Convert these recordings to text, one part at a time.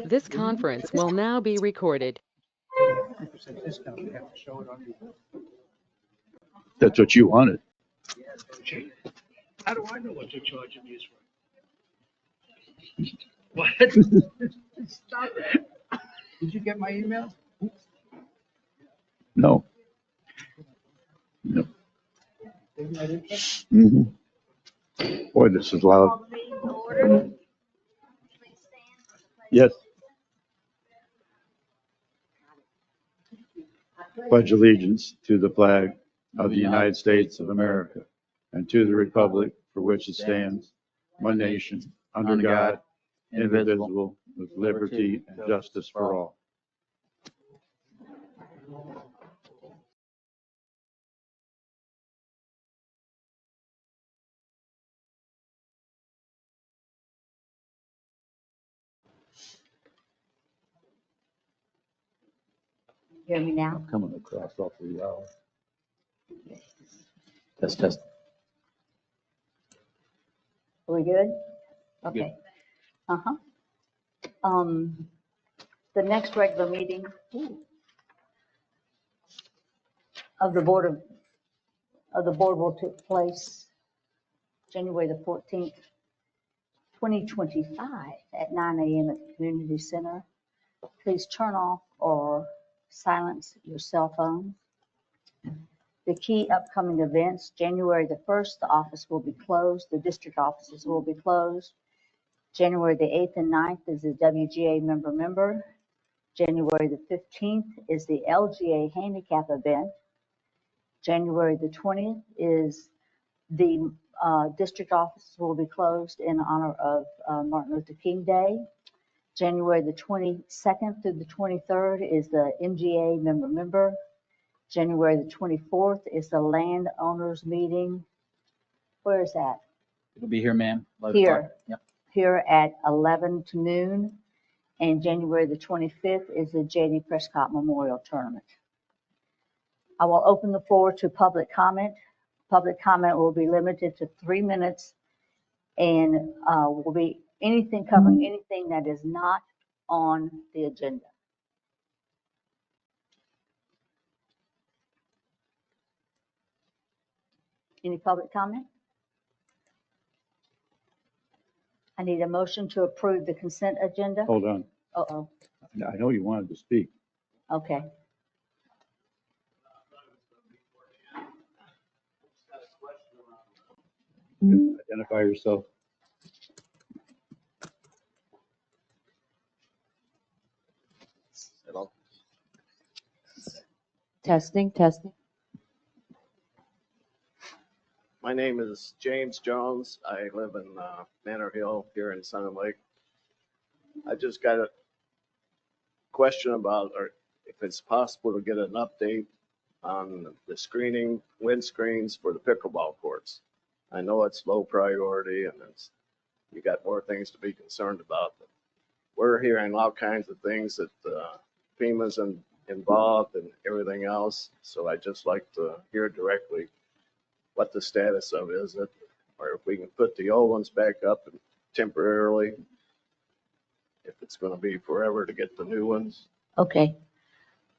This conference will now be recorded. 50% discount, we have to show it on the. That's what you wanted. How do I know what they're charging me for? What? Stop it. Did you get my email? No. No. Isn't that interesting? Mm-hmm. Boy, this is loud. Call the meeting to order. Please stand. Yes. Pledge allegiance to the flag of the United States of America and to the republic for which it stands, one nation, under God, indivisible, with liberty and justice for all. Hear me now? I'm coming across awfully loud. Test. Are we good? Okay. Uh-huh. The next regular meeting of the board will take place January the 14th, 2025 at 9 a.m. at the community center. Please turn off or silence your cell phones. The key upcoming events, January the 1st, the office will be closed. The district offices will be closed. January the 8th and 9th is the WGA member. January the 15th is the LGA handicap event. January the 20th is the district offices will be closed in honor of Martin Luther King Day. January the 22nd through the 23rd is the MGA member. January the 24th is the landowners meeting. Where is that? It'll be here, ma'am. 11 Here. o'clock. Yep. Here at 11 to noon. And January the 25th is the J.D. Prescott Memorial Tournament. I will open the floor to public comment. Public comment will be limited to 3 minutes and will be covering anything that is not on the agenda. Any public comment? I need a motion to approve the consent agenda. Hold on. Uh-oh, I know you wanted to speak. okay. Identify yourself. Testing. My name is James Jones. I live in Manor Hill here in Sun Lake. I just got a question about, or if it's possible to get an update on the screening, wind screens for the pickleball courts. I know it's low priority and you got more things to be concerned about. But we're hearing all kinds of things that FEMA's involved and everything else. So I just like to hear directly what the status of is it, or if we can put the old ones back up temporarily, if it's going to be forever to get the new ones. Okay.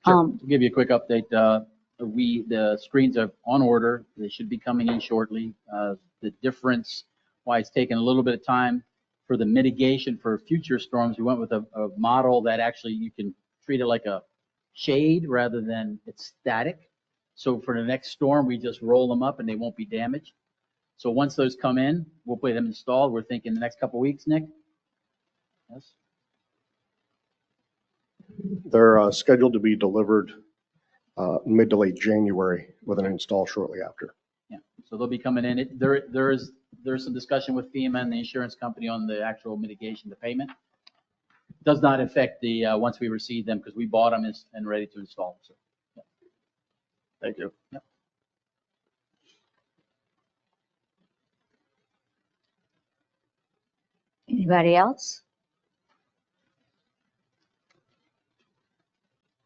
Sure. To give you a quick update, the screens are on order. They should be coming in shortly. The difference why it's taken a little bit of time for the mitigation for future storms, we went with a model that actually you can treat it like a shade rather than it's static. So for the next storm, we just roll them up and they won't be damaged. So once those come in, we'll put them installed. We're thinking the next couple of weeks, Nick? Yes? They're scheduled to be delivered mid to late January with an install shortly after. Yeah, so they'll be coming in. There's some discussion with FEMA and the insurance company on the actual mitigation, the payment. Does not affect the once we receive them because we bought them and ready to install. So, yeah. Thank you. Yep. Anybody else?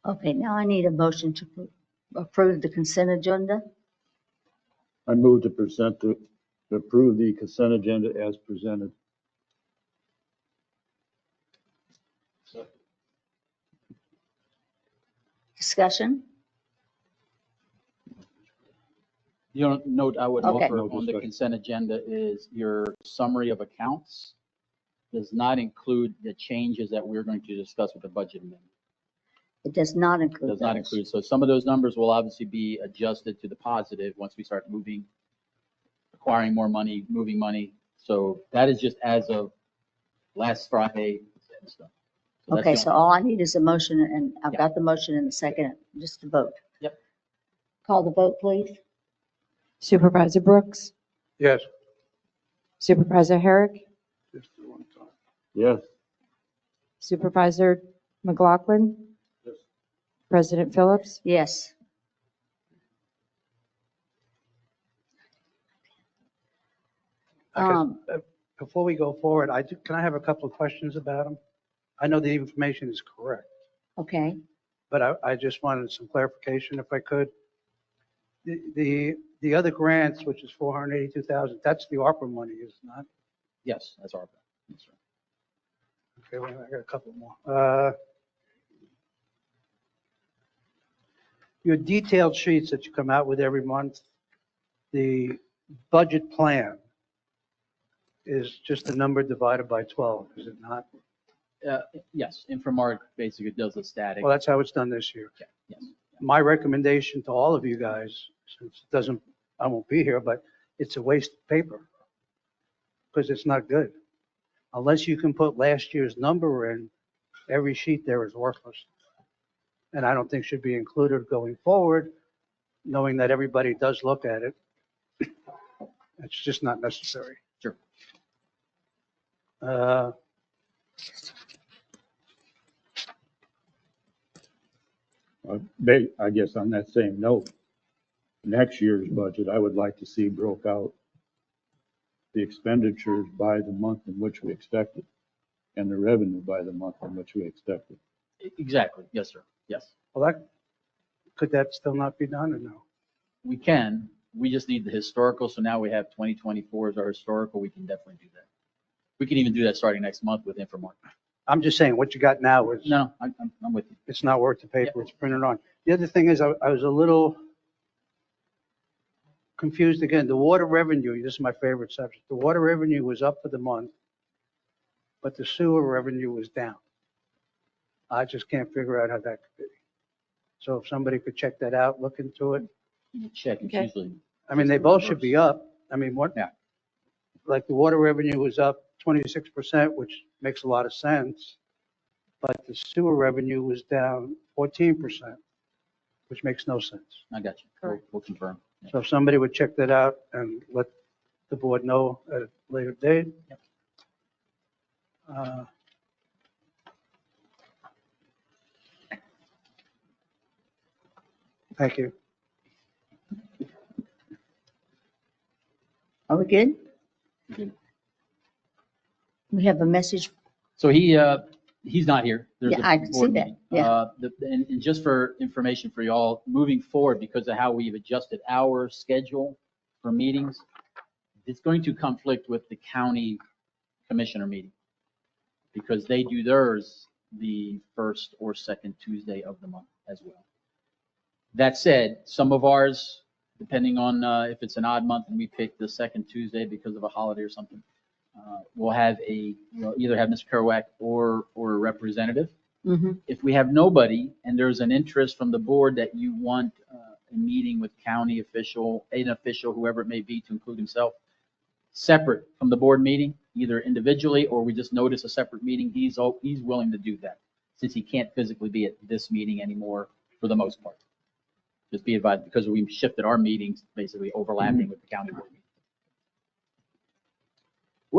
Okay, now I need a motion to approve the consent agenda. I move to approve the consent agenda as presented. Discussion? The only note I would Okay. offer on the consent agenda is your summary of accounts does not include the changes that we're going to discuss with the budget amendment. It does not include Does not those. include. So some of those numbers will obviously be adjusted to the positive once we start moving, acquiring more money, moving money. So that is just as of last Friday and stuff. So that's Okay, the so only- all I need is a motion, and I've Yeah. got the motion in the second, just to vote. Yep. Call the vote, please. Supervisor Brooks, Yes. Supervisor Herrick, Yes. Supervisor McLaughlin, President Phillips. Yes. Before we go forward, can I have a couple of questions about them? I know the information is correct, Okay, but I just wanted some clarification if I could. The other grants, which is 482,000, that's the ARPA money, is it not? Yes, that's our. Yes, sir. Okay, wait, I got a couple more. Your detailed sheets that you come out with every month, the budget plan is just a number divided by 12, is it not? Yes, Inframark basically does a static. Well, that's how it's done this year. Yes. My recommendation to all of you guys, since it doesn't, I won't be here, but it's a waste of paper because it's not good. Unless you can put last year's number in, every sheet there is worthless. And I don't think should be included going forward, knowing that everybody does look at it. It's just not necessary. Sure. I guess on that same note, next year's budget, I would like to see broke out the expenditures by the month in which we expect it and the revenue by the month in which we expect it. Exactly. Yes, sir. Yes. Well, could that still not be done or no? We can. We just need the historical. So now we have 2024 as our historical. We can definitely do that. We can even do that starting next month with Inframark. I'm just saying what you got now is, No, I'm with you. it's not worth the paper it's printed on. The other thing is I was a little confused again. The water revenue, this is my favorite subject. The water revenue was up for the month, but the sewer revenue was down. I just can't figure out how that could be. So if somebody could check that out, look into it. You check. It's Okay. usually I mean, they both should be up. I mean, what? Yeah. Like the water revenue was up 26%, which makes a lot of sense. But the sewer revenue was down 14%, which makes no sense. I got you. We'll confirm. Yeah. So if somebody would check that out and let the board know at a later date. Yep. Thank you. are we good? We have a message. So he's not here. There's Yeah, a I can see board that. meeting. Yeah. And just for information for y'all, moving forward, because of how we've adjusted our schedule for meetings, it's going to conflict with the county commissioner meeting because they do theirs the first or second Tuesday of the month as well. That said, some of ours, depending on if it's an odd month and we pick the second Tuesday because of a holiday or something, we'll have we'll either have Mr. Kerouac or a representative. Mhm. If we have nobody and there's an interest from the board that you want a meeting with county official, an official, whoever it may be, to include himself, separate from the board meeting, either individually or we just notice a separate meeting, he's willing to do that since he can't physically be at this meeting anymore for the most part. Just be advised because we've shifted our meetings basically overlapping with the county board meeting.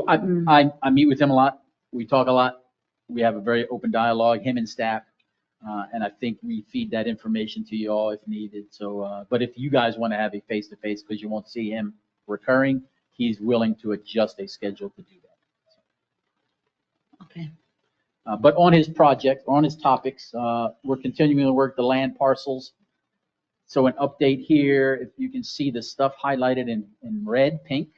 I meet with him a lot. We talk a lot. We have a very open dialogue, him and staff. And I think we feed that information to you all if needed. So, but if you guys want to have a face-to-face because you won't see him recurring, he's willing to adjust a schedule to do that. Okay. But on his project, on his topics, we're continuing to work the land parcels. So an update here, if you can see the stuff highlighted in red, pink.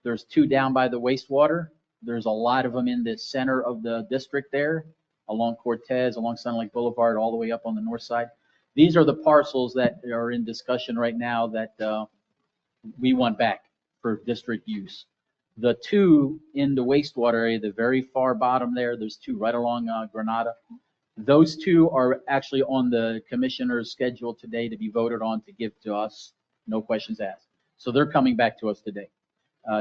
There's 2 down by the wastewater. There's a lot of them in the center of the district there. along Cortez, along Sun Lake Boulevard, all the way up on the north side. These are the parcels that are in discussion right now that we want back for district use. The two in the wastewater area, the very far bottom there's two right along Granada. Those two are actually on the commissioner's schedule today to be voted on to give to us, no questions asked. So they're coming back to us today.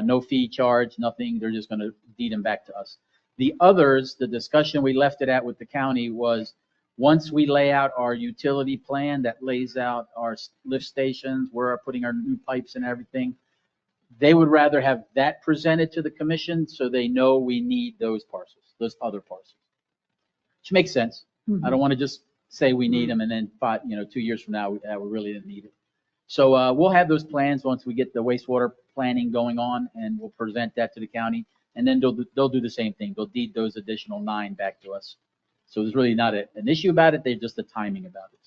No fee charge, nothing. They're just going to deed them back to us. The others, the discussion we left it at with the county was once we lay out our utility plan that lays out our lift stations, where we're putting our new pipes and everything, they would rather have that presented to the commission so they know we need those parcels, those other parcels. Which makes sense. I don't want to just say we need them and then 2 years from now, we really didn't need it. So we'll have those plans once we get the wastewater planning going on, and we'll present that to the county. And then they'll do the same thing. They'll deed those additional 9 back to us. So there's really not an issue about it. They're just the timing about it.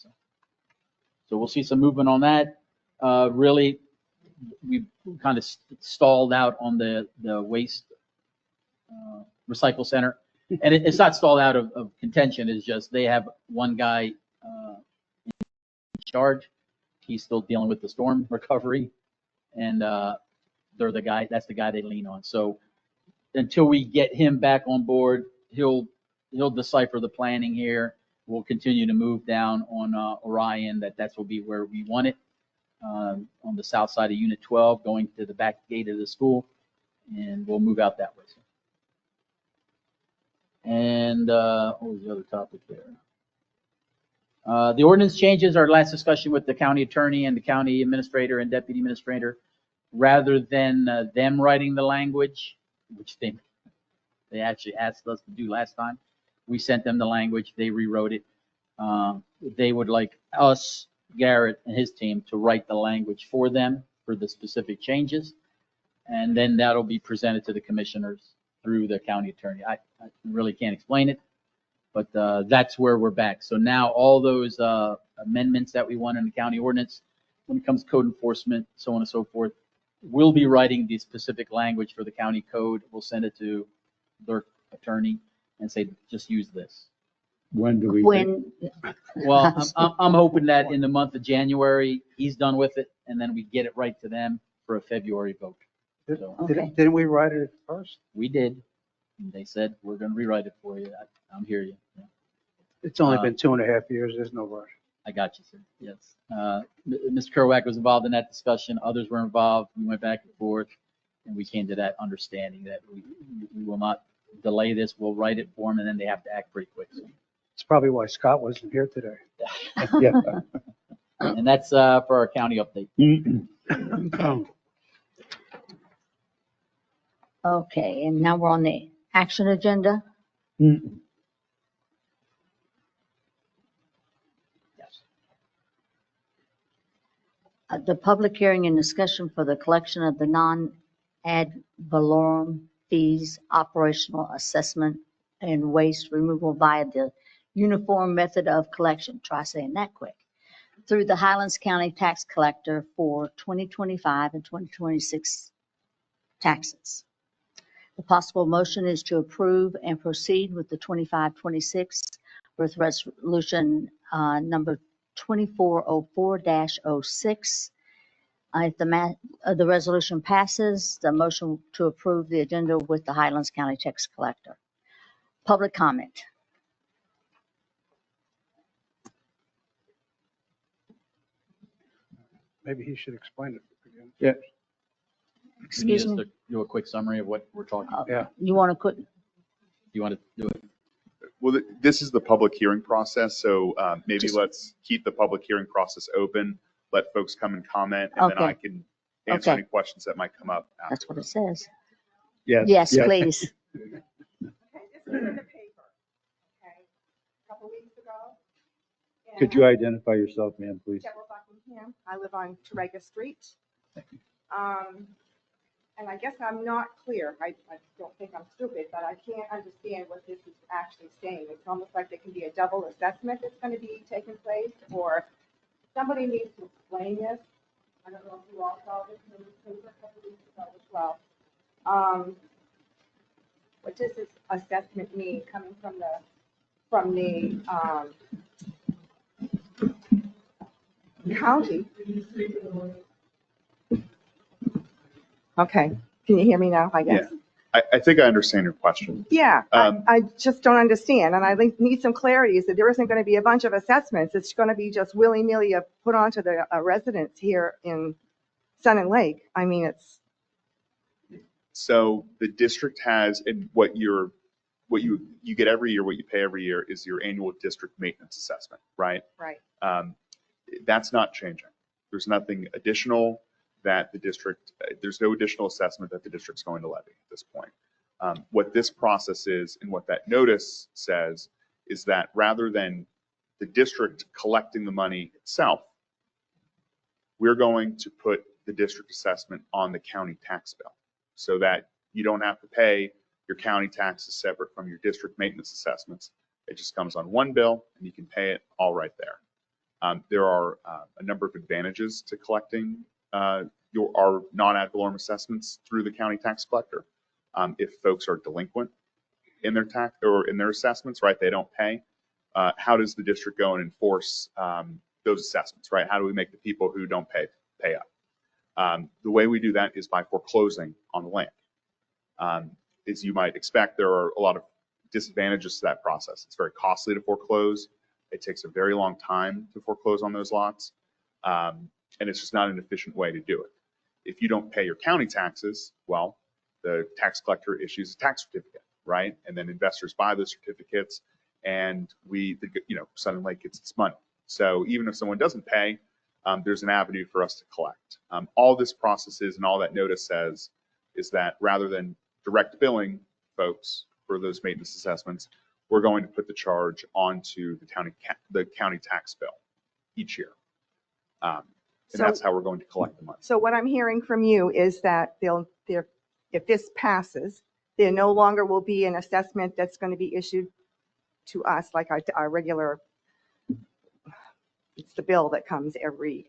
So we'll see some movement on that. Really, we kind of stalled out on the waste recycle center. And it's not stalled out of contention. It's just they have one guy in charge. He's still dealing with the storm recovery, and they're the guy. That's the guy they lean on. So until we get him back on board, he'll decipher the planning here. We'll continue to move down on Orion. That's will be where we want it, on the south side of Unit 12, going to the back gate of the school, and we'll move out that way. So. And what was the other topic there? The ordinance changes, our last discussion with the county attorney and the county administrator and deputy administrator, rather than them writing the language, which they actually asked us to do last time. We sent them the language, they rewrote it. They would like us, Garrett and his team, to write the language for them for the specific changes. And then that'll be presented to the commissioners through the county attorney. I really can't explain it, but that's where we're back. So now all those amendments that we want in the county ordinance, when it comes to code enforcement, so on and so forth, we'll be writing the specific language for the county code. We'll send it to their attorney and say, just use this. When do we? When, Well, I'm hoping that in the month of January, he's done with it, and then we get it right to them for a February vote. So Okay. Didn't we write it first? we did. They said, we're going to rewrite it for you. I'm here you. Yeah. It's only been 2.5 years. There's no rush. I got you, sir. Yes. Mr. Kerouac was involved in that discussion. Others were involved. We went back and forth, and we came to that understanding that we will not delay this. We'll write it for them, and then they have to act pretty quick. So, It's probably why Scott wasn't here today. Yeah. and that's for our county update. okay, and now we're on the action agenda. Yes. The public hearing and discussion for the collection of the non-ad valorem fees, operational assessment, and waste removal via the uniform method of collection, try saying that quick, through the Highlands County Tax Collector for 2025 and 2026 taxes. The possible motion is to approve and proceed with the 25-26 with resolution number 2404-06. If the resolution passes, the motion to approve the agenda with the Highlands County Tax Collector. Public comment. Maybe he should explain it again. Yeah. Excuse Just me. to do a quick summary of what we're talking about. Yeah. You want to put, You want to do it? Well, this is the public hearing process, so maybe Just- let's keep the public hearing process open, let folks come and comment, and then Okay. I can answer Okay. any questions that might come up that's what it afterwards. says. Yes. Yes, please. Okay, this was in the paper, okay, a couple weeks ago. And Could you identify yourself, ma'am, please? Deborah Buckingham, I live on Torrega Street. And I guess I'm not clear, I don't think I'm stupid, but I can't understand what this is actually saying. It's almost like there can be a double assessment that's gonna be taking place, or somebody needs to explain this. I don't know if you all saw this in the newspaper a couple weeks ago as well. What does this assessment mean, coming from the from the county. Okay, can you hear me now, I guess? I think I understand your question. Yeah, Um, I just don't understand, and I need some clarity, is that there isn't going to be a bunch of assessments, it's going to be just willy-nilly put onto the residents here in Sun and Lake. I mean, it's, So the district has, and what you get every year, what you pay every year is your annual district maintenance assessment, right? right. That's not changing. There's nothing additional that the district, there's no additional assessment that the district's going to levy at this point. What this process is and what that notice says is that rather than the district collecting the money itself, we're going to put the district assessment on the county tax bill so that you don't have to pay your county taxes separate from your district maintenance assessments. It just comes on one bill and you can pay it all right there. There are a number of advantages to collecting our non-ad valorem assessments through the county tax collector. If folks are delinquent in their tax or in their assessments, right, they don't pay. How does the district go and enforce those assessments, right? How do we make the people who don't pay up? The way we do that is by foreclosing on the land. As you might expect, there are a lot of disadvantages to that process. It's very costly to foreclose. It takes a very long time to foreclose on those lots. And it's just not an efficient way to do it. If you don't pay your county taxes, well, the tax collector issues a tax certificate, right? And then investors buy those certificates and Sun and Lake gets its money. So even if someone doesn't pay, there's an avenue for us to collect. All this process is and all that notice says is that rather than direct billing folks for those maintenance assessments, we're going to put the charge onto the county tax bill each year. And that's how we're going to collect the money. So what I'm hearing from you is that if this passes, there no longer will be an assessment that's going to be issued to us like our regular, it's the bill that comes every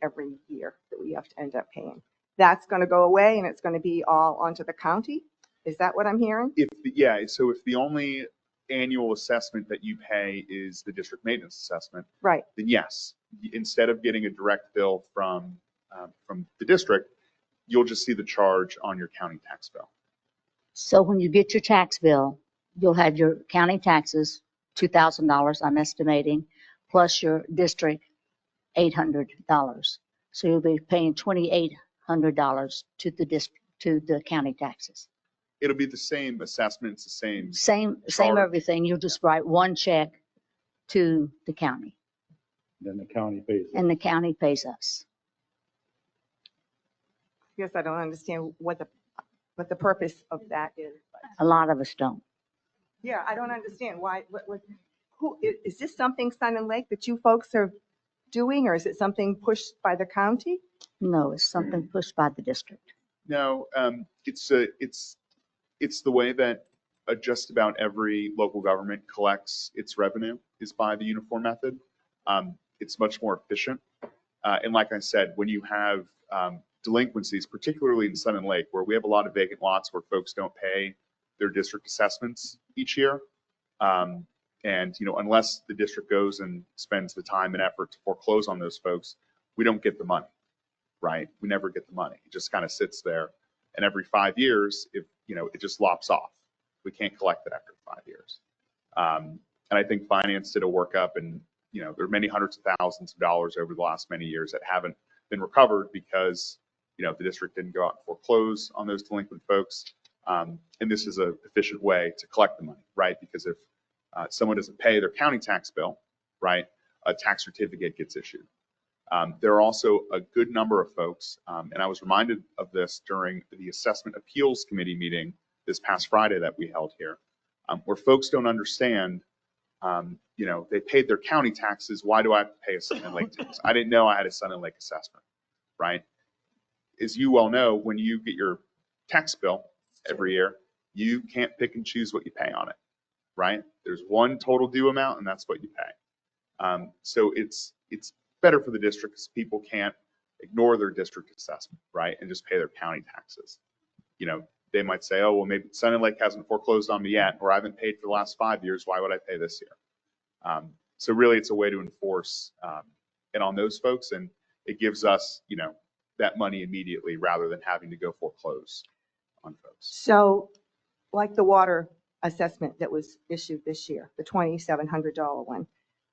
year that we have to end up paying. That's going to go away and it's going to be all onto the county? Is that what I'm hearing? So if the only annual assessment that you pay is the district maintenance assessment, Right. then yes, instead of getting a direct bill from the district, you'll just see the charge on your county tax bill. So when you get your tax bill, you'll have your county taxes, $2,000, I'm estimating, plus your district, $800. So you'll be paying $2,800 to the county taxes. It'll be the same assessment, it's the same. Same charge. everything. You'll just write one check to the county Then the county pays it. and the county pays us. I guess I don't understand what the purpose of that is. A lot of us don't. Yeah, I don't understand why, who, is this something Sun and Lake that you folks are doing, or is it something pushed by the county? No, it's something pushed by the district. No, it's the way that just about every local government collects its revenue is by the uniform method. It's much more efficient. And like I said, when you have delinquencies, particularly in Sun and Lake, where we have a lot of vacant lots where folks don't pay their district assessments each year. And, unless the district goes and spends the time and effort to foreclose on those folks, we don't get the money, right? We never get the money. It just kind of sits there. And every 5 years, it just lops off. We can't collect it after 5 years. And I think finance did a workup and, there are many hundreds of thousands of dollars over the last many years that haven't been recovered because, the district didn't go out and foreclose on those delinquent folks. And this is an efficient way to collect the money, right? Because if someone doesn't pay their county tax bill, right, a tax certificate gets issued. There are also a good number of folks, and I was reminded of this during the Assessment Appeals Committee meeting this past Friday that we held here, where folks don't understand, they paid their county taxes. Why do I have to pay a Sun and Lake tax? I didn't know I had a Sun and Lake assessment, right? As you well know, when you get your tax bill every year, you can't pick and choose what you pay on it, right? There's one total due amount, and that's what you pay. So it's better for the district because people can't ignore their district assessment, right, and just pay their county taxes. They might say, oh, well, maybe Sun and Lake hasn't foreclosed on me yet, or I haven't paid for the last 5 years. Why would I pay this year? So really, it's a way to enforce it on those folks, and it gives us, that money immediately rather than having to go foreclose on folks. So like the water assessment that was issued this year, the $2,700 one,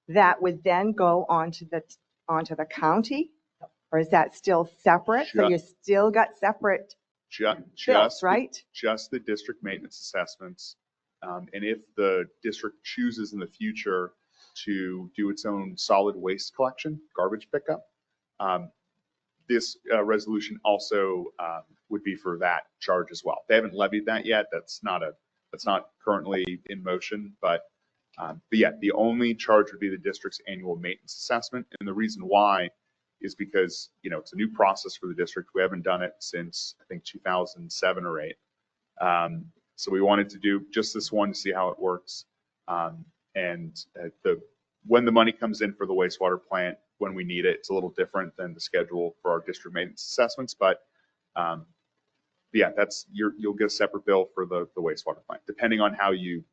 that would then go onto the county? Or is that still separate? So you still got separate bills, Just right? just the district maintenance assessments. And if the district chooses in the future to do its own solid waste collection, garbage pickup, this resolution also would be for that charge as well. They haven't levied that yet. That's not currently in motion, but yeah, the only charge would be the district's annual maintenance assessment. And the reason why is because, it's a new process for the district. We haven't done it since, I think, 2007 or 8. So we wanted to do just this one to see how it works. And when the money comes in for the wastewater plant, when we need it, it's a little different than the schedule for our district maintenance assessments. But yeah, you'll get a separate bill for the wastewater plant, depending on how you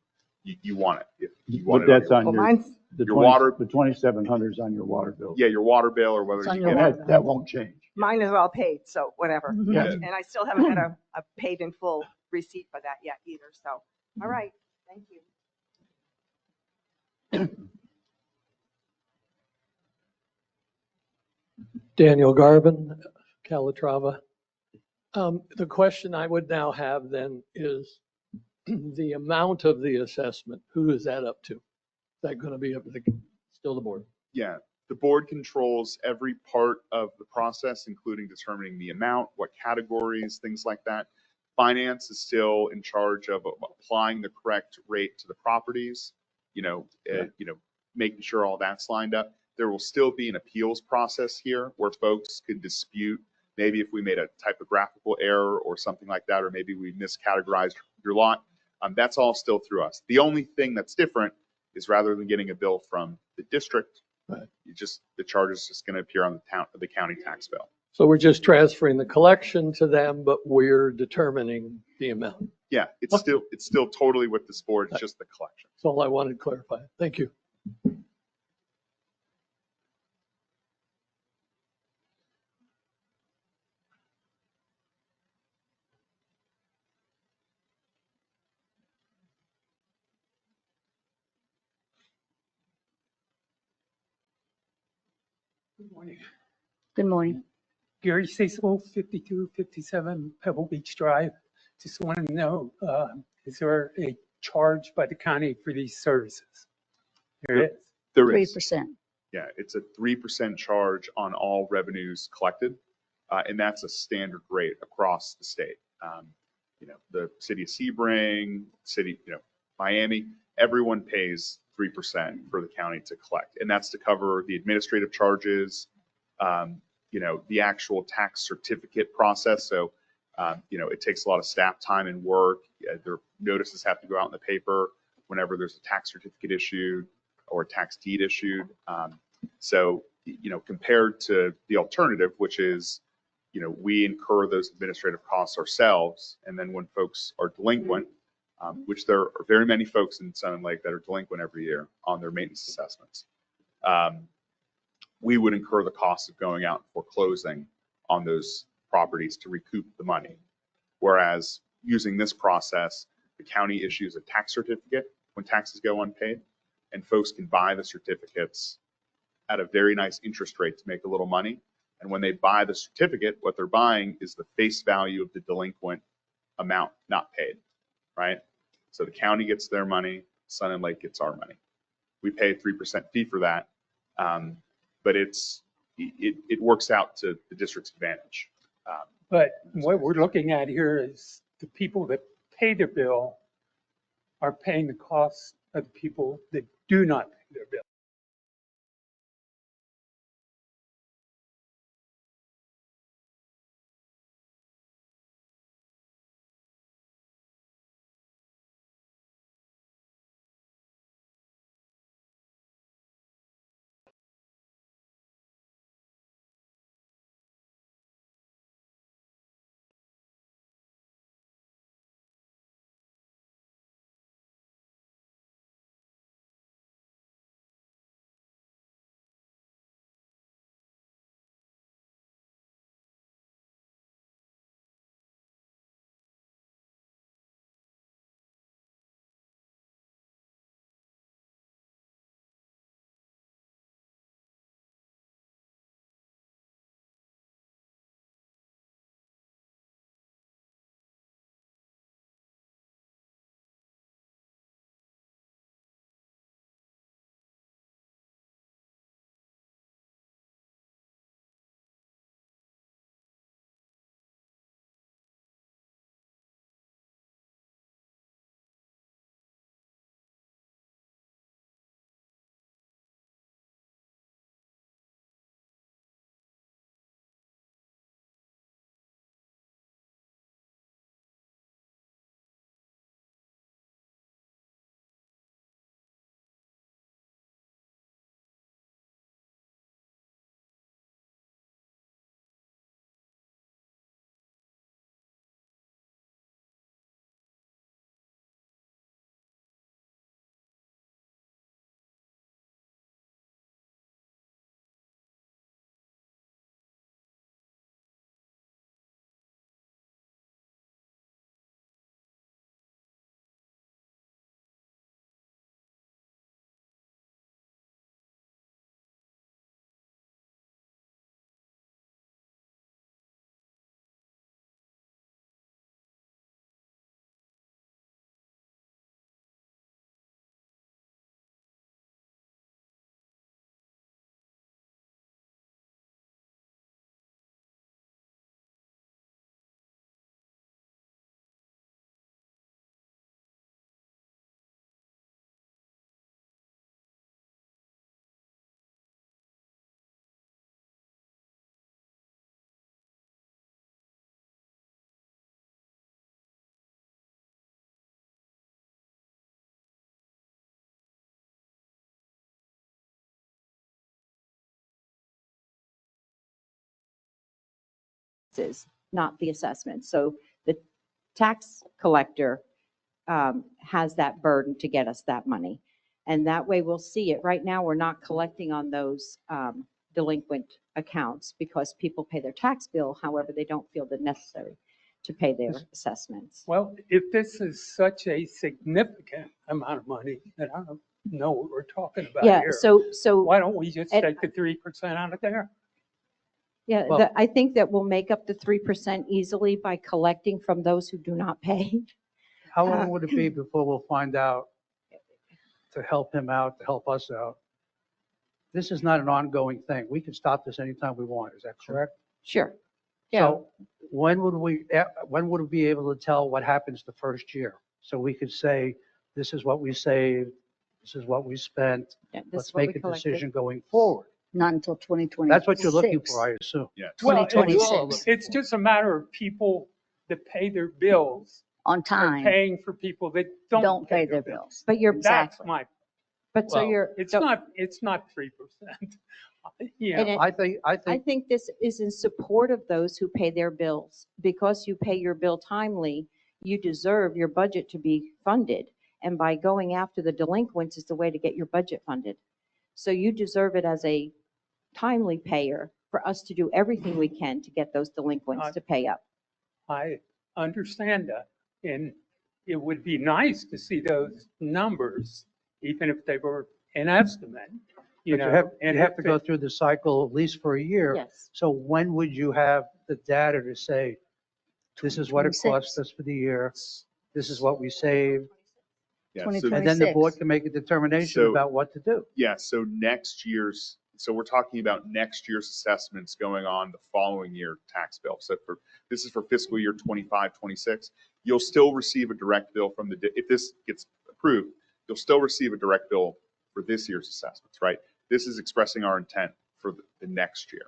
want it. If you want But it that's on Well, your, mine's, your water. the 2,700 is on your water bill. Yeah, your water bill, or whether It's on you your get water it. bill. That won't change. mine is all paid, so whatever. Yeah. And I still haven't had a paid in full receipt for that yet either, so, all right, thank you. Daniel Garvin, Calatrava. The question I would now have then is the amount of the assessment, who is that up to? Is that going to be still the board? Yeah, the board controls every part of the process, including determining the amount, what categories, things like that. Finance is still in charge of applying the correct rate to the properties, making sure all that's lined up. There will still be an appeals process here where folks could dispute maybe if we made a typographical error or something like that, or maybe we miscategorized your lot. That's all still through us. The only thing that's different is rather than getting a bill from the district, the charge is just going to appear on the county tax bill. So we're just transferring the collection to them, but we're determining the amount. Yeah, it's still totally with this board. It's just the collection. That's all I wanted to clarify. Thank you. Good morning. Good morning. Gary Cecil, 5257 Pebble Beach Drive. Just want to know, is there a charge by the county for these services? There is. There is. 3%. Yeah, it's a 3% charge on all revenues collected, and that's a standard rate across the state. The city of Sebring, Miami, everyone pays 3% for the county to collect, and that's to cover the administrative charges, the actual tax certificate process. So, it takes a lot of staff time and work. Their notices have to go out in the paper whenever there's a tax certificate issued or a tax deed issued. So, compared to the alternative, which is, we incur those administrative costs ourselves. And then when folks are delinquent, which there are very many folks in Sun and Lake that are delinquent every year on their maintenance assessments, we would incur the cost of going out and foreclosing on those properties to recoup the money. Whereas using this process, the county issues a tax certificate when taxes go unpaid, and folks can buy the certificates at a very nice interest rate to make a little money. And when they buy the certificate, what they're buying is the face value of the delinquent amount not paid, right? So the county gets their money, Sun and Lake gets our money. We pay a 3% fee for that, but it works out to the district's advantage. But what we're looking at here is the people that pay their bill are paying the costs of the people that do not pay their bill. taxes, not the assessment. So the tax collector has that burden to get us that money. And that way we'll see it. Right now, we're not collecting on those delinquent accounts because people pay their tax bill. However, they don't feel the necessary to pay their assessments. Well, if this is such a significant amount of money, then I don't know what we're talking about Yeah, here. so Why don't we just and- take the 3% out of there? yeah, Well- I think that we'll make up the 3% easily by collecting from those who do not pay. How long would it be before we'll find out to help him out, to help us out? This is not an ongoing thing. We can stop this anytime we want. Is that correct? Sure. Yeah. So when would we be able to tell what happens the first year? So we could say, this is what we saved, this is what we spent. Yeah, this is Let's what we make a collected. decision going forward. Not until 2026. That's what you're looking for, I assume. Yeah. Well, 2026. it's just a matter of people that pay their bills On are time, paying for people that don't pay their bills. But you're, That's Exactly. my, but so Well, you're, it's don't- not 3%. You And know, it- I I think, think this is in support of those who pay their bills. Because you pay your bill timely, you deserve your budget to be funded. And by going after the delinquents is the way to get your budget funded. So you deserve it as a timely payer for us to do everything we can to get those delinquents to pay up. I understand that. And it would be nice to see those numbers, even if they were an estimate, you but know. you have to go through the cycle at least for a year. Yes. So when would you have the data to say, this is what it 26. cost us for the year, this is what we saved, Yeah, so 2026. and then the board can make a determination So- about what to do. Yeah, so we're talking about next year's assessments going on the following year tax bill. So this is for fiscal year 25, 26. You'll still receive a direct bill from if this gets approved, you'll still receive a direct bill for this year's assessments, right? This is expressing our intent for the next year.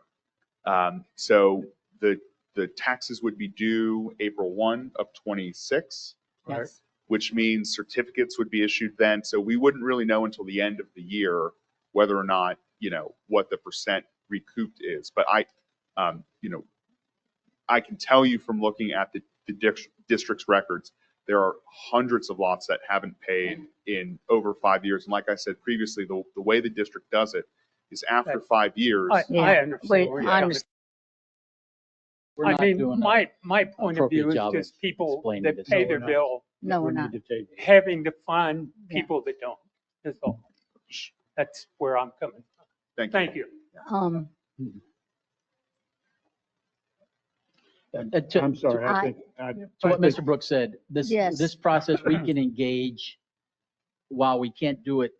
So the taxes would be due April 1 of 26. Yes. Which means certificates would be issued then. So we wouldn't really know until the end of the year whether or not, what the percent recouped is. But I can tell you from looking at the district's records, there are hundreds of lots that haven't paid in over 5 years. And like I said previously, the way the district does it is after 5 years. I Yeah. understand. Wait, where you're I coming understand. We're I not mean, doing my point of view appropriate is job of just people explaining that this. pay No, their we're not. bill, No, we're not. having to fund Yeah. people that don't, is all. That's where I'm coming from. Thank you. Um, I'm sorry, I think. To what Mr. Brooks said, Yes. this process, we can engage, while we can't do it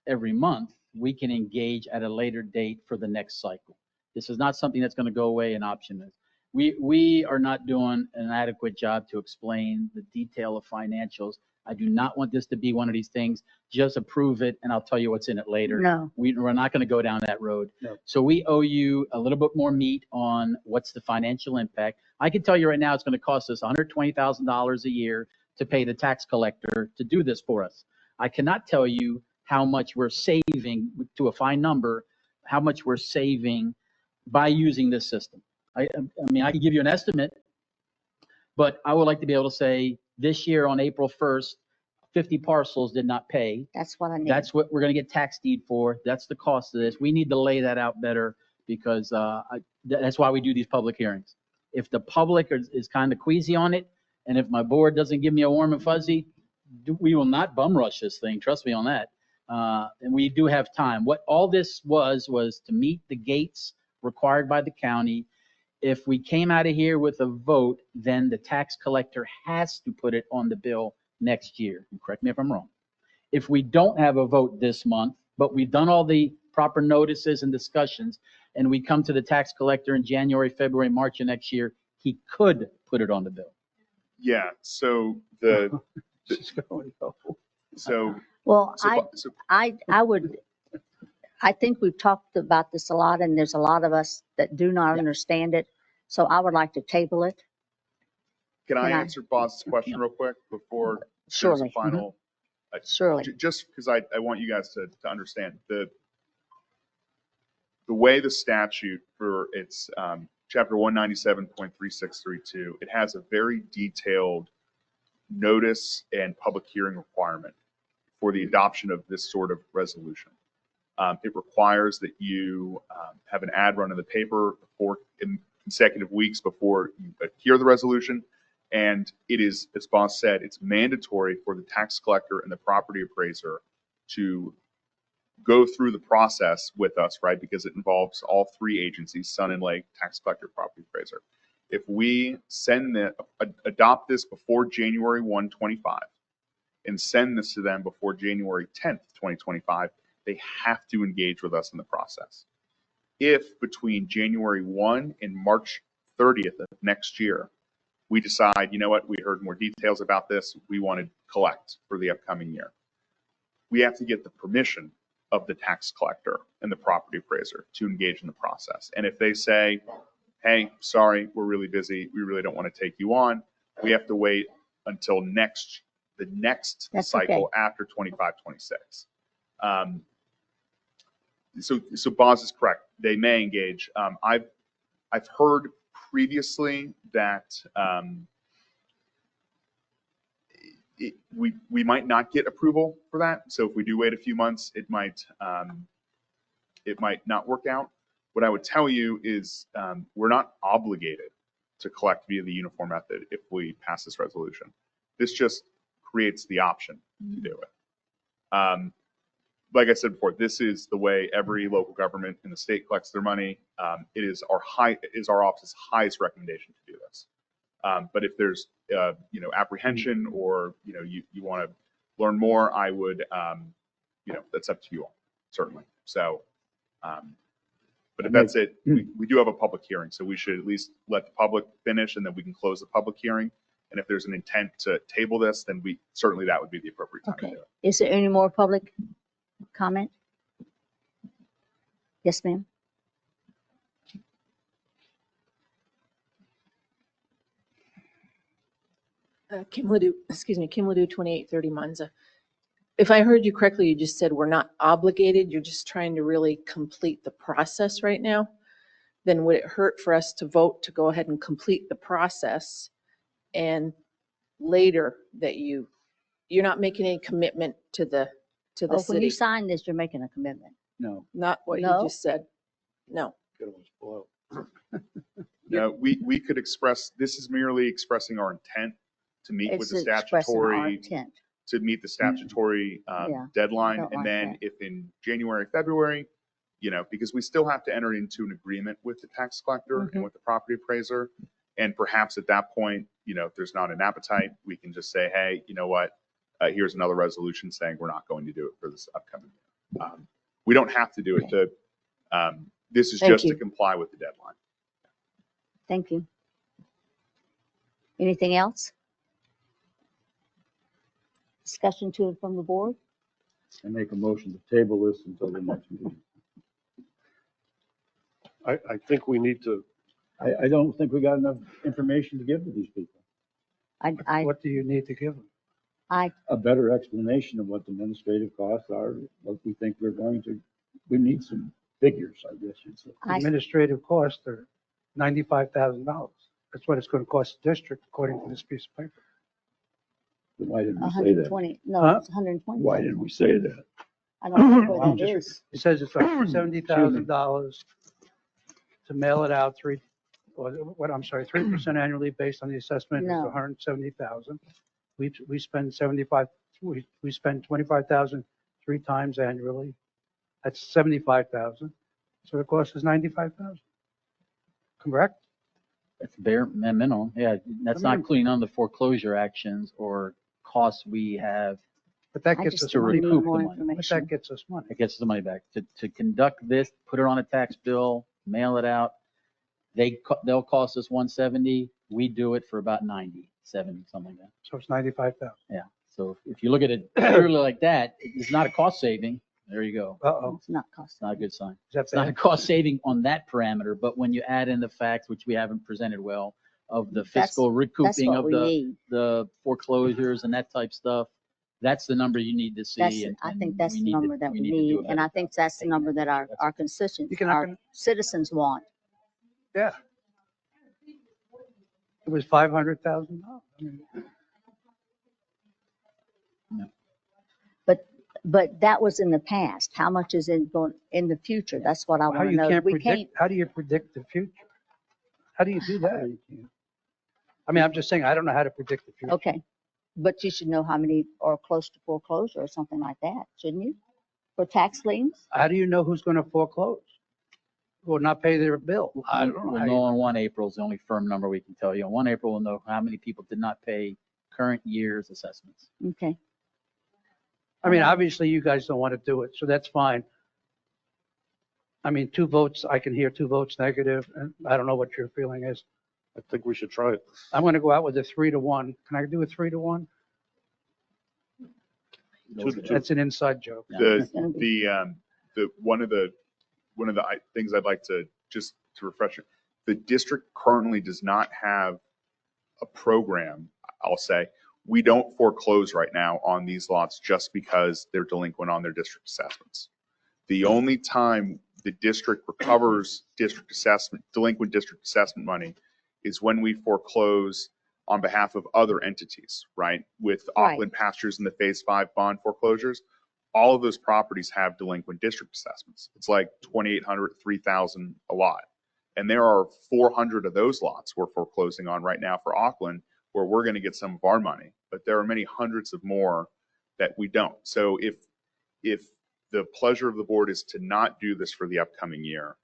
every month, we can engage at a later date for the next cycle. This is not something that's going to go away and option it. We are not doing an adequate job to explain the detail of financials. I do not want this to be one of these things, just approve it and I'll tell you what's in it later. No. We're not going to go down that road. No. So we owe you a little bit more meat on what's the financial impact. I can tell you right now, it's going to cost us $120,000 a year to pay the tax collector to do this for us. I cannot tell you how much we're saving to a fine number, how much we're saving by using this system. I mean, I can give you an estimate, but I would like to be able to say this year on April 1st, 50 parcels did not pay. That's what I need. That's what we're going to get tax deed for. That's the cost of this. We need to lay that out better because that's why we do these public hearings. If the public is kind of queasy on it, and if my board doesn't give me a warm and fuzzy, we will not bum rush this thing. Trust me on that. And we do have time. What all this was to meet the gates required by the county. If we came out of here with a vote, then the tax collector has to put it on the bill next year. And correct me if I'm wrong. If we don't have a vote this month, but we've done all the proper notices and discussions, and we come to the tax collector in January, February, March of next year, he could put it on the bill. Yeah, so so Well, so I would, I think we've talked about this a lot and there's a lot of us that do not understand it. So I would like to table it. can I Can I- answer Bos's question real quick before there's a Surely. final? Surely. Just because I want you guys to understand the way the statute for its chapter 197.3632, it has a very detailed notice and public hearing requirement for the adoption of this sort of resolution. It requires that you have an ad run in the paper in consecutive weeks before you hear the resolution. And it is, as Boss said, it's mandatory for the tax collector and the property appraiser to go through the process with us, right? Because it involves all three agencies, Sun and Lake, tax collector, property appraiser. If we adopt this before January 1, 25 and send this to them before January 10th, 2025, they have to engage with us in the process. If between January 1 and March 30th of next year, we decide, you know what, we heard more details about this, we want to collect for the upcoming year, we have to get the permission of the tax collector and the property appraiser to engage in the process. And if they say, hey, sorry, we're really busy, we really don't want to take you on, we have to wait until the next That's cycle after 25, 26. So Boz is correct. They may engage. I've heard previously that we might not get approval for that. So if we do wait a few months, it might not work out. What I would tell you is we're not obligated to collect via the uniform method if we pass this resolution. This just creates the option to do it. Like I said before, this is the way every local government in the state collects their money. It is our office's highest recommendation to do this. But if there's apprehension or you want to learn more, I would that's up to you all, certainly. So, but if that's it, we do have a public hearing, so we should at least let the public finish, and then we can close the public hearing. And if there's an intent to table this, then that would be the appropriate time to do it. Is there any more public comment? Yes, ma'am. Kim Ledoux, 2830 Monza. If I heard you correctly, you just said we're not obligated, you're just trying to really complete the process right now. Then would it hurt for us to vote to go ahead and complete the process and later that you're not making any commitment to the Oh, when you city? sign this, you're making a commitment. No. Not what you No? just said. No. No, we could express, this is merely expressing our intent to meet with It's the expressing our statutory, intent. to meet the statutory Yeah, deadline. don't And like then that. if in January, February, because we still have to enter into an agreement with the tax collector Mm-hmm. and with the property appraiser. And perhaps at that point, if there's not an appetite, we can just say, hey, you know what? Here's another resolution saying we're not going to do it for this upcoming year. We don't have to do it this is Thank just to you. comply with the deadline. Thank you. Anything else? Discussion to and from the board? I make a motion to table this until the next meeting. I think we need to, I don't think we got enough information to give to these people. What do you need to give them? A better explanation of what the administrative costs are, what we think we need some figures, I guess you'd say. Administrative costs are $95,000. That's what it's going to cost the district according to this piece of paper. Why didn't we say that? 120, no, Huh? it's 120. Why didn't we say that? I don't know where that is. It says it's like $70,000 to mail it out 3% annually based on the assessment is No. $170,000. We spend 75, we spend 25,000 3 times annually. That's 75,000. So the cost is 95,000. Correct? That's bare minimum. Yeah, that's not including on the foreclosure actions or costs we have But that I gets just us to money. recoup the more money. But information. that gets us money. It gets the money back. To conduct this, put it on a tax bill, mail it out, they'll cost us 170. We do it for about 90, 70, something like that. So it's 95,000. Yeah. So if you look at it purely like that, it's not a cost saving. There you go. Uh-oh. It's not costing. It's not a good sign. Is that It's not a bad? cost saving on that parameter, but when you add in the facts, which we haven't presented well, of the fiscal That's recouping what of we need. the foreclosures and that type stuff, that's the number you need to That's, see. I and think that's we the need to- number that we need to do need, a and better I think job. that's the number that our That's- constituents, You can- our citizens want. Yeah. It was $500,000. I mean, But that was in the past. How much is in the future? That's what I how want to you know. can't We predict, can't, how do you predict the future? How do you do that? I mean, I'm just saying, I don't know how to predict the future. okay. But you should know how many are close to foreclosure or something like that, shouldn't you? For tax liens? How do you know who's going to foreclose? Or not pay their bill? I don't know. We'll how know you- on 1 April is the only firm number we can tell you. On 1 April, we'll know how many people did not pay current year's assessments. Okay. I mean, obviously you guys don't want to do it, so that's fine. I mean, 2 votes, I can hear 2 votes negative, and I don't know what your feeling is. I think we should try it. I'm going to go out with a 3-1. Can I do a 3-1? That's an inside joke. One of the things I'd like to just to refresh it, the district currently does not have a program, I'll say. We don't foreclose right now on these lots just because they're delinquent on their district assessments. The only time the district recovers delinquent district assessment money is when we foreclose on behalf of other entities, right? With Right. Auckland Pastures and the Phase 5 bond foreclosures, all of those properties have delinquent district assessments. It's like 2,800, 3,000 a lot. And there are 400 of those lots we're foreclosing on right now for Auckland, where we're going to get some of our money, but there are many hundreds of more that we don't. So if the pleasure of the board is to not do this for the upcoming year,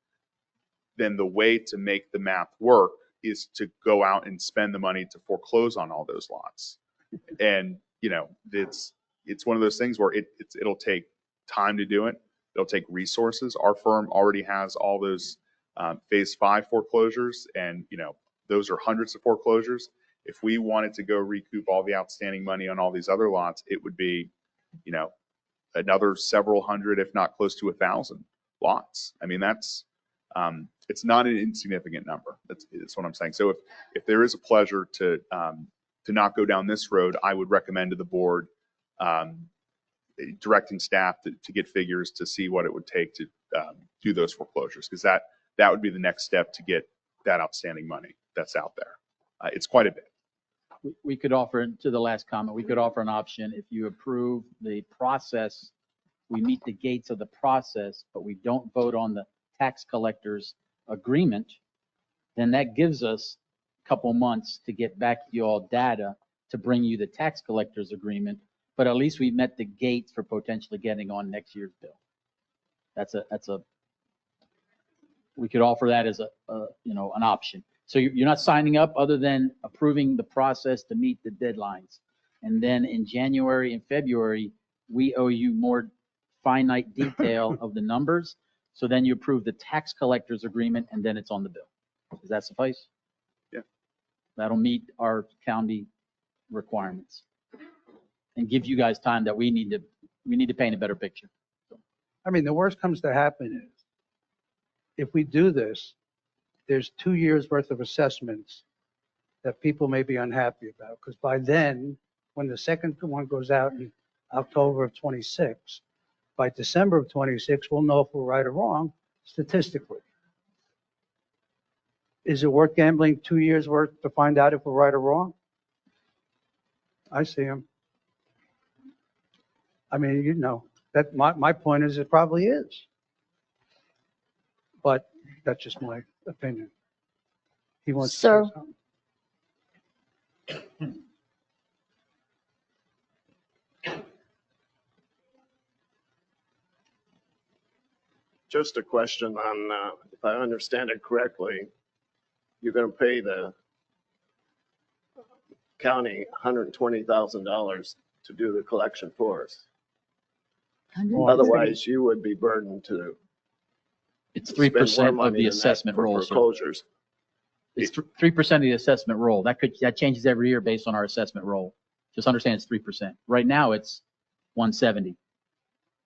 then the way to make the math work is to go out and spend the money to foreclose on all those lots. And, it's one of those things where it'll take time to do it. It'll take resources. Our firm already has all those Phase 5 foreclosures, and, those are hundreds of foreclosures. If we wanted to go recoup all the outstanding money on all these other lots, it would be, another several hundred, if not close to 1,000 lots. I mean, that's, it's not an insignificant number. That's what I'm saying. So if there is a pleasure to not go down this road, I would recommend to the board directing staff to get figures to see what it would take to do those foreclosures, because that would be the next step to get that outstanding money that's out there. It's quite a bit. We could offer, to the last comment, we could offer an option. If you approve the process, we meet the gates of the process, but we don't vote on the tax collector's agreement, then that gives us a couple months to get back you all data to bring you the tax collector's agreement, but at least we met the gates for potentially getting on next year's bill. We could offer that as an option. So you're not signing up other than approving the process to meet the deadlines. And then in January and February, we owe you more finite detail of the numbers. So then you approve the tax collector's agreement and then it's on the bill. Does that suffice? Yeah. That'll meet our county requirements and give you guys time that we need to paint a better picture. I mean, the worst comes to happen is if we do this, there's 2 years worth of assessments that people may be unhappy about, because by then, when the second one goes out in October of 26, by December of 26, we'll know if we're right or wrong statistically. Is it worth gambling 2 years worth to find out if we're right or wrong? I see them. I mean, that my point is it probably is. But that's just my opinion. He wants to say Sir. something. Just a question on, if I understand it correctly, you're going to pay the county $120,000 to do the collection for us. Otherwise, you would be burdened to It's spend more 3% of money the than that assessment for roll, sir. foreclosures. It's 3% of the assessment roll. That changes every year based on our assessment roll. Just understand it's 3%. Right now, it's 170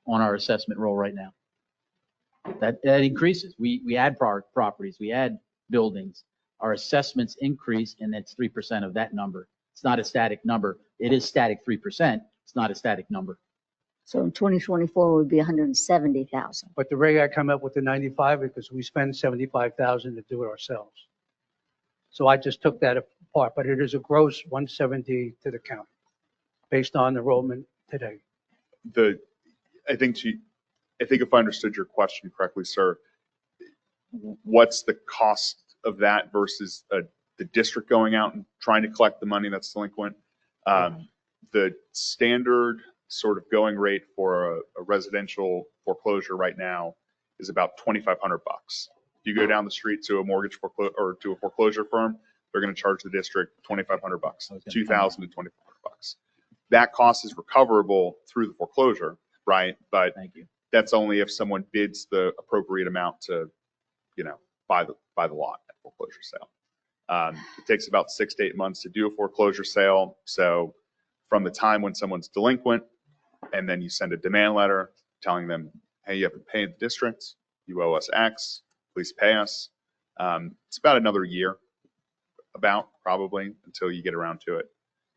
on our assessment roll right now. That increases. We add properties, we add buildings. Our assessments increase, and it's 3% of that number. It's not a static number. It is static 3%. It's not a static number. So in 2024 would be 170,000. But the rate I come up with the 95 because we spend 75,000 to do it ourselves. So I just took that part, but it is a gross 170 to the county based on enrollment today. I think if I understood your question correctly, sir, what's the cost of that versus the district going out and trying to collect the money that's delinquent? The standard sort of going rate for a residential foreclosure right now is about $2,500. If you go down the street to a mortgage or to a foreclosure firm, they're going to charge the district $2,500, $2,000 to $2,500. That cost is recoverable through the foreclosure, right? But Thank you. that's only if someone bids the appropriate amount to, buy the lot at foreclosure sale. It takes about 6 to 8 months to do a foreclosure sale. So from the time when someone's delinquent, and then you send a demand letter telling them, hey, you have to pay the district, you owe us X, please pay us. It's about another year, probably, until you get around to it.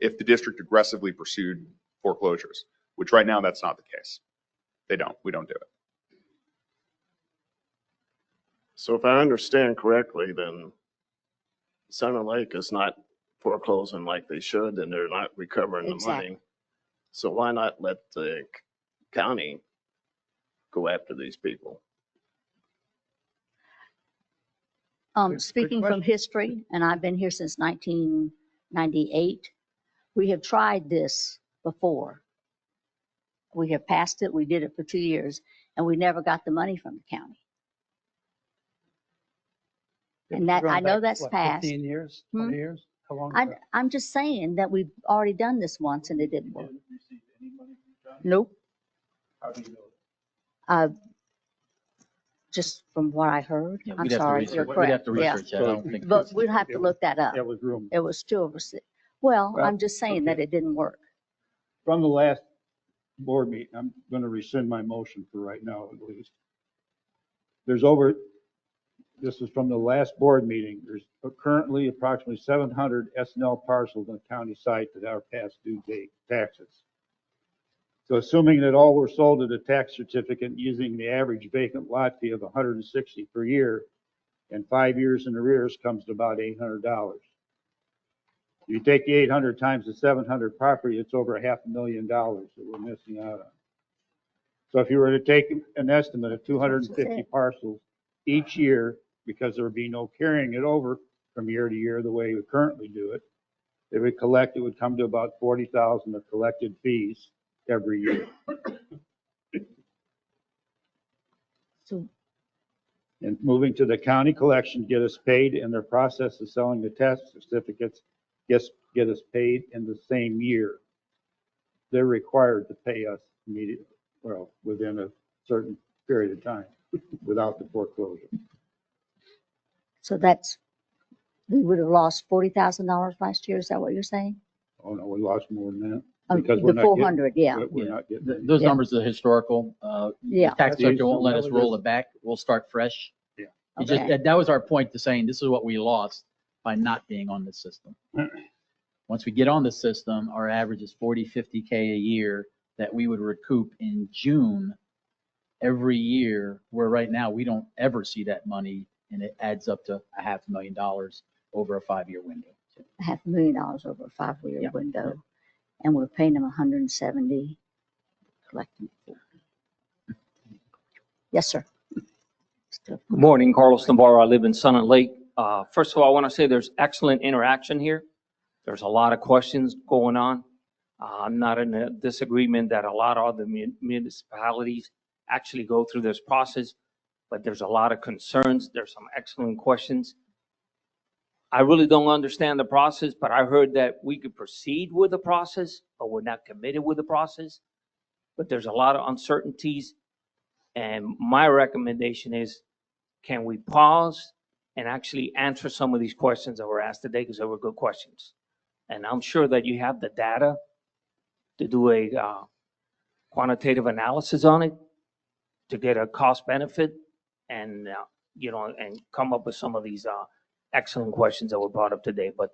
If the district aggressively pursued foreclosures, which right now that's not the case. We don't do it. So if I understand correctly, then Center Lake is not foreclosing like they should, and they're not recovering the money. Exactly. So why not let the county go after these people? Good Speaking from question. history, and I've been here since 1998, we have tried this before. We have passed it, we did it for 2 years, and we never got the money from the county. And that, Going I know back, that's what, passed. 15 years, 20 years? How long? is that? I'm just saying that we've already done this once and it didn't work. Nope. Just from what I heard. Yeah, I'm we'd have to sorry, research- you're We'd have correct. to Yeah. research that. I don't think. But we'd have to look that up. That was room. It was 2 over 6. Well, Well, I'm just saying that okay. it didn't work. From the last board meeting, I'm going to rescind my motion for right now at least. This is from the last board meeting. There's currently approximately 700 SNL parcels on the county site that are past due date taxes. So assuming that all were sold at a tax certificate using the average vacant lot fee of $160 per year and 5 years in arrears comes to about $800. You take the 800 times the 700 property, it's over $500,000 that we're missing out on. So if you were to take an estimate of 250 parcels each year, because there would be no carrying it over from year to year the way we currently do it, it would come to about 40,000 of collected fees every year. So And moving to the county collection, get us paid in their process of selling the tax certificates, get us paid in the same year. They're required to pay us immediately, well, within a certain period of time without the foreclosure. So we would have lost $40,000 last year. Is that what you're saying? Oh, no, we lost more than that. Oh, Because we're the not getting- 400, yeah. We're not getting. any. Those Yeah. numbers are historical. Yeah. The tax That's collector won't easy. let us roll it back. We'll start fresh. Yeah. It just, Okay. that was our point to saying this is what we lost by not being on the system. Once we get on the system, our average is 40, 50K a year that we would recoup in June every year, where right now we don't ever see that money, and it adds up to $500,000 over a 5-year window. $500,000 over a 5-year Yeah. window. And we're paying them 170, collecting. Yes, sir. Still- Good morning, Carlos Navarro. I live in Sun and Lake. First of all, I want to say there's excellent interaction here. There's a lot of questions going on. I'm not in a disagreement that a lot of the municipalities actually go through this process, but there's a lot of concerns. There's some excellent questions. I really don't understand the process, but I heard that we could proceed with the process, but we're not committed with the process. But there's a lot of uncertainties. And my recommendation is, can we pause and actually answer some of these questions that were asked today, because they were good questions. And I'm sure that you have the data to do a quantitative analysis on it, to get a cost benefit and, and come up with some of these excellent questions that were brought up today. But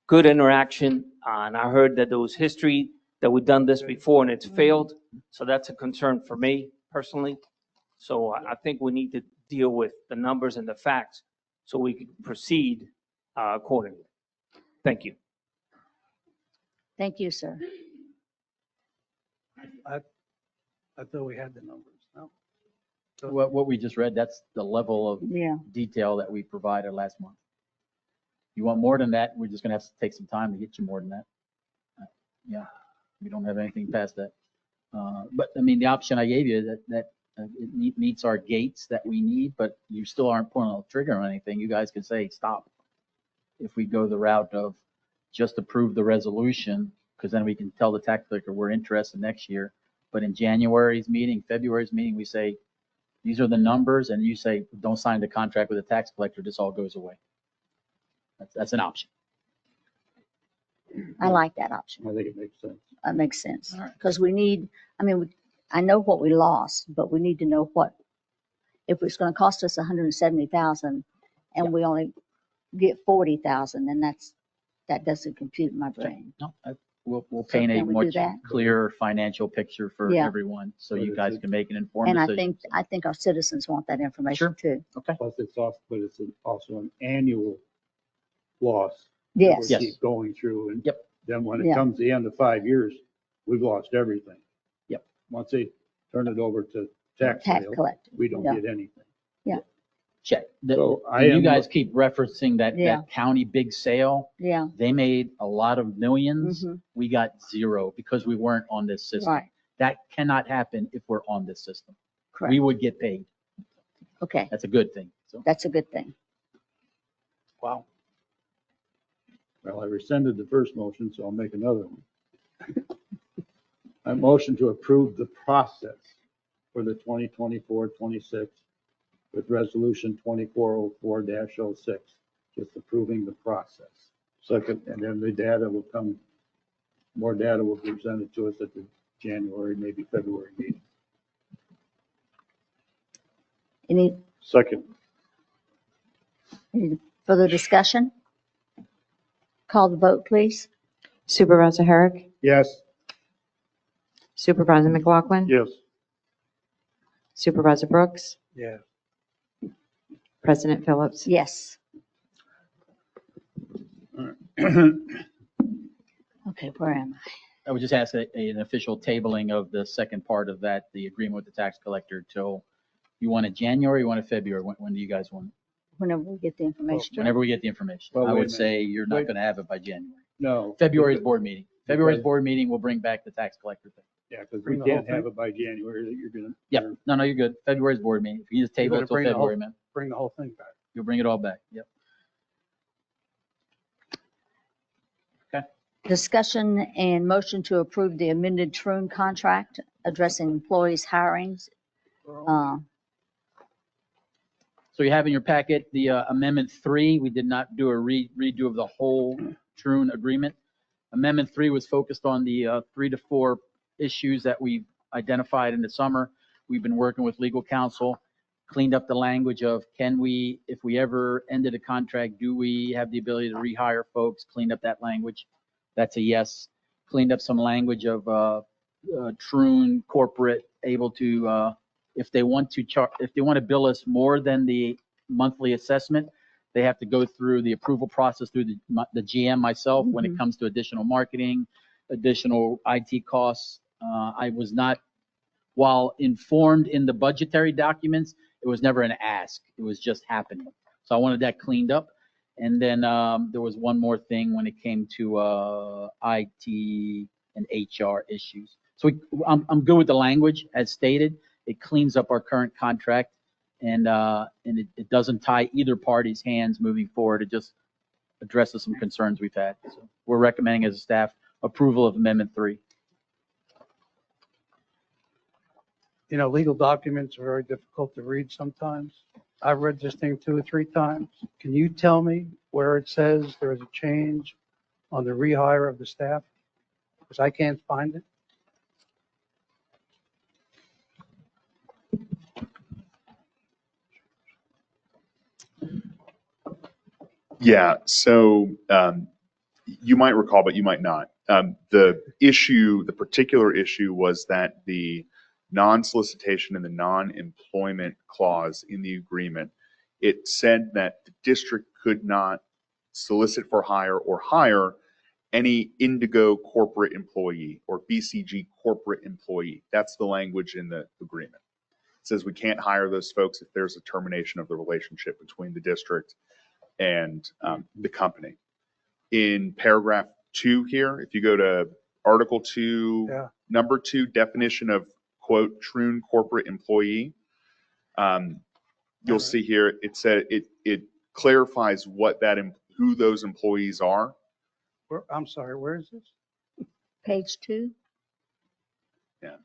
good interaction. And I heard that there was history that we've done this before and it's failed. So that's a concern for me personally. So I think we need to deal with the numbers and the facts so we can proceed accordingly. Thank you. Thank you, sir. I thought we had the numbers, no? What we just read, that's the level of Yeah. detail that we provided last month. You want more than that, we're just gonna have to take some time to get you more than that. Yeah, we don't have anything past that. But I mean, the option I gave you, that it meets our gates that we need, but you still aren't pulling the trigger on anything. You guys can say, stop. If we go the route of just approve the resolution, because then we can tell the tax collector we're interested next year. But in January's meeting, February's meeting, we say, these are the numbers, and you say, don't sign the contract with the tax collector, this all goes away. That's an option. I like that option. I think it makes sense. That makes sense. All right. Because we need, I mean, I know what we lost, but we need to know what, if it's going to cost us 170,000 and we only get 40,000, then that doesn't compute in my brain. No, we'll paint a can we do much that? clearer financial picture for Yeah. everyone, so But you it's guys a- can make an informed And decision. I think our citizens want that information too. Plus it's also, but it's also an annual loss. that Yes. We Yes. keep going through, and Yep. then when Yeah. it comes to the end of 5 years, we've lost everything. Yep. Once they turn it over to tax Tax sale, collector. we don't Yeah. get anything. Check. So I And you am- guys keep referencing that Yeah. county big sale. Yeah. They made a lot of millions. Mhm. We got zero because we weren't on this system. Right. That cannot happen if we're on this system. We Correct. would get paid. Okay. That's a good thing. So, That's a good thing. wow. Well, I rescinded the first motion, so I'll make another one. I motion to approve the process for the 2024-26 with resolution 2404-06, just approving the process. Second, and then the data will come, more data will be presented to us at the January, maybe February meeting. Any Second. further discussion? Call the vote, please. Supervisor Herrick, Yes. Supervisor McLaughlin, Yes. Supervisor Brooks, Yeah. President Phillips. Yes. Okay, where am I? I would just ask an official tabling of the second part of that, the agreement with the tax collector till, you want it January, you want it February? When do you guys want it? Whenever we get the information. Whenever we get the information. Well, I wait a would say you're not Wait. going to have it by January. No. February's because- board meeting. February's because- board meeting will bring back the tax collector thing. Yeah, because we Bring the whole can't have thing? it by January, that you're gonna. Yep. No, you're good. February's board meeting. If you just You're table gonna it till bring the whole- February, man, Bring the whole thing back. you'll bring it all back. Yep. Discussion and motion to approve the amended Troon contract addressing employees' hirings. So you have in your packet the Amendment 3. We did not do a redo of the whole Troon agreement. Amendment 3 was focused on the 3 to 4 issues that we identified in the summer. We've been working with legal counsel, cleaned up the language of can we, if we ever ended a contract, do we have the ability to rehire folks? Cleaned up that language. That's a yes. Cleaned up some language of Troon corporate able to, if they want to bill us more than the monthly assessment, they have to go through the approval process through the GM, myself, when it comes to additional marketing, additional IT costs. I was not, while informed in the budgetary documents, it was never an ask. It was just happening. So I wanted that cleaned up. And then there was one more thing when it came to IT and HR issues. So I'm good with the language as stated. It cleans up our current contract and it doesn't tie either party's hands moving forward. It just addresses some concerns we've had. So we're recommending as a staff approval of Amendment 3. You know, legal documents are very difficult to read sometimes. I've read this thing 2 or 3 times. Can you tell me where it says there is a change on the rehire of the staff? Because I can't find it. Yeah, so you might recall, but you might not. The particular issue was that the non-solicitation and the non-employment clause in the agreement, it said that the district could not solicit for hire or hire any Indigo corporate employee or BCG corporate employee. That's the language in the agreement. It says we can't hire those folks if there's a termination of the relationship between the district and the company. In paragraph 2 here, if you go to Article 2, Yeah. number 2, definition of quote, Troon corporate employee, you'll see here, it said, it clarifies what that, who those employees are. I'm sorry, where is this? Page 2.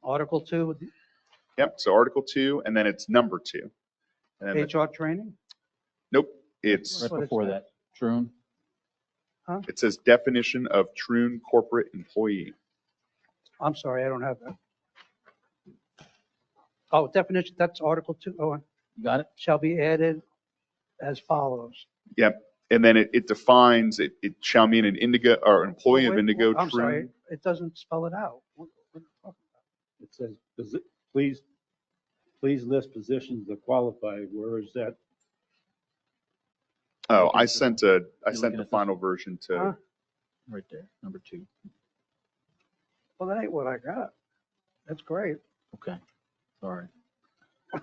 Article 2, Yep, so Article 2, and then it's number 2. And then HR training? nope, it's, Right before that, Troon. it says definition of Troon corporate employee. I'm sorry, I don't have that. Oh, definition, that's Article 2. Oh, You got it? shall be added as follows. Yep, and then it defines, it shall mean an Indigo, or employee of Wait, Indigo I'm sorry, Troon. it doesn't spell it out. What are you talking about? It says, please list positions that qualify. Where is that? Oh, I sent the looking at final version to, Huh? Right there, number 2. Well, that ain't what I got. That's great. Okay, sorry. Let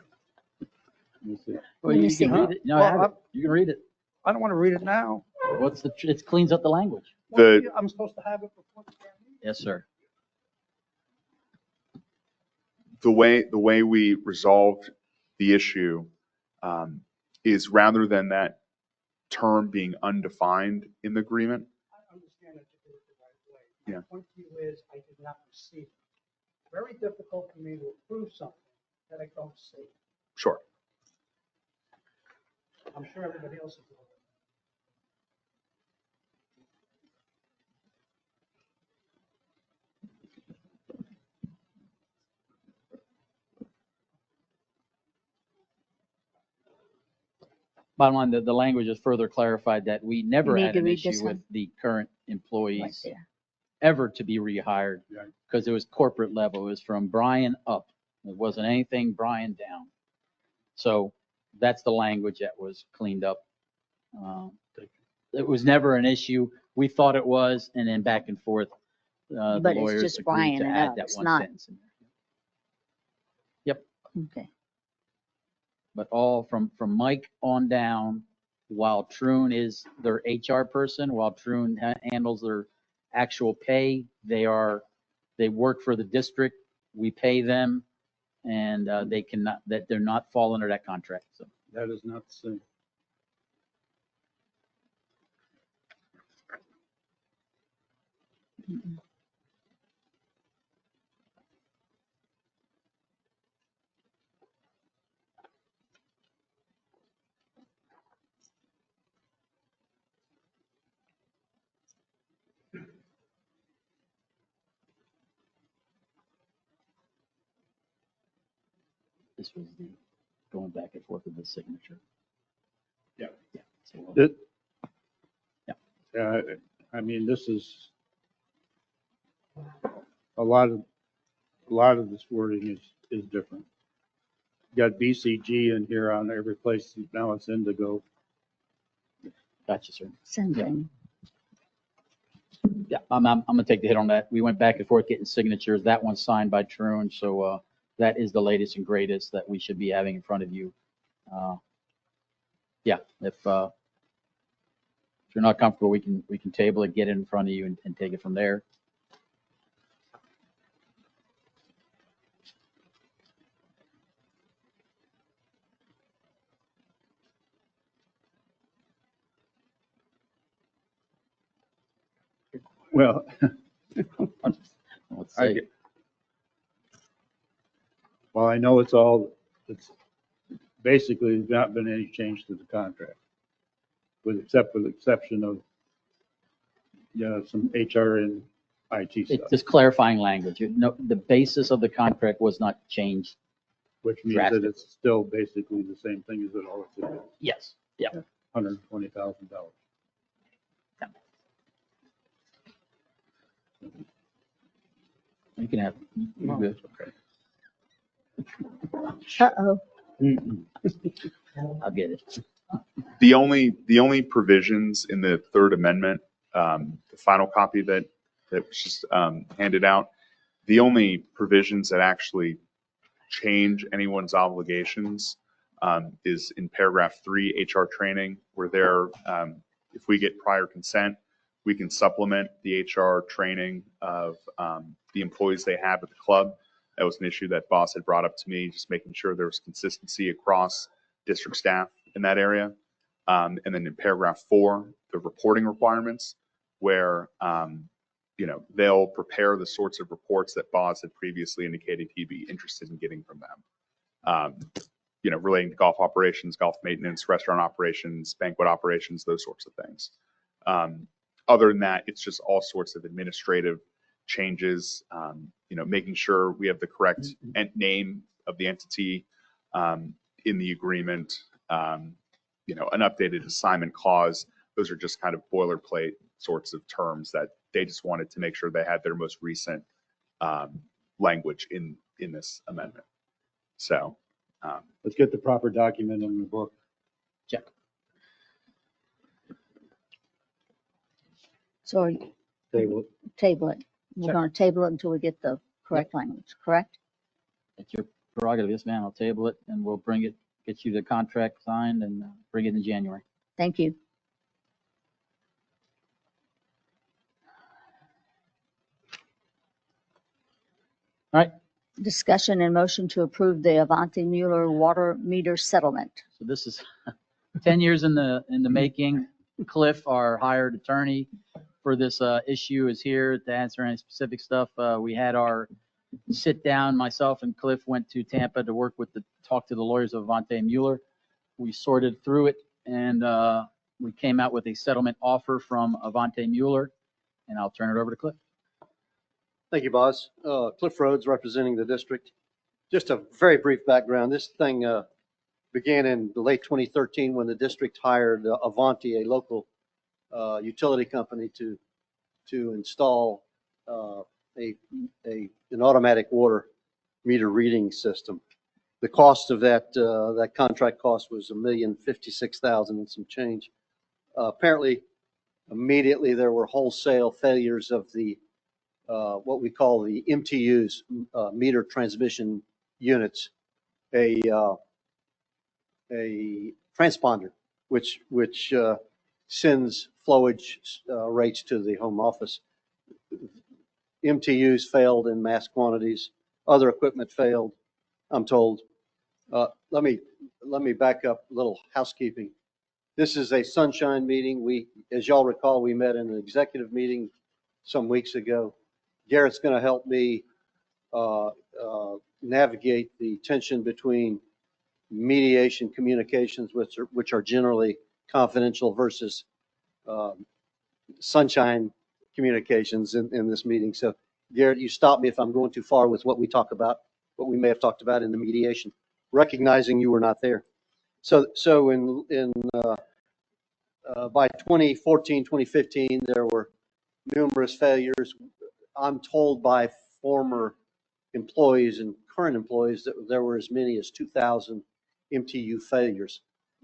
me see. Well, me you see. can read it. No, Well, I have it. You can read it. I don't want to read it now. What's the, it cleans up the language. The- Well, I'm supposed to have it before the meeting? Yes, sir. the way we resolved the issue is rather than that term being undefined in the agreement. I understand that you did it the right way. Yeah. My point to you is I did not receive it. Very difficult for me to approve something that I don't see. Sure. I'm sure everybody else is doing it. Bottom line, the language is further clarified that we never need had to an read this issue with one? the current Right employees there. ever to be rehired Right. because it was corporate level. It was from Brian up. It wasn't anything Brian down. So that's the language that was cleaned up. It was never an issue. We thought it was, and then back and forth, the But it's lawyers just agreed Brian to and add up. that It's one not- sentence in there. Yep. Okay. But all from Mike on down, while Troon is their HR person, while Troon handles their actual pay, they work for the district, we pay them, and they cannot, that they're not fall under that contract, so. That is not the same. This was the going back and forth with the signature. Yeah. Yeah. So, It- Yeah. Yeah, I mean, this is, a lot of this wording is different. You got BCG in here on every place, now it's Indigo. Gotcha, sir. Syndrome. Yeah, I'm gonna take the hit on that. We went back and forth getting signatures. That one's signed by Troon, so that is the latest and greatest that we should be having in front of you. Yeah, if you're not comfortable, we can table it, get it in front of you and take it from there. Well, Let's I see. get- well, I know it's basically, there's not been any change to the contract, except for the exception of, some HR and IT It's stuff, just clarifying language. No, the basis of the contract was not changed. which means that it's still basically the same thing as it always is, Yes, yeah. $120,000. You can have, you're good. Uh-oh. Mm-mm. I'll get it. The only provisions in the Third Amendment, the final copy that was just handed out, the only provisions that actually change anyone's obligations is in paragraph 3, HR training, where if we get prior consent, we can supplement the HR training of the employees they have at the club. That was an issue that Boss had brought up to me, just making sure there was consistency across district staff in that area. And then in paragraph 4, the reporting requirements, where they'll prepare the sorts of reports that Boz had previously indicated he'd be interested in getting from them. Relating to golf operations, golf maintenance, restaurant operations, banquet operations, those sorts of things. Other than that, it's just all sorts of administrative changes, making sure we have the correct name of the entity in the agreement, an updated assignment clause. Those are just kind of boilerplate sorts of terms that they just wanted to make sure they had their most recent language in this amendment. So let's get the proper document in the book. Check. So Table it. table it. We're Sure. going to table it until we get the correct language, correct? It's your prerogative, yes, ma'am. I'll table it and we'll get you the contract signed and bring it in January. Thank you. All right. Discussion and motion to approve the Avanti Mueller water meter settlement. So this is 10 years in the making. Cliff, our hired attorney for this issue, is here to answer any specific stuff. We had our sit down. Myself and Cliff went to Tampa to talk to the lawyers of Avanti Mueller. We sorted through it and we came out with a settlement offer from Avanti Mueller, and I'll turn it over to Cliff. Thank you, Boz. Cliff Rhodes, representing the district. Just a very brief background. This thing began in the late 2013 when the district hired Avanti, a local utility company, to install an automatic water meter reading system. The cost of that contract cost was $1,056,000 and some change. Apparently, immediately there were wholesale failures of the what we call the MTUs, meter transmission units, a transponder, which sends flowage rates to the home office. MTUs failed in mass quantities. Other equipment failed, I'm told. Let me back up a little housekeeping. This is a sunshine meeting. As y'all recall, we met in an executive meeting some weeks ago. Garrett's going to help me navigate the tension between mediation communications, which are generally confidential, versus sunshine communications in this meeting. So, Garrett, you stop me if I'm going too far with what we may have talked about in the mediation, recognizing you were not there. So by 2014, 2015, there were numerous failures. I'm told by former employees and current employees that there were as many as 2,000 MTU failures.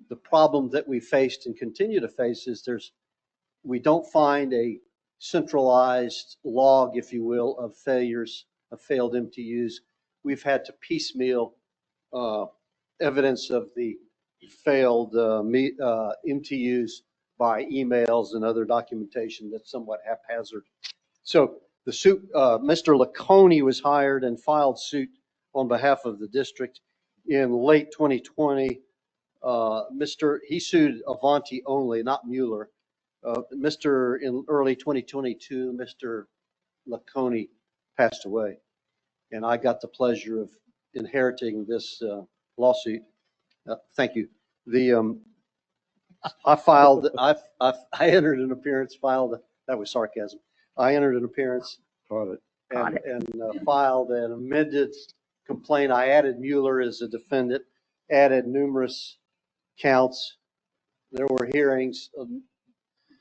The problem that we faced and continue to face is we don't find a centralized log, if you will, of failures, of failed MTUs. We've had to piecemeal evidence of the failed MTUs by emails and other documentation that's somewhat haphazard. So the suit, Mr. Lacconi was hired and filed suit on behalf of the district in late 2020. He sued Avanti only, not Mueller. In early 2022, Mr. Lacconi passed away, and I got the pleasure of inheriting this lawsuit. Thank you. I entered an appearance, that was sarcasm. I entered an appearance and filed an amended complaint. I added Mueller as a defendant, added numerous counts. There were hearings.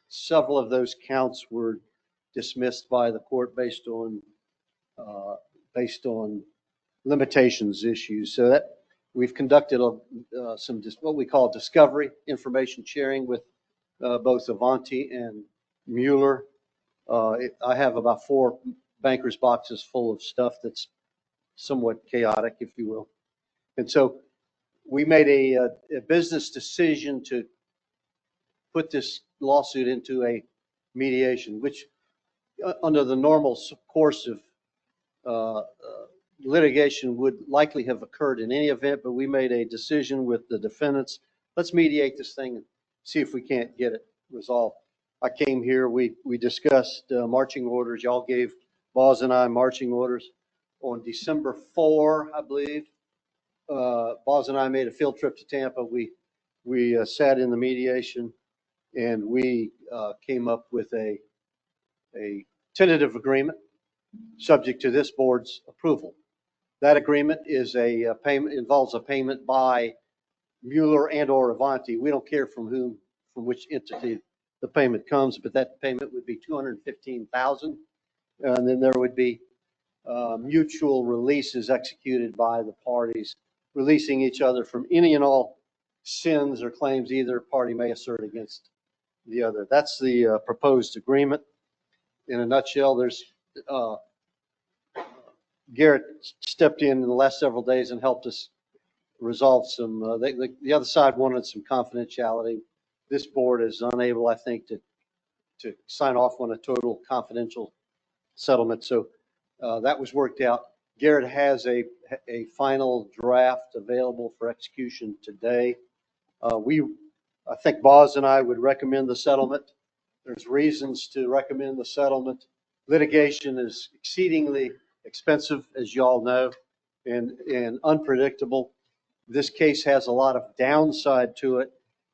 Several of those counts were dismissed by the court based on limitations issues. So We've conducted what we call discovery, information sharing with both Avanti and Mueller. I have about 4 banker's boxes full of stuff that's somewhat chaotic, if you will. And so we made a business decision to put this lawsuit into a mediation, which under the normal course of litigation would likely have occurred in any event, but we made a decision with the defendants. Let's mediate this thing and see if we can't get it resolved. I came here, we discussed marching orders. Y'all gave Boz and I marching orders on December 4, I believe. Boz and I made a field trip to Tampa. We sat in the mediation and we came up with a tentative agreement subject to this board's approval. That agreement is a payment, involves a payment by Mueller and or Avanti. We don't care from which entity the payment comes, but that payment would be $215,000. And then there would be mutual releases executed by the parties, releasing each other from any and all sins or claims either party may assert against the other. That's the proposed agreement. In a nutshell, there's Garrett stepped in the last several days and helped us resolve some, the other side wanted some confidentiality. This board is unable, I think, to sign off on a total confidential settlement. So that was worked out. Garrett has a final draft available for execution today. I think Boz and I would recommend the settlement. There's reasons to recommend the settlement. Litigation is exceedingly expensive, as you all know, and unpredictable. This case has a lot of downside to it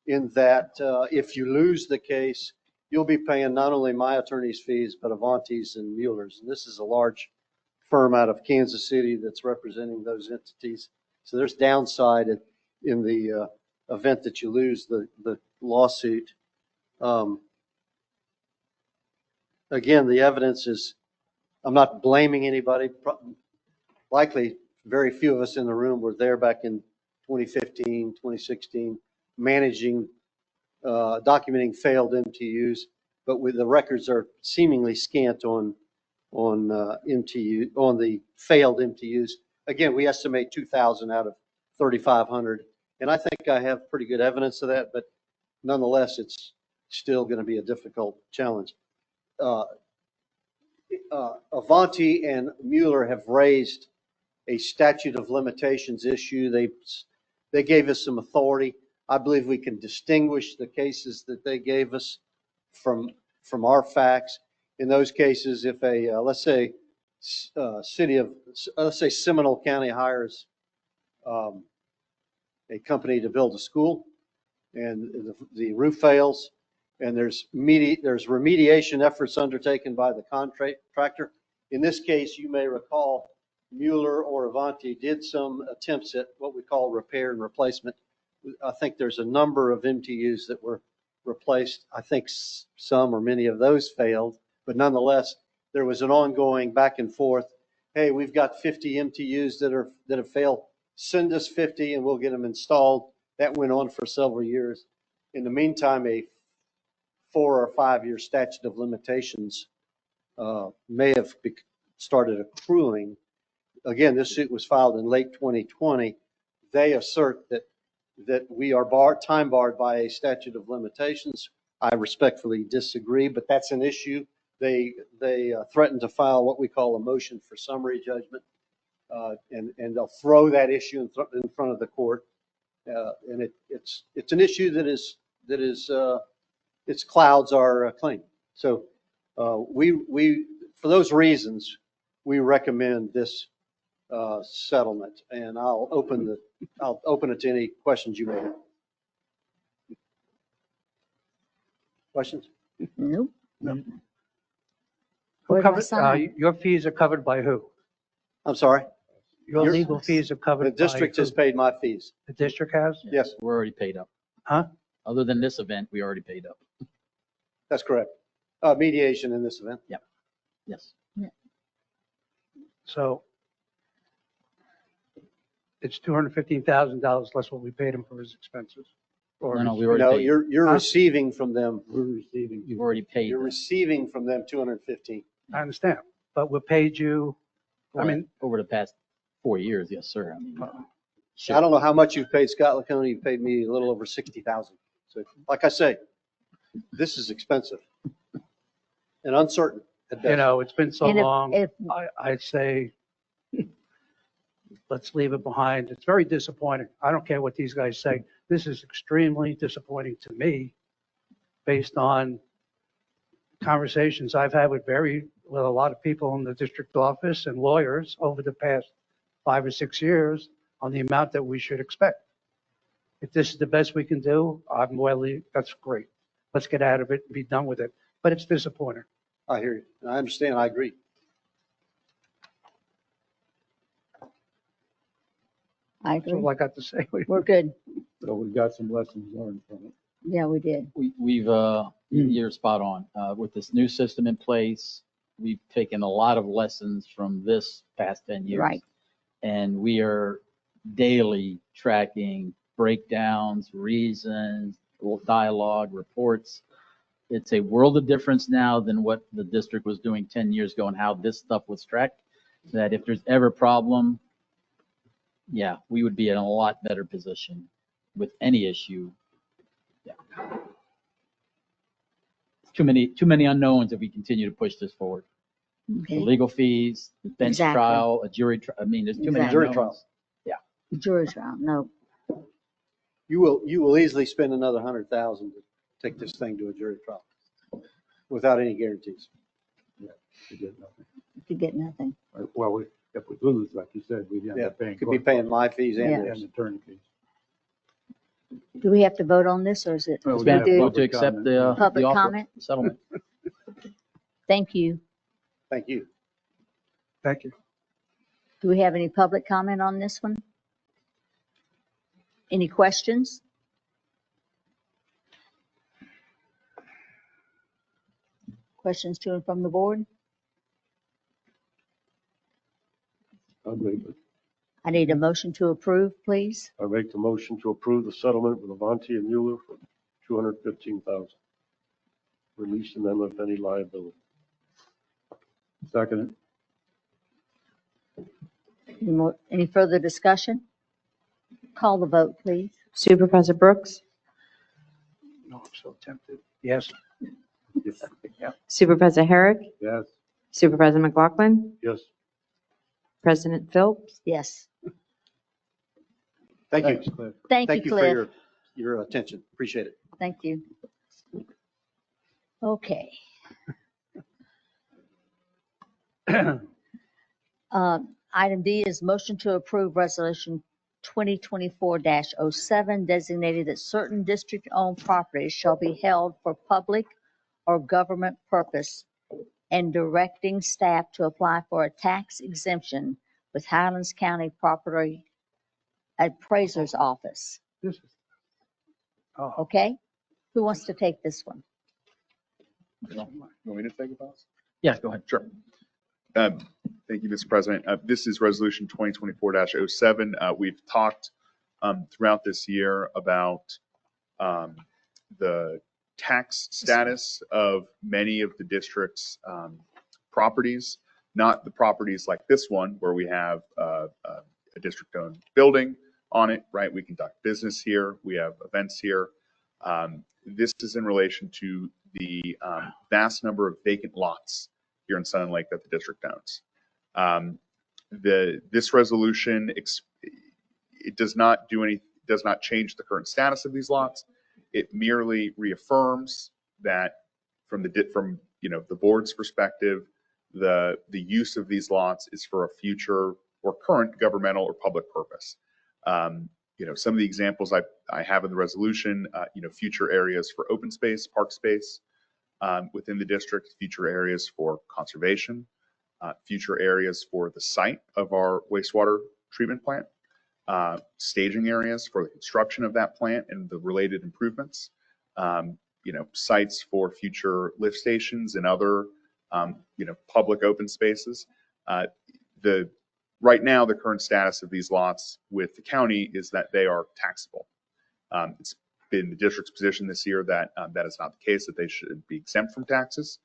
in that if you lose the case, you'll be paying not only my attorney's fees, but Avanti's and Mueller's. And this is a large firm out of Kansas City that's representing those entities. So there's downside in the event that you lose the lawsuit. Again, the evidence is, I'm not blaming anybody. Likely very few of us in the room were there back in 2015, 2016, managing, documenting failed MTUs, but with the records are seemingly scant on MTU, on the failed MTUs. Again, we estimate 2,000 out of 3,500, and I think I have pretty good evidence of that, but nonetheless, it's still going to be a difficult challenge. Avanti and Mueller have raised a statute of limitations issue. They gave us some authority. I believe we can distinguish the cases that they gave us from our facts. In those cases, if let's say Seminole County hires a company to build a school and the roof fails, and there's remediation efforts undertaken by the contractor. In this case, you may recall Mueller or Avanti did some attempts at what we call repair and replacement. I think there's a number of MTUs that were replaced. I think some or many of those failed, but nonetheless, there was an ongoing back and forth. Hey, we've got 50 MTUs that have failed. Send us 50 and we'll get them installed. That went on for several years. In the meantime, a 4 or 5 year statute of limitations may have started accruing. Again, this suit was filed in late 2020. They assert that we are time barred by a statute of limitations. I respectfully disagree, but that's an issue. They threatened to file what we call a motion for summary judgment, and they'll throw that issue in front of the court. And it's an issue that is its clouds are claim. So we for those reasons we recommend this settlement, and I'll open it to any questions you may have. Questions? Nope. No. Where Who do I covers, sign? your fees are covered by who? I'm sorry? Your legal fees are covered by The district has who? paid my fees. The district has? Yes. We're already paid up. Huh? Other than this event, we already paid up. That's correct. Mediation in this event. Yep. Yes. So it's $215,000 less what we paid him for his expenses. Or No, no, his- we already No, paid. you're Huh? receiving from them, We're receiving. You've already paid. you're them. receiving from them 215. I understand, but we paid you, I mean, Over the past 4 years, yes, sir. I mean, I don't know how much you've paid Scott Laconia. You've paid me a little over 60,000. So like I say, this is expensive and uncertain at you best. know, it's been so And if- long. if- I say, let's leave it behind. It's very disappointing. I don't care what these guys say. This is extremely disappointing to me based on conversations I've had with a lot of people in the district office and lawyers over the past 5 or 6 years on the amount that we should expect. If this is the best we can do, that's great. Let's get out of it and be done with it. But it's disappointing. I hear you. I understand. I agree. I That's agree. all I got to say. We're good. So we got some lessons learned from it. Yeah, we did. We've, you're spot on. With this new system in place, we've taken a lot of lessons from this past 10 years. Right. And we are daily tracking breakdowns, reasons, dialogue, reports. It's a world of difference now than what the district was doing 10 years ago and how this stuff was tracked. That if there's ever a problem, yeah, we would be in a lot better position with any issue. Yeah. Too many unknowns if we continue to push this forward. The Okay. legal fees, bench Exactly. trial, a jury trial. I mean, there's too many Exactly. Jury trial. unknowns. Yeah. Jury trial, no. You will easily spend another 100,000 to take this thing to a jury trial without any guarantees. We get nothing. You get nothing. Well, if we lose, like you said, we'd end Yeah, up paying. could be paying my fees and Yeah. theirs. And attorney fees. Do we have to vote on this or is it? Well, It's we been have do- vote to public accept comment. the Public offer comment? settlement. Thank you. Thank you. Thank you. Do we have any public comment on this one? Any questions? Questions to and from the board? I I need a motion to approve, please. make the motion to approve the settlement with Avanti and Mueller for $215,000. Releasing them of any liability. Second. Any further discussion? Call the vote, please. Supervisor Brooks, No, I'm so tempted. Yes. Yeah. Supervisor Herrick, Yes. Supervisor McLaughlin, Yes. President Phillips. Yes. Thank you. Thanks, Cliff. Thank you, Thank you for Cliff. your attention. Appreciate it. Thank you. Okay. Item D is motion to approve resolution 2024-07 designated that certain district-owned properties shall be held for public or government purpose and directing staff to apply for a tax exemption with Highlands County Property Appraiser's Office. This is, oh, Okay? Who wants to take this one? Want me to take it, boss? Yeah, go ahead. Sure. Thank you, Mr. President. This is Resolution 2024-07. We've talked throughout this year about the tax status of many of the district's properties, not the properties like this one where we have a district-owned building on it, right? We conduct business here. We have events here. This is in relation to the vast number of vacant lots here in Sun and Lake that the district owns. This resolution, it does not change the current status of these lots. It merely reaffirms that from the board's perspective, the use of these lots is for a future or current governmental or public purpose. Some of the examples I have in the resolution, future areas for open space, park space within the district, future areas for conservation, future areas for the site of our wastewater treatment plant, staging areas for the construction of that plant and the related improvements, sites for future lift stations and other, public open spaces. Right now, the current status of these lots with the county is that they are taxable. It's been the district's position this year that that is not the case, that they should be exempt from taxes.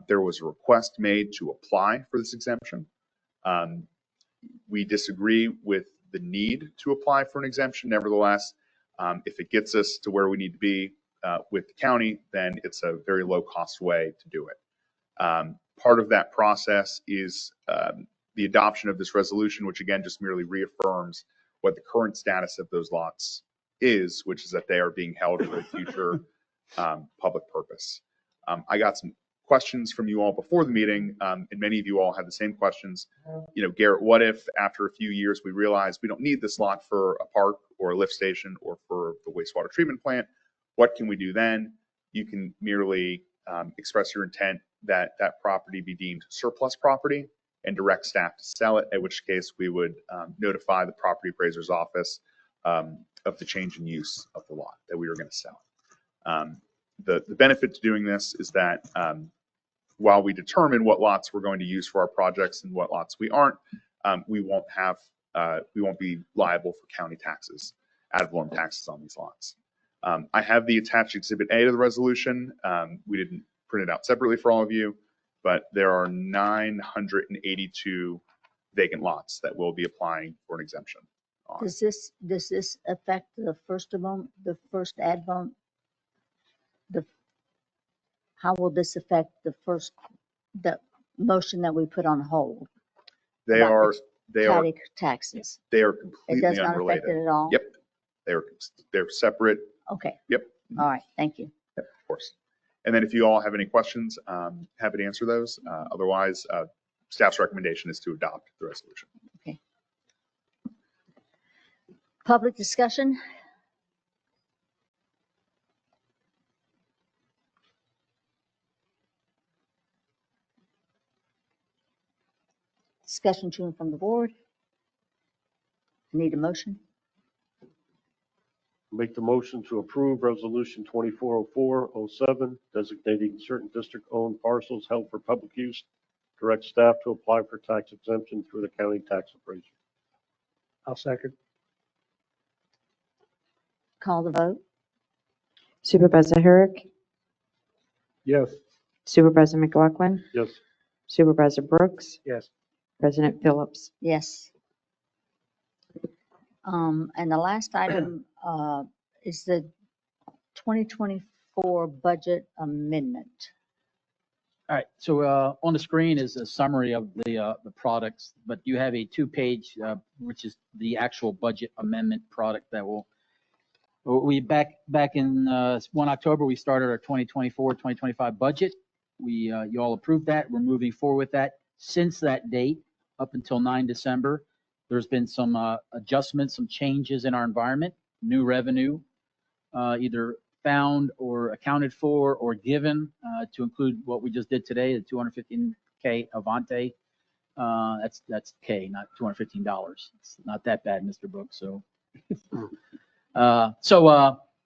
There was a request made to apply for this exemption. We disagree with the need to apply for an exemption. Nevertheless, if it gets us to where we need to be with the county, then it's a very low cost way to do it. Part of that process is the adoption of this resolution, which again just merely reaffirms what the current status of those lots is, which is that they are being held for a future public purpose. I got some questions from you all before the meeting, and many of you all had the same questions. You know, Garrett, what if after a few years we realize we don't need this lot for a park or a lift station or for the wastewater treatment plant? What can we do then? You can merely express your intent that that property be deemed surplus property and direct staff to sell it, at which case we would notify the property appraiser's office of the change in use of the lot that we were going to sell. The benefit to doing this is that while we determine what lots we're going to use for our projects and what lots we aren't, we won't be liable for county taxes, ad valorem taxes on these lots. I have the attached Exhibit A to the resolution. We didn't print it out separately for all of you, but there are 982 vacant lots that will be applying for an exemption. Does this affect the first ad valorem? How will this affect the motion that we put on hold? They about are county taxes. They are It completely does not unrelated. affect it at all? Yep, they're separate. Okay. Yep. All right, thank you. Yep, of course. And then if you all have any questions, happy to answer those. Otherwise, staff's recommendation is to adopt the resolution. Okay. Public discussion? Discussion to and from the board. I need a motion. Make the motion to approve Resolution 240407, designating certain district-owned parcels held for public use. Direct staff to apply for tax exemption through the county tax appraiser. I'll second. Call the vote. Supervisor Herrick, Yes. Supervisor McLaughlin, Yes. Supervisor Brooks, Yes. President Phillips. Yes. And the last item is the 2024 budget amendment. All right, so on the screen is a summary of the products, but you have a 2-page, which is the actual budget amendment product that we back in 1 October, we started our 2024-2025 budget. You all approved that. We're moving forward with that. Since that date, up until 9 December, there's been some adjustments, some changes in our environment, new revenue, either found or accounted for or given to include what we just did today, the $215K Avante. That's K, not $215. It's not that bad, Mr. Brooks. So,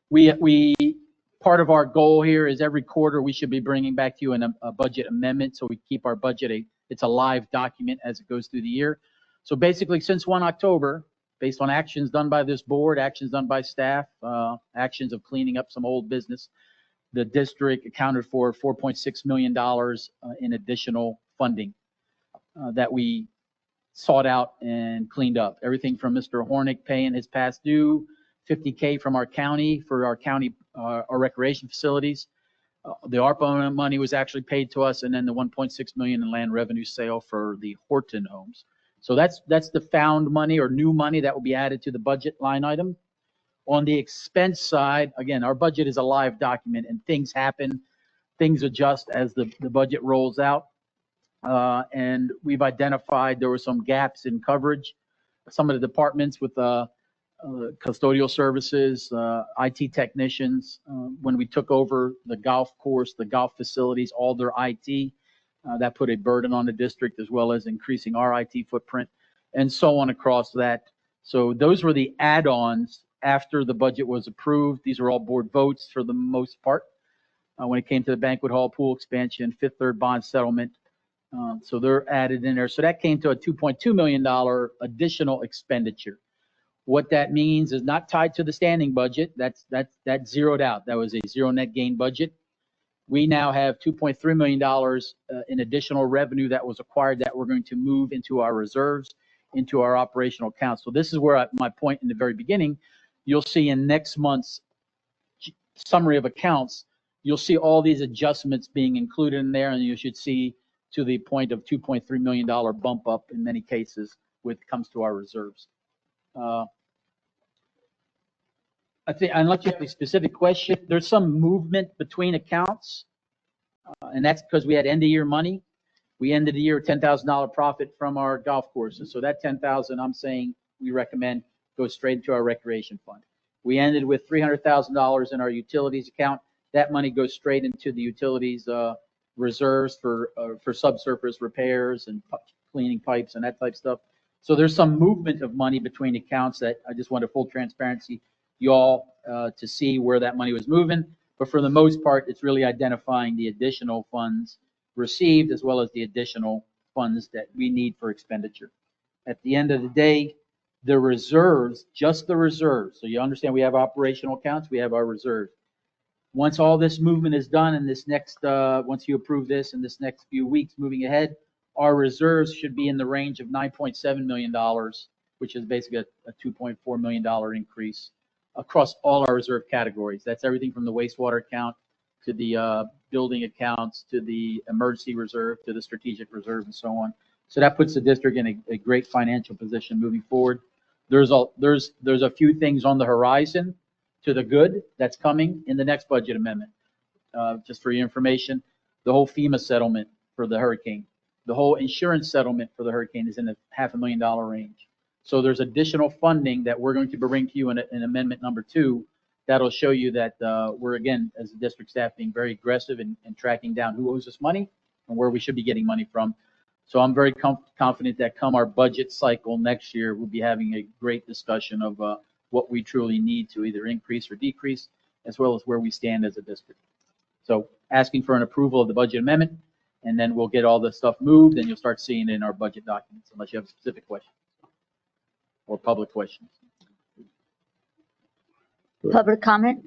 we part of our goal here is every quarter we should be bringing back to you a budget amendment, so we keep our budget it's a live document as it goes through the year. So basically, since 1 October, based on actions done by this board, actions done by staff, actions of cleaning up some old business, the district accounted for $4.6 million in additional funding that we sought out and cleaned up. Everything from Mr. Hornick paying his past due, $50K from our county for our county, our recreation facilities. The ARPA money was actually paid to us, and then the $1.6 million in land revenue sale for the Horton homes. So that's the found money or new money that will be added to the budget line item. On the expense side, again, our budget is a live document and things happen, things adjust as the budget rolls out. And we've identified there were some gaps in coverage. Some of the departments with custodial services, IT technicians, when we took over the golf course, the golf facilities, all their IT, that put a burden on the district as well as increasing our IT footprint and so on across that. So those were the add-ons after the budget was approved. These are all board votes for the most part. When it came to the banquet hall, pool expansion, Fifth Third bond settlement, So they're added in there. So that came to a $2.2 million additional expenditure. What that means is not tied to the standing budget. That's zeroed out. That was a zero net gain budget. We now have $2.3 million in additional revenue that was acquired that we're going to move into our reserves, into our operational accounts. So this is where my point in the very beginning, you'll see in next month's summary of accounts, you'll see all these adjustments being included in there, and you should see to the point of $2.3 million bump up in many cases when it comes to our reserves. I think, unless you have a specific question, there's some movement between accounts, and that's because we had end of year money. We ended the year with $10,000 profit from our golf courses. So that $10,000, I'm saying we recommend goes straight into our recreation fund. We ended with $300,000 in our utilities account. That money goes straight into the utilities reserves for subsurface repairs and cleaning pipes and that type of stuff. So there's some movement of money between accounts that I just wanted full transparency, y'all, to see where that money was moving. But for the most part, it's really identifying the additional funds received as well as the additional funds that we need for expenditure. At the end of the day, the reserves, just the reserves. So you understand we have operational accounts, we have our reserves. Once all this movement is done in this next, once you approve this in this next few weeks moving ahead, our reserves should be in the range of $9.7 million, which is basically a $2.4 million increase across all our reserve categories. That's everything from the wastewater account to the building accounts to the emergency reserve to the strategic reserve and so on. So that puts the district in a great financial position moving forward. There's a few things on the horizon to the good that's coming in the next budget amendment. Just for your information, the whole FEMA settlement for the hurricane, the whole insurance settlement for the hurricane is in the $500,000 range. So there's additional funding that we're going to bring to you in amendment number 2 that'll show you that we're, again, as the district staff, being very aggressive in tracking down who owes us money and where we should be getting money from. So I'm very confident that come our budget cycle next year, we'll be having a great discussion of what we truly need to either increase or decrease, as well as where we stand as a district. So asking for an approval of the budget amendment, and then we'll get all the stuff moved, and you'll start seeing it in our budget documents, unless you have specific questions or public questions. Public comment?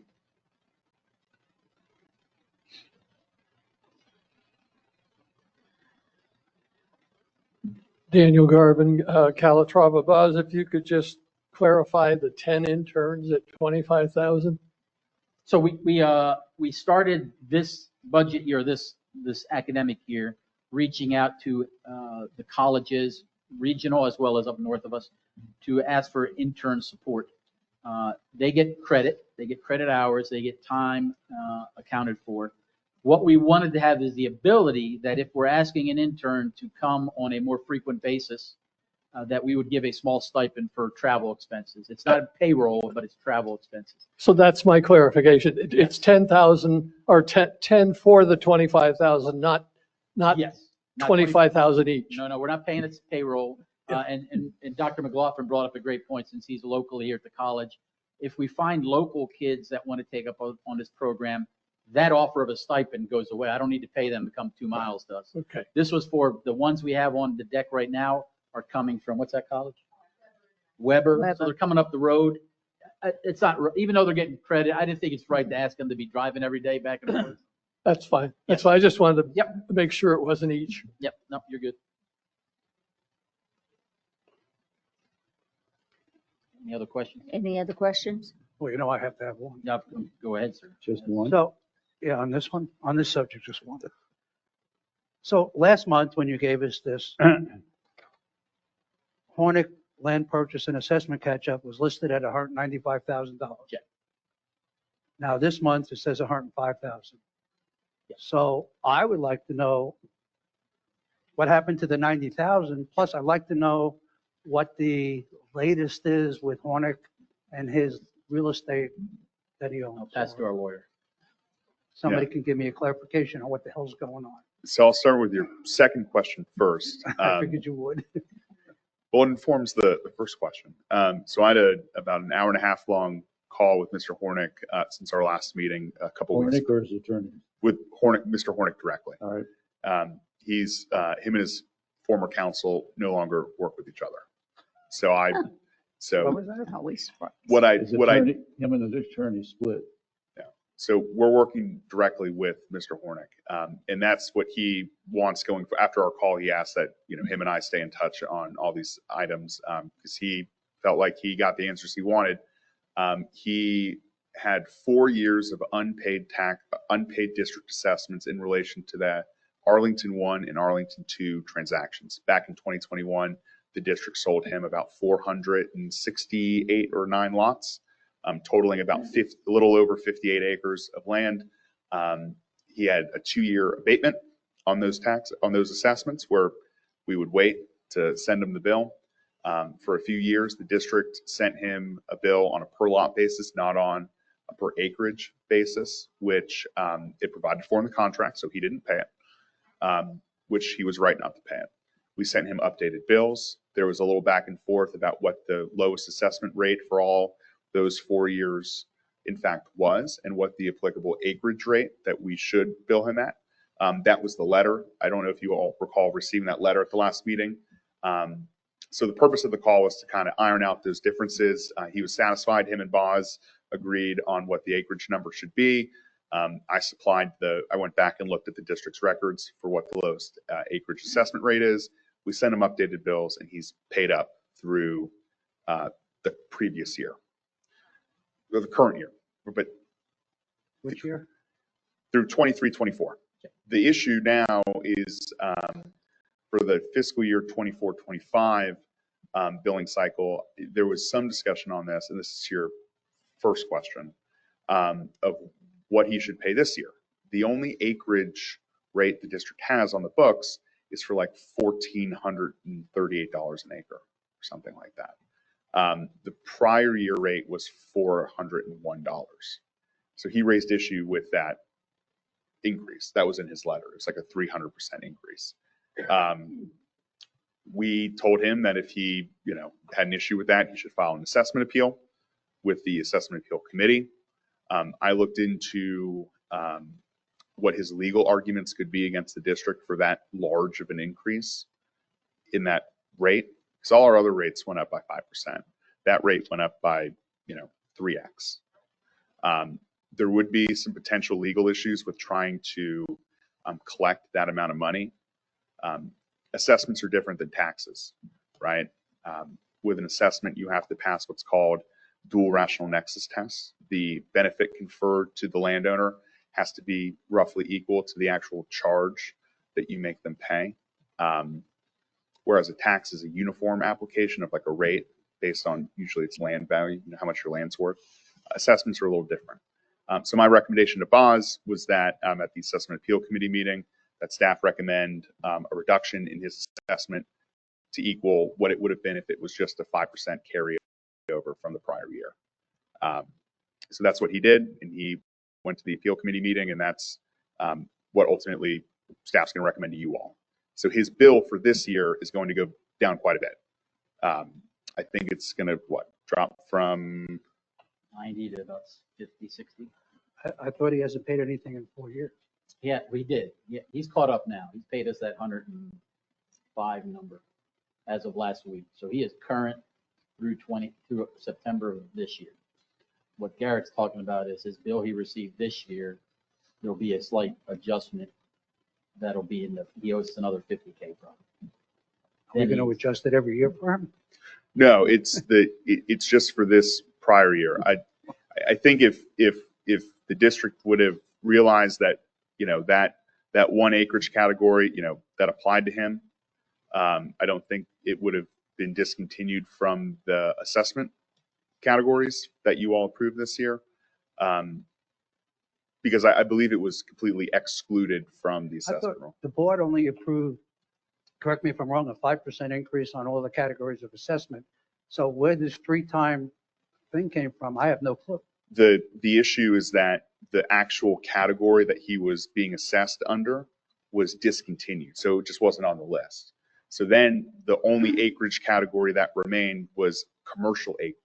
Daniel Garvin, Calatrava Buzz, if you could just clarify the 10 interns at 25,000? So we started this budget year, this academic year, reaching out to the colleges, regional as well as up north of us, to ask for intern support. They get credit hours, they get time accounted for. What we wanted to have is the ability that if we're asking an intern to come on a more frequent basis, that we would give a small stipend for travel expenses. It's not a payroll, but it's travel expenses. So that's my clarification. It's 10,000 or 10 for the 25,000, not Yes. Not 25,000 each. No, we're not paying its payroll. And Dr. McLaughlin brought up a great point since he's locally here at the college. If we find local kids that want to take up on this program, that offer of a stipend goes away. I don't need to pay them to come 2 miles to us. Okay. This was for the ones we have on the deck right now are coming from, what's that college? Weber. So they're coming up the road. It's not, even though they're getting credit, I didn't think it's right to ask them to be driving every day back and forth. That's fine. That's why I just wanted to make sure it wasn't each. Yep, no, you're good. Any other questions? Any other questions? Well, you know, I have to have one. No, go ahead, sir. Just one. So, yeah, on this one, on this subject, just one. So last month, when you gave us this, Hornick land purchase and assessment catch-up was listed at $195,000. Yeah. Now, this month, it says $105,000. So I would like to know what happened to the 90,000. Plus, I'd like to know what the latest is with Hornick and his real estate that he owns. I'll pass to our lawyer. Somebody can give me a clarification on what the hell's going on. So I'll start with your second question first. I figured you would. Well, it informs the first question. So I had about an hour and a half long call with Mr. Hornick since our last meeting a couple weeks Hornick or his attorney? with Hornick, Mr. Hornick directly. All right. He's, him and his former counsel no longer work with each other. So What so was that? Always. Him and his attorney split. so we're working directly with Mr. Hornick. And that's what he wants going for. After our call, he asked that, him and I stay in touch on all these items, because he felt like he got the answers he wanted. He had 4 years of unpaid district assessments in relation to the Arlington 1 and Arlington 2 transactions. Back in 2021, the district sold him about 468 or 9 lots, totaling about a little over 58 acres of land. He had a 2-year abatement on those assessments, where we would wait to send him the bill. For a few years, the district sent him a bill on a per lot basis, not on a per acreage basis, which it provided for in the contract, so he didn't pay it, which he was right not to pay it. We sent him updated bills. There was a little back and forth about what the lowest assessment rate for all those 4 years in fact was, and what the applicable acreage rate that we should bill him at. That was the letter. I don't know if you all recall receiving that letter at the last meeting. So the purpose of the call was to kind of iron out those differences. He was satisfied. Him and Boz agreed on what the acreage number should be. I went back and looked at the district's records for what the lowest acreage assessment rate is. We sent him updated bills, and he's paid up through the previous year, or the current year, but Which year? through 23-24. The issue now is for the fiscal year 24-25 billing cycle. There was some discussion on this, and this is your first question, of what he should pay this year. The only acreage rate the district has on the books is for like $1,438 an acre or something like that. The prior year rate was $401. So he raised issue with that increase. That was in his letter. It's like a 300% increase. We told him that if he, had an issue with that, he should file an assessment appeal with the assessment appeal committee. I looked into what his legal arguments could be against the district for that large of an increase in that rate, because all our other rates went up by 5%. That rate went up by, 3x. There would be some potential legal issues with trying to collect that amount of money. Assessments are different than taxes, right? With an assessment, you have to pass what's called dual rational nexus tests. The benefit conferred to the landowner has to be roughly equal to the actual charge that you make them pay. Whereas a tax is a uniform application of like a rate based on usually its land value, how much your land's worth. Assessments are a little different. So my recommendation to Boz was that at the assessment appeal committee meeting, that staff recommend a reduction in his assessment to equal what it would have been if it was just a 5% carryover from the prior year. So that's what he did, and he went to the appeal committee meeting, and that's what ultimately staff's going to recommend to you all. So his bill for this year is going to go down quite a bit. I think it's going to, drop from 90 to about 50, 60. I thought he hasn't paid anything in 4 years. Yeah, we did. Yeah, he's caught up now. He's paid us that 105 number as of last week. So he is current through September of this year. What Garrett's talking about is his bill he received this year. There'll be a slight adjustment that'll be he owes us another 50K probably. Are we going to adjust it every year for him? No, it's just for this prior year. I think if the district would have realized that, that one acreage category, that applied to him, I don't think it would have been discontinued from the assessment categories that you all approved this year. Because I believe it was completely excluded from the I assessment thought rule. the board only approved, correct me if I'm wrong, a 5% increase on all the categories of assessment. So where this 3-time thing came from, I have no clue. The issue is that the actual category that he was being assessed under was discontinued. So it just wasn't on the list. So then the only acreage category that remained was commercial acreage,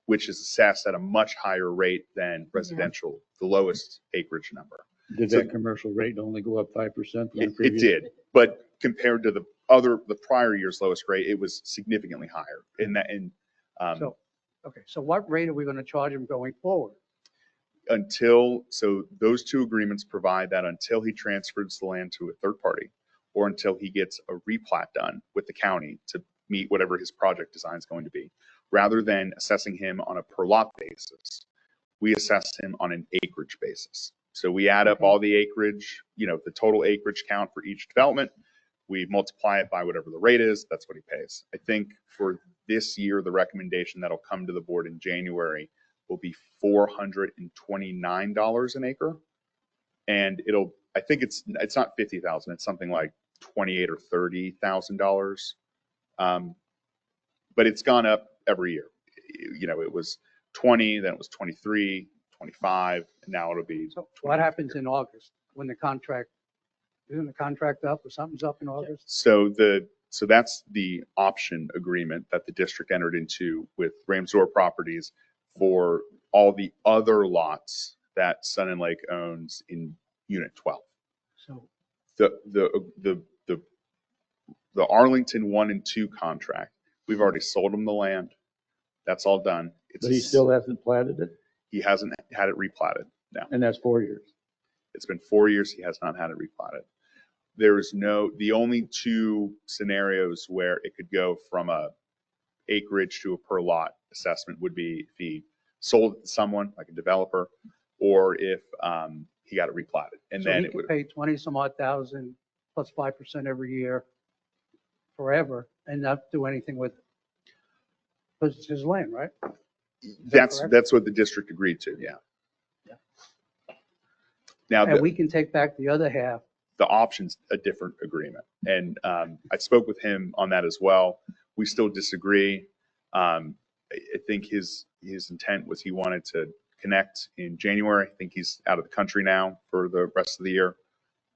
which is assessed at a much higher rate than residential, the lowest acreage number. Did So- that commercial rate only go up 5% from the It previous? did, but compared to the prior year's lowest rate, it was significantly higher in that, So, okay, so what rate are we going to charge him going forward? so those two agreements provide that until he transfers the land to a third party, or until he gets a replat done with the county to meet whatever his project design is going to be, rather than assessing him on a per lot basis, we assess him on an acreage basis. So we add up all the acreage, the total acreage count for each development. We multiply it by whatever the rate is. That's what he pays. I think for this year, the recommendation that'll come to the board in January will be $429 an acre. And I think it's not 50,000. It's something like $28,000 or $30,000. But it's gone up every year. It was 20, then it was 23, 25, and now it'll be. So what happens in August when isn't the contract up or something's up in August? So that's the option agreement that the district entered into with Ramsor Properties for all the other lots that Sun and Lake owns in Unit 12. So The Arlington 1 and 2 contract, we've already sold him the land. That's all done. But he still hasn't platted it? He hasn't had it replatted, no. And that's 4 years. It's been 4 years, he has not had it replatted. The only two scenarios where it could go from a acreage to a per lot assessment would be if he sold it to someone, like a developer, or if he got it replatted. And so then he it could would, pay 20 some odd thousand plus 5% every year forever and not do anything with it. Because it's his land, right? that's correct? what the district agreed to, yeah. Now, And we can take back the other half. the option's a different agreement. And I spoke with him on that as well. We still disagree. I think his intent was he wanted to connect in January. I think he's out of the country now for the rest of the year.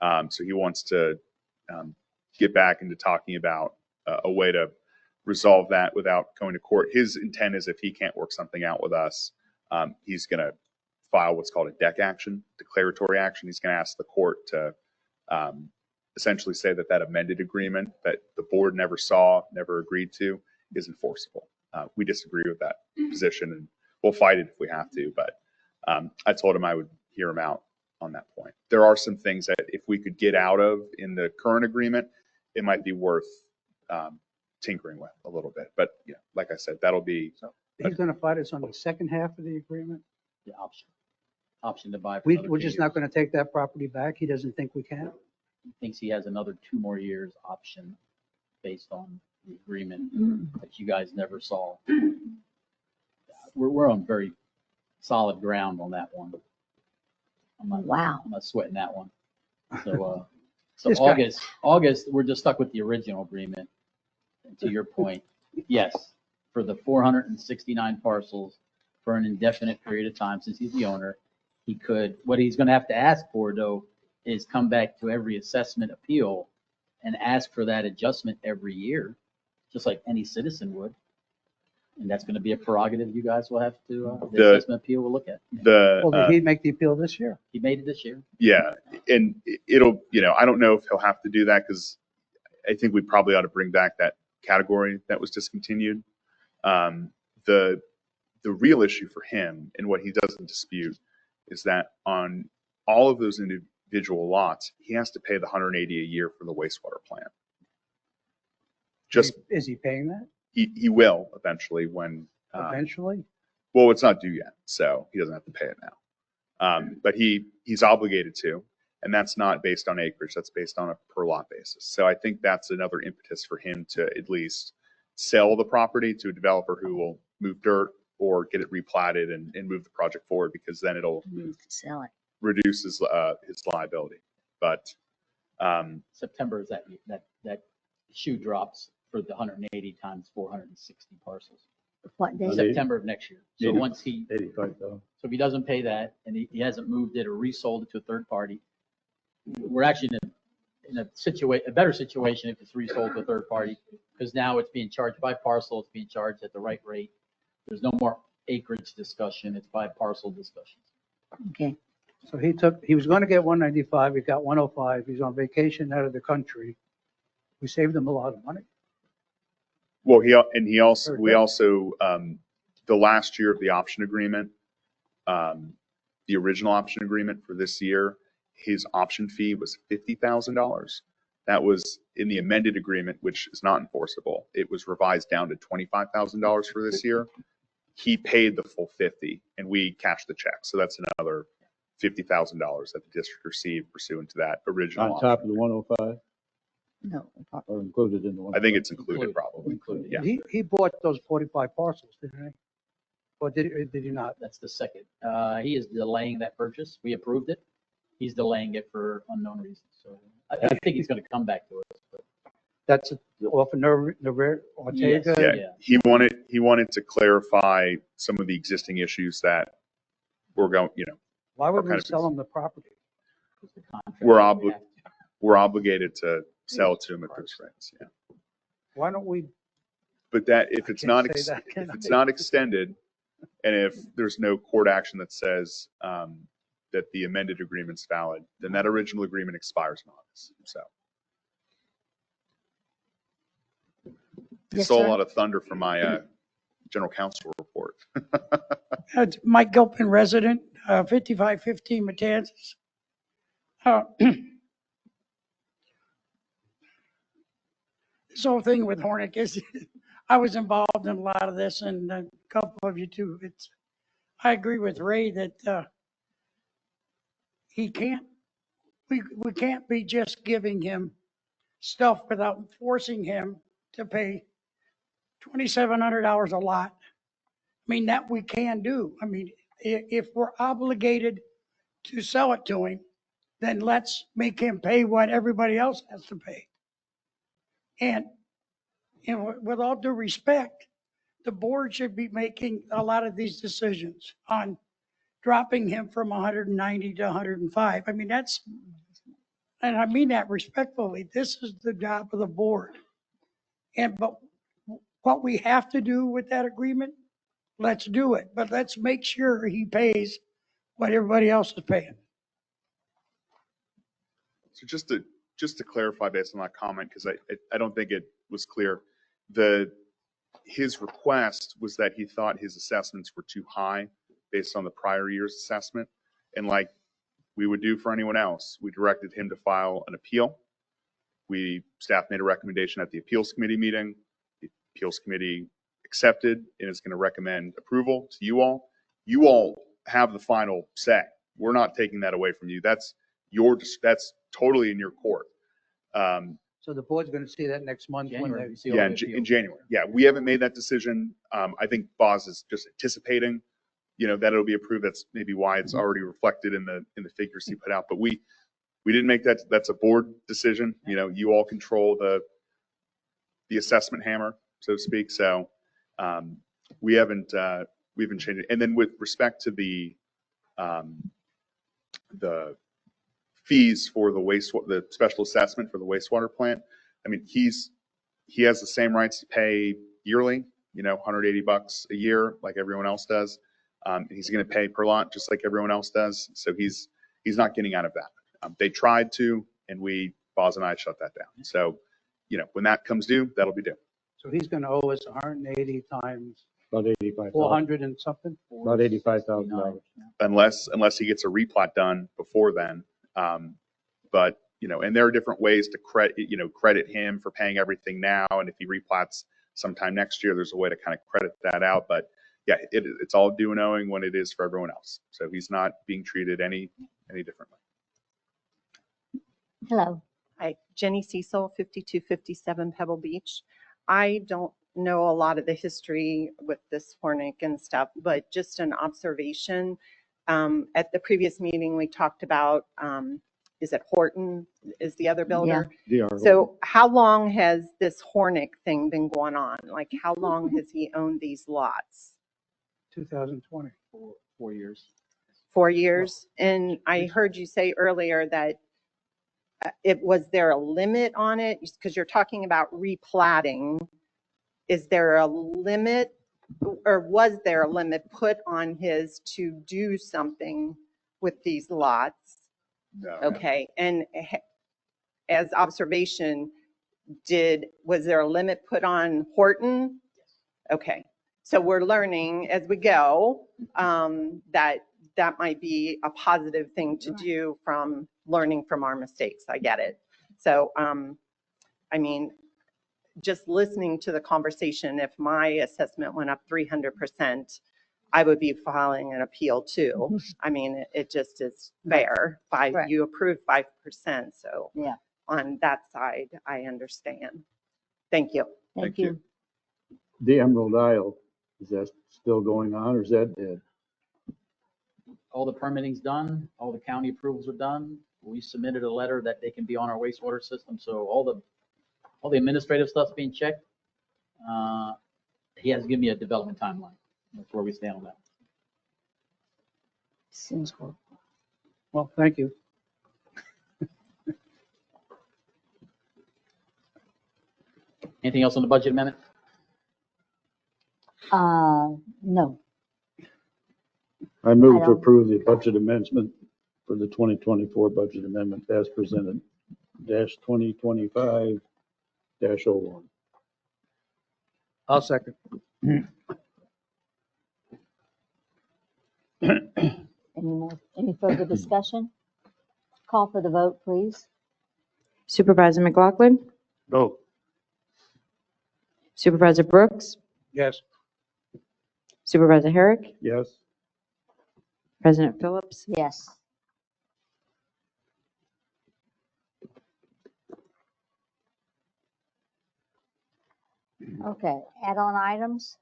So he wants to get back into talking about a way to resolve that without going to court. His intent is if he can't work something out with us, he's going to file what's called a DEC action, declaratory action. He's going to ask the court to essentially say that amended agreement that the board never saw, never agreed to, is enforceable. We disagree with that position, and we'll fight it if we have to. But I told him I would hear him out on that point. There are some things that if we could get out of in the current agreement, it might be worth tinkering with a little bit. But like I said, that'll be. So he's going to fight us on the second half of the agreement? The option to buy. For We're another 2 just years. not going to take that property back? He doesn't think we can? He thinks he has another 2 more years option based on the agreement that you guys never saw. We're on very solid ground on that one. Wow. I'm not sweating that one. So, so This guy. August, we're just stuck with the original agreement. And to your point, yes, for the 469 parcels for an indefinite period of time, since he's the owner, he could, what he's going to have to ask for though, is come back to every assessment appeal and ask for that adjustment every year, just like any citizen would. And that's going to be a prerogative you guys will have to, the assessment appeal will look at. Well, did he make the appeal this year? He made it this year. Yeah, and it'll, I don't know if he'll have to do that because I think we probably ought to bring back that category that was discontinued. The real issue for him and what he doesn't dispute is that on all of those individual lots, he has to pay the $180 a year for the wastewater plant. Just Is he paying that he will eventually when. eventually? Well, it's not due yet, so he doesn't have to pay it now. But he's obligated to, and that's not based on acreage. That's based on a per lot basis. So I think that's another impetus for him to at least sell the property to a developer who will move dirt or get it replatted and move the project forward, because then it'll Sell it. reduce his liability. But September is that shoe drops for the 180 times 460 parcels. What day? September of next year. So 80 once he, 85,000. so if he doesn't pay that and he hasn't moved it or resold it to a third party, we're actually in a better situation if it's resold to a third party, because now it's being charged by parcel, it's being charged at the right rate. There's no more acreage discussion, it's by parcel discussions. Okay. So he was going to get 195, he got 105, he's on vacation out of the country. We saved him a lot of money. Well, we Very also, the last year of the option agreement, the original option agreement for this year, his option fee was $50,000. That was in the amended agreement, which is not enforceable. It was revised down to $25,000 for this year. He paid the full 50 and we cashed the check. So that's another $50,000 that the district received pursuant to that original. On top of the 105 No. or included in the one? I think it's included probably. Included. Yeah. He bought those 45 parcels, didn't he? Or did he not? That's the second. He is delaying that purchase. We approved it. He's delaying it for unknown reasons. So I think he's going to come back to us. But That's off of Ortega? Yes. Yeah, Yeah. he wanted to clarify some of the existing issues that we're going, Why would What kind we of sell him the property? the contract, we're we have to- we're obligated to sell it to him at those rates. Yeah. Why don't we, But that, if it's can't not, say that, if can it's I? not extended, and if there's no court action that says that the amended agreement's valid, then that original agreement expires in August. So. I Yes, saw a sir. lot of thunder from my general counsel report. It's Mike Gilpin, resident, 5515 Matanzas. This whole thing with Hornick is, I was involved in a lot of this and a couple of you too. I agree with Ray that we can't be just giving him stuff without forcing him to pay $2,700 a lot. I mean, that we can do. I mean, if we're obligated to sell it to him, then let's make him pay what everybody else has to pay. And, with all due respect, the board should be making a lot of these decisions on dropping him from 190 to 105. I mean, and I mean that respectfully, this is the job of the board. But what we have to do with that agreement, let's do it, but let's make sure he pays what everybody else is paying. So just to clarify based on that comment, because I don't think it was clear, his request was that he thought his assessments were too high based on the prior year's assessment. And like we would do for anyone else, we directed him to file an appeal. Staff made a recommendation at the appeals committee meeting. The appeals committee accepted and is going to recommend approval to you all. You all have the final say. We're not taking that away from you. That's totally in your court. so the board's going to see that next month when January, they, we see all Yeah, the in appeals. January. Yeah, we haven't made that decision. I think Boz is just anticipating, that it'll be approved. That's maybe why it's already reflected in the figures he put out. But we didn't make that. That's a board decision. You all control the assessment hammer, so to speak. So we haven't changed it. And then with respect to the fees for the special assessment for the wastewater plant, I mean, he has the same rights to pay yearly, $180 a year like everyone else does. And he's going to pay per lot just like everyone else does. So he's not getting out of that. They tried to, and Boz and I shut that down. So, when that comes due, that'll be due. so he's going to owe us 180 times About 85,000. 400 and something? About $85,000. Unless he gets a replat done before then. But, and there are different ways to credit him for paying everything now. And if he replats sometime next year, there's a way to kind of credit that out. But yeah, it's all due and owing when it is for everyone else. So he's not being treated any differently. Hello. Hi, Jenny Cecil, 5257 Pebble Beach. I don't know a lot of the history with this Hornick and stuff, but just an observation. At the previous meeting, we talked about, is it Horton is the other builder? Yeah. So how long has this Hornick thing been going on? Like how long has he owned these lots? 2020. 4 years. 4 years? And I heard you say earlier that was there a limit on it? Because you're talking about replatting. Is there a limit, or was there a limit put on his to do something with these lots? No. Okay, and as observation, was there a limit put on Horton? Okay, so we're learning as we go, that might be a positive thing to do from learning from our mistakes. I get it. So, I mean, just listening to the conversation, if my assessment went up 300%, I would be filing an appeal too. I mean, it just is fair. You approved 5%, so Yeah. on that side, I understand. Thank you. Thank you. The Emerald Isle, is that still going on or is that dead? All the permitting's done, all the county approvals are done. We submitted a letter that they can be on our wastewater system, so all the administrative stuff's being checked. He hasn't given me a development timeline. That's where we stand on that. Seems cool. Well, thank you. Anything else on the budget amendment? No. I move I to don't- approve the budget amendment for the 2024 budget amendment as presented, -2025-01. I'll second. Any further discussion? Call for the vote, please. Supervisor McLaughlin, No. Supervisor Brooks, Yes. Supervisor Herrick, Yes. President Phillips. Yes. Okay, add-on items?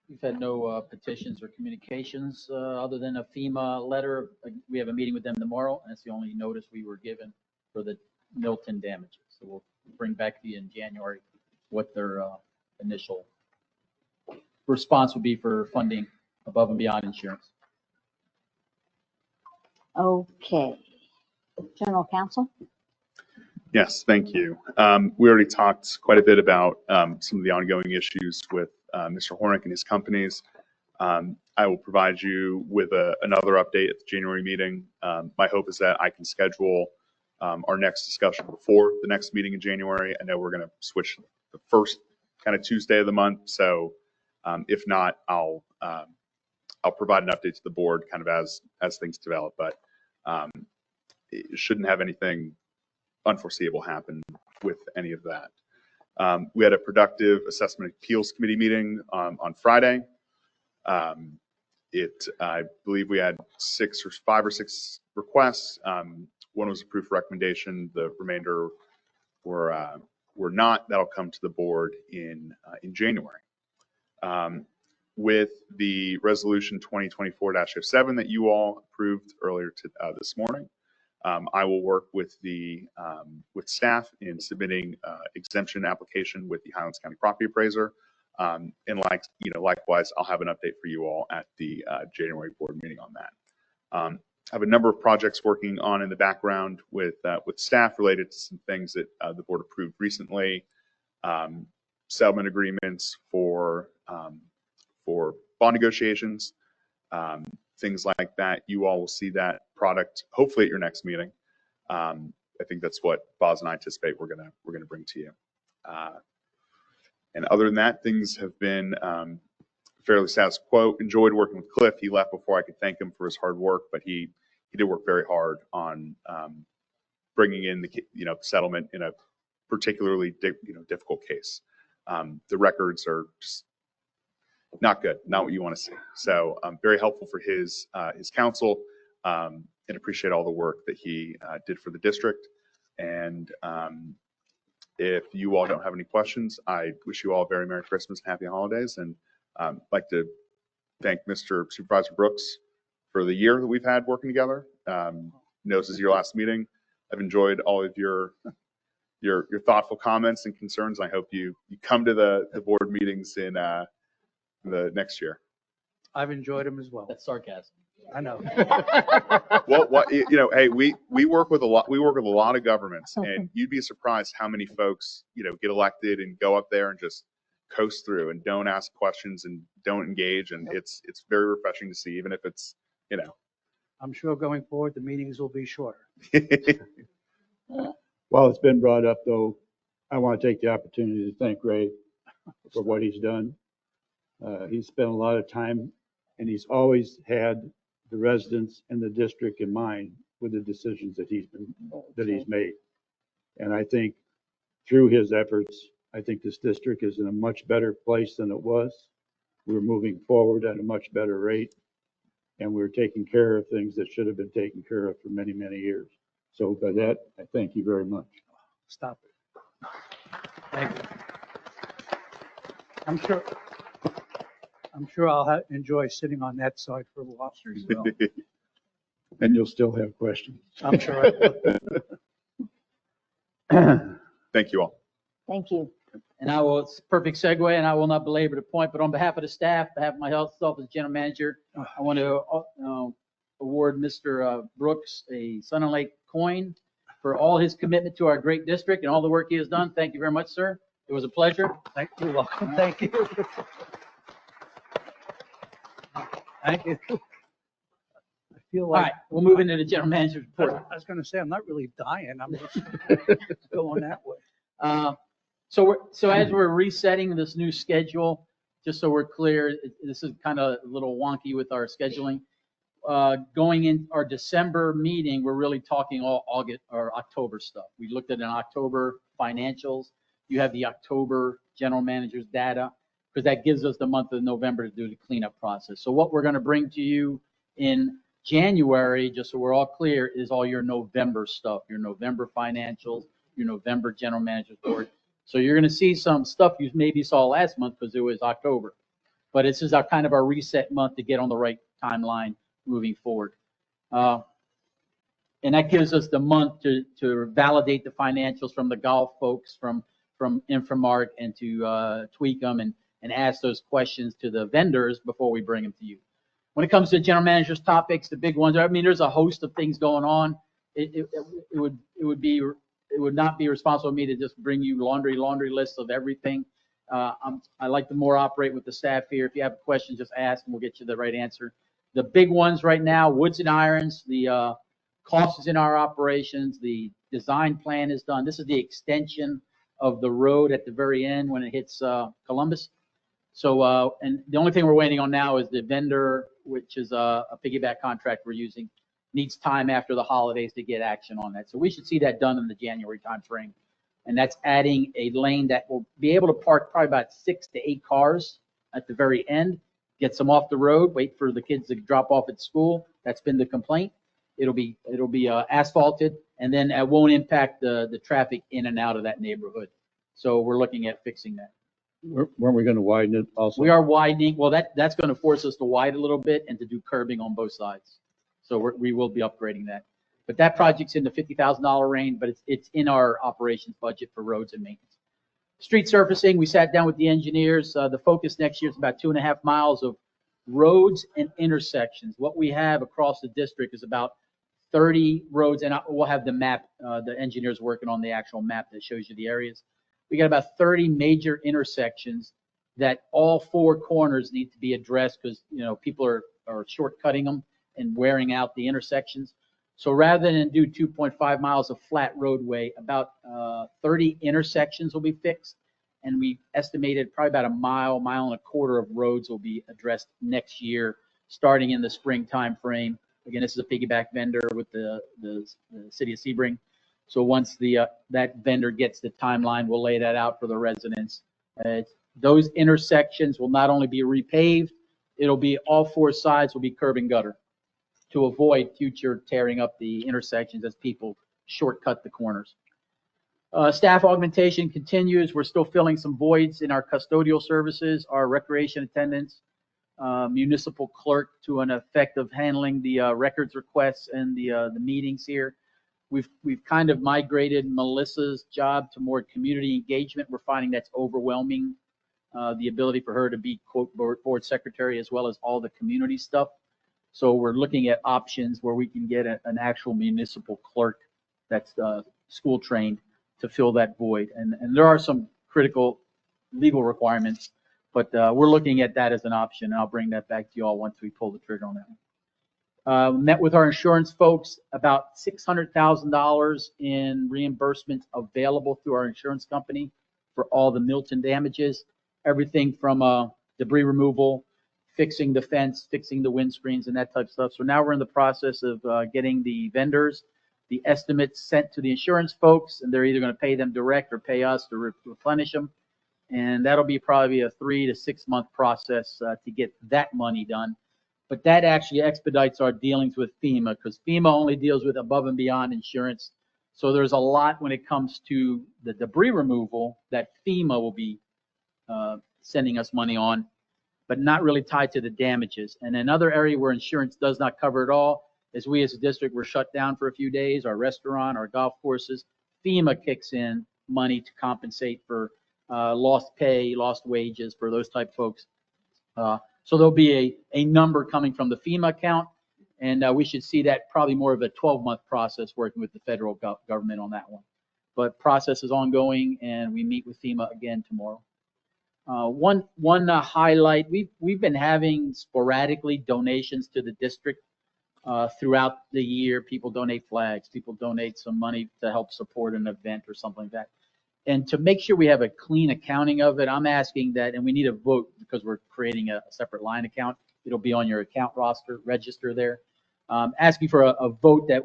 We've had no petitions or communications other than a FEMA letter. We have a meeting with them tomorrow, and it's the only notice we were given for the Milton damages. So we'll bring back to you in January what their initial response would be for funding above and beyond insurance. Okay. General Counsel? Yes, thank you. We already talked quite a bit about some of the ongoing issues with Mr. Hornick and his companies. I will provide you with another update at the January meeting. My hope is that I can schedule our next discussion before the next meeting in January. I know we're going to switch the first kind of Tuesday of the month. So if not, I'll provide an update to the board kind of as things develop, but it shouldn't have anything unforeseeable happen with any of that. We had a productive assessment appeals committee meeting on Friday. I believe we had 5 or 6 requests. One was approved for recommendation. The remainder were not. That'll come to the board in January. With the resolution 2024-07 that you all approved earlier this morning, I will work with with staff in submitting exemption application with the Highlands County Property Appraiser. And likewise, I'll have an update for you all at the January board meeting on that. I have a number of projects working on in the background with staff related to some things that the board approved recently. Settlement agreements for bond negotiations, things like that. You all will see that product hopefully at your next meeting. I think that's what Boz and I anticipate we're gonna bring to you. And other than that, things have been fairly status quo. Enjoyed working with Cliff. He left before I could thank him for his hard work, but he did work very hard on bringing in the settlement in a particularly difficult case. The records are just not good, not what you want to see. So very helpful for his counsel, and appreciate all the work that he did for the district. And if you all don't have any questions, I wish you all a very Merry Christmas and Happy Holidays. And like to thank Mr. Supervisor Brooks for the year that we've had working together. Knows this is your last meeting. I've enjoyed all of your thoughtful comments and concerns. I hope you come to the board meetings in the next year. I've enjoyed them as well. That's sarcasm. I know. Well, hey, we work with a lot of governments, and you'd be surprised how many folks, get elected and go up there and just coast through and don't ask questions and don't engage. And it's very refreshing to see, even if it's, I'm sure going forward, the meetings will be shorter. While it's been brought up, though, I want to take the opportunity to thank Ray for what he's done. He's spent a lot of time, and he's always had the residents and the district in mind with the decisions that he's made. And I think through his efforts, I think this district is in a much better place than it was. We're moving forward at a much better rate, and we're taking care of things that should have been taken care of for many, many years. So by that, I thank you very much. Stop it. Thank you. I'm sure I'll enjoy sitting on that side for a while. And you'll still have questions. I'm sure I will. Thank you all. Thank you. And I will, it's a perfect segue, and I will not belabor the point, but on behalf of the staff, behalf of myself as general manager, I want to award Mr. Brooks a Sun and Lake coin for all his commitment to our great district and all the work he has done. Thank you very much, sir. It was a pleasure. You're welcome. Thank you. Thank you. I feel All like. right, we'll move into the general manager's report. I was going to say, I'm not really dying. I'm just going that way. So as we're resetting this new schedule, just so we're clear, this is kind of a little wonky with our scheduling. Going in our December meeting, we're really talking all August or October stuff. We looked at an October financials. You have the October general manager's data, because that gives us the month of November to do the cleanup process. So what we're going to bring to you in January, just so we're all clear, is all your November stuff, your November financials, your November general manager's report. So you're going to see some stuff you maybe saw last month because it was October. But this is our kind of our reset month to get on the right timeline moving forward. And that gives us the month to validate the financials from the golf folks, from Infomart, and to tweak them and ask those questions to the vendors before we bring them to you. When it comes to general manager's topics, the big ones, I mean, there's a host of things going on. It would not be responsible of me to just bring you laundry lists of everything. I like to more operate with the staff here. If you have a question, just ask and we'll get you the right answer. The big ones right now, woods and irons, the costs in our operations, the design plan is done. This is the extension of the road at the very end when it hits Columbus. So, and the only thing we're waiting on now is the vendor, which is a piggyback contract we're using, needs time after the holidays to get action on that. So we should see that done in the January timeframe. And that's adding a lane that will be able to park probably about 6 to 8 cars at the very end, get some off the road, wait for the kids to drop off at school. That's been the complaint. It'll be asphalted, and then it won't impact the traffic in and out of that neighborhood. So we're looking at fixing that. Weren't we going to widen it also? We are widening. Well, that's going to force us to widen a little bit and to do curbing on both sides. So we will be upgrading that. But that project's in the $50,000 range, but it's in our operations budget for roads and maintenance. Street surfacing, we sat down with the engineers. The focus next year is about 2.5 miles of roads and intersections. What we have across the district is about 30 roads, and we'll have the map, the engineers working on the actual map that shows you the areas. We got about 30 major intersections that all 4 corners need to be addressed because, you know, people are shortcutting them and wearing out the intersections. So rather than do 2.5 miles of flat roadway, about 30 intersections will be fixed. And we estimated probably about a mile and a quarter of roads will be addressed next year, starting in the spring time frame. Again, this is a piggyback vendor with the city of Sebring. So once that vendor gets the timeline, we'll lay that out for the residents. Those intersections will not only be repaved, it'll be all 4 sides will be curb and gutter to avoid future tearing up the intersections as people shortcut the corners. Staff augmentation continues. We're still filling some voids in our custodial services, our recreation attendants, municipal clerk to an effect of handling the records requests and the meetings here. We've kind of migrated Melissa's job to more community engagement. We're finding that's overwhelming, the ability for her to be, quote, board secretary as well as all the community stuff. So we're looking at options where we can get an actual municipal clerk that's school trained to fill that void. And there are some critical legal requirements, but we're looking at that as an option. And I'll bring that back to you all once we pull the trigger on that one. Met with our insurance folks, about $600,000 in reimbursements available through our insurance company for all the Milton damages, everything from debris removal, fixing the fence, fixing the windscreens and that type of stuff. So now we're in the process of getting the vendors, the estimates sent to the insurance folks, and they're either going to pay them direct or pay us to replenish them. And that'll be probably a 3 to 6 month process to get that money done. But that actually expedites our dealings with FEMA, because FEMA only deals with above and beyond insurance. So there's a lot when it comes to the debris removal that FEMA will be sending us money on, but not really tied to the damages. And another area where insurance does not cover it all is we as a district were shut down for a few days, our restaurant, our golf courses. FEMA kicks in money to compensate for lost pay, lost wages for those type folks. So there'll be a number coming from the FEMA account, and we should see that probably more of a 12-month process working with the federal government on that one. But process is ongoing, and we meet with FEMA again tomorrow. One highlight, we've been having sporadically donations to the district throughout the year. People donate flags, people donate some money to help support an event or something like that. And to make sure we have a clean accounting of it, I'm asking that, and we need a vote because we're creating a separate line account. It'll be on your account register there. Asking for a vote that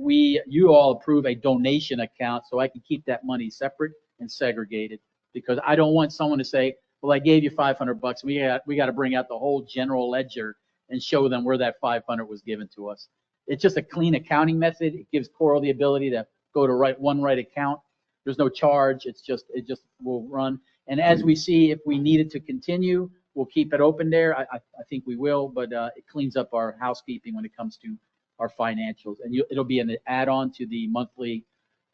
you all approve a donation account so I can keep that money separate and segregated, because I don't want someone to say, well, I gave you $500. We got to bring out the whole general ledger and show them where that 500 was given to us. It's just a clean accounting method. It gives Coral the ability to go to one right account. There's no charge. It just will run. And as we see, if we need it to continue, we'll keep it open there. I think we will, but it cleans up our housekeeping when it comes to our financials. And it'll be an add-on to the monthly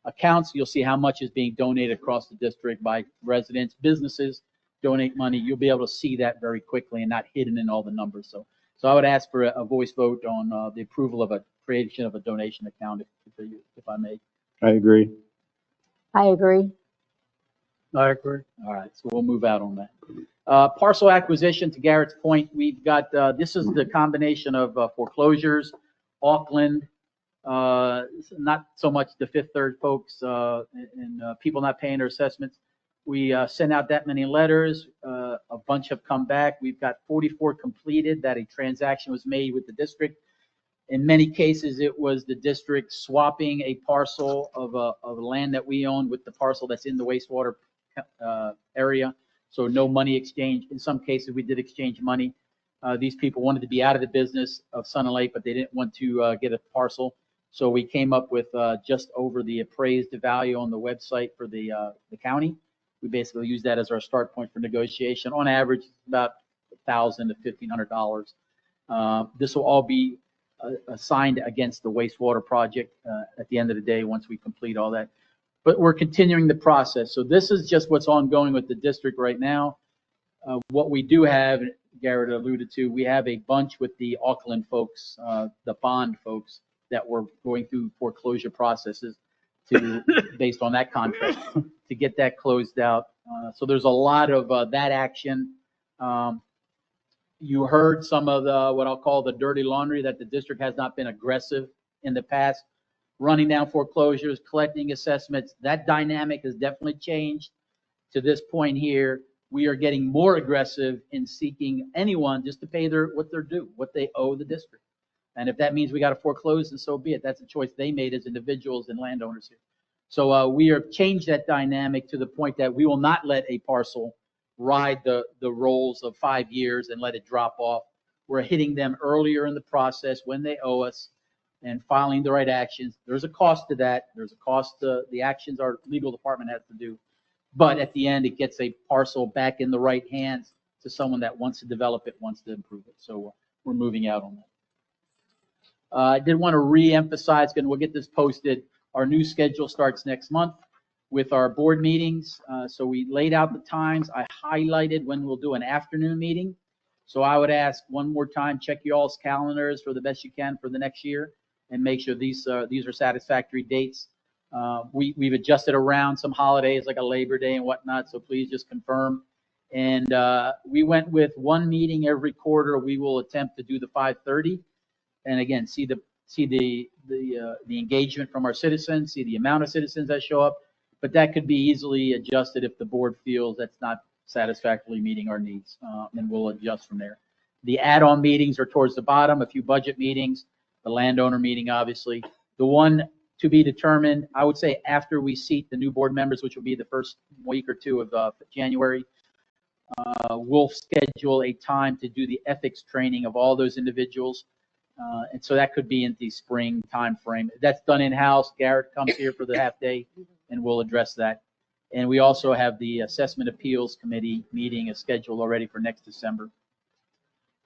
accounts. You'll see how much is being donated across the district by residents, businesses donate money. You'll be able to see that very quickly and not hidden in all the numbers. So I would ask for a voice vote on the approval of a creation of a donation account, if I may. I agree. I agree. I agree. All right, so we'll move out on that. Parcel acquisition, to Garrett's point, we've got, this is the combination of foreclosures, Auckland, not so much the Fifth Third folks, and people not paying their assessments. We sent out that many letters. A bunch have come back. We've got 44 completed that a transaction was made with the district. In many cases, it was the district swapping a parcel of land that we own with the parcel that's in the wastewater area. So no money exchange. In some cases, we did exchange money. These people wanted to be out of the business of Sun and Lake, but they didn't want to get a parcel. So we came up with just over the appraised value on the website for the county. We basically use that as our start point for negotiation. On average, about $1,000 to $1,500. This will all be assigned against the wastewater project at the end of the day once we complete all that. But we're continuing the process. So this is just what's ongoing with the district right now. What we do have, Garrett alluded to, we have a bunch with the Auckland folks, the bond folks that were going through foreclosure processes based on that contract to get that closed out. So there's a lot of that action. You heard some of the, what I'll call the dirty laundry, that the district has not been aggressive in the past, running down foreclosures, collecting assessments. That dynamic has definitely changed to this point here. We are getting more aggressive in seeking anyone just to pay what they're due, what they owe the district. And if that means we got to foreclose, then so be it. That's a choice they made as individuals and landowners here. So we have changed that dynamic to the point that we will not let a parcel ride the rolls of 5 years and let it drop off. We're hitting them earlier in the process when they owe us and filing the right actions. There's a cost to that. There's a cost to the actions our legal department has to do. But at the end, it gets a parcel back in the right hands to someone that wants to develop it, wants to improve it. So we're moving out on that. I did want to re-emphasize, and we'll get this posted, our new schedule starts next month with our board meetings. So we laid out the times. I highlighted when we'll do an afternoon meeting. So I would ask one more time, check you all's calendars for the best you can for the next year and make sure these are satisfactory dates. We've adjusted around some holidays like a Labor Day and whatnot, so please just confirm. And we went with one meeting every quarter. We will attempt to do the 5:30. And again, see see the engagement from our citizens, see the amount of citizens that show up. But that could be easily adjusted if the board feels that's not satisfactorily meeting our needs, and we'll adjust from there. The add-on meetings are towards the bottom, a few budget meetings, the landowner meeting, obviously. The one to be determined, I would say after we seat the new board members, which will be the first week or two of January, we'll schedule a time to do the ethics training of all those individuals. And so that could be in the spring timeframe. That's done in-house. Garrett comes here for the half day and we'll address that. And we also have the Assessment Appeals Committee meeting is scheduled already for next December.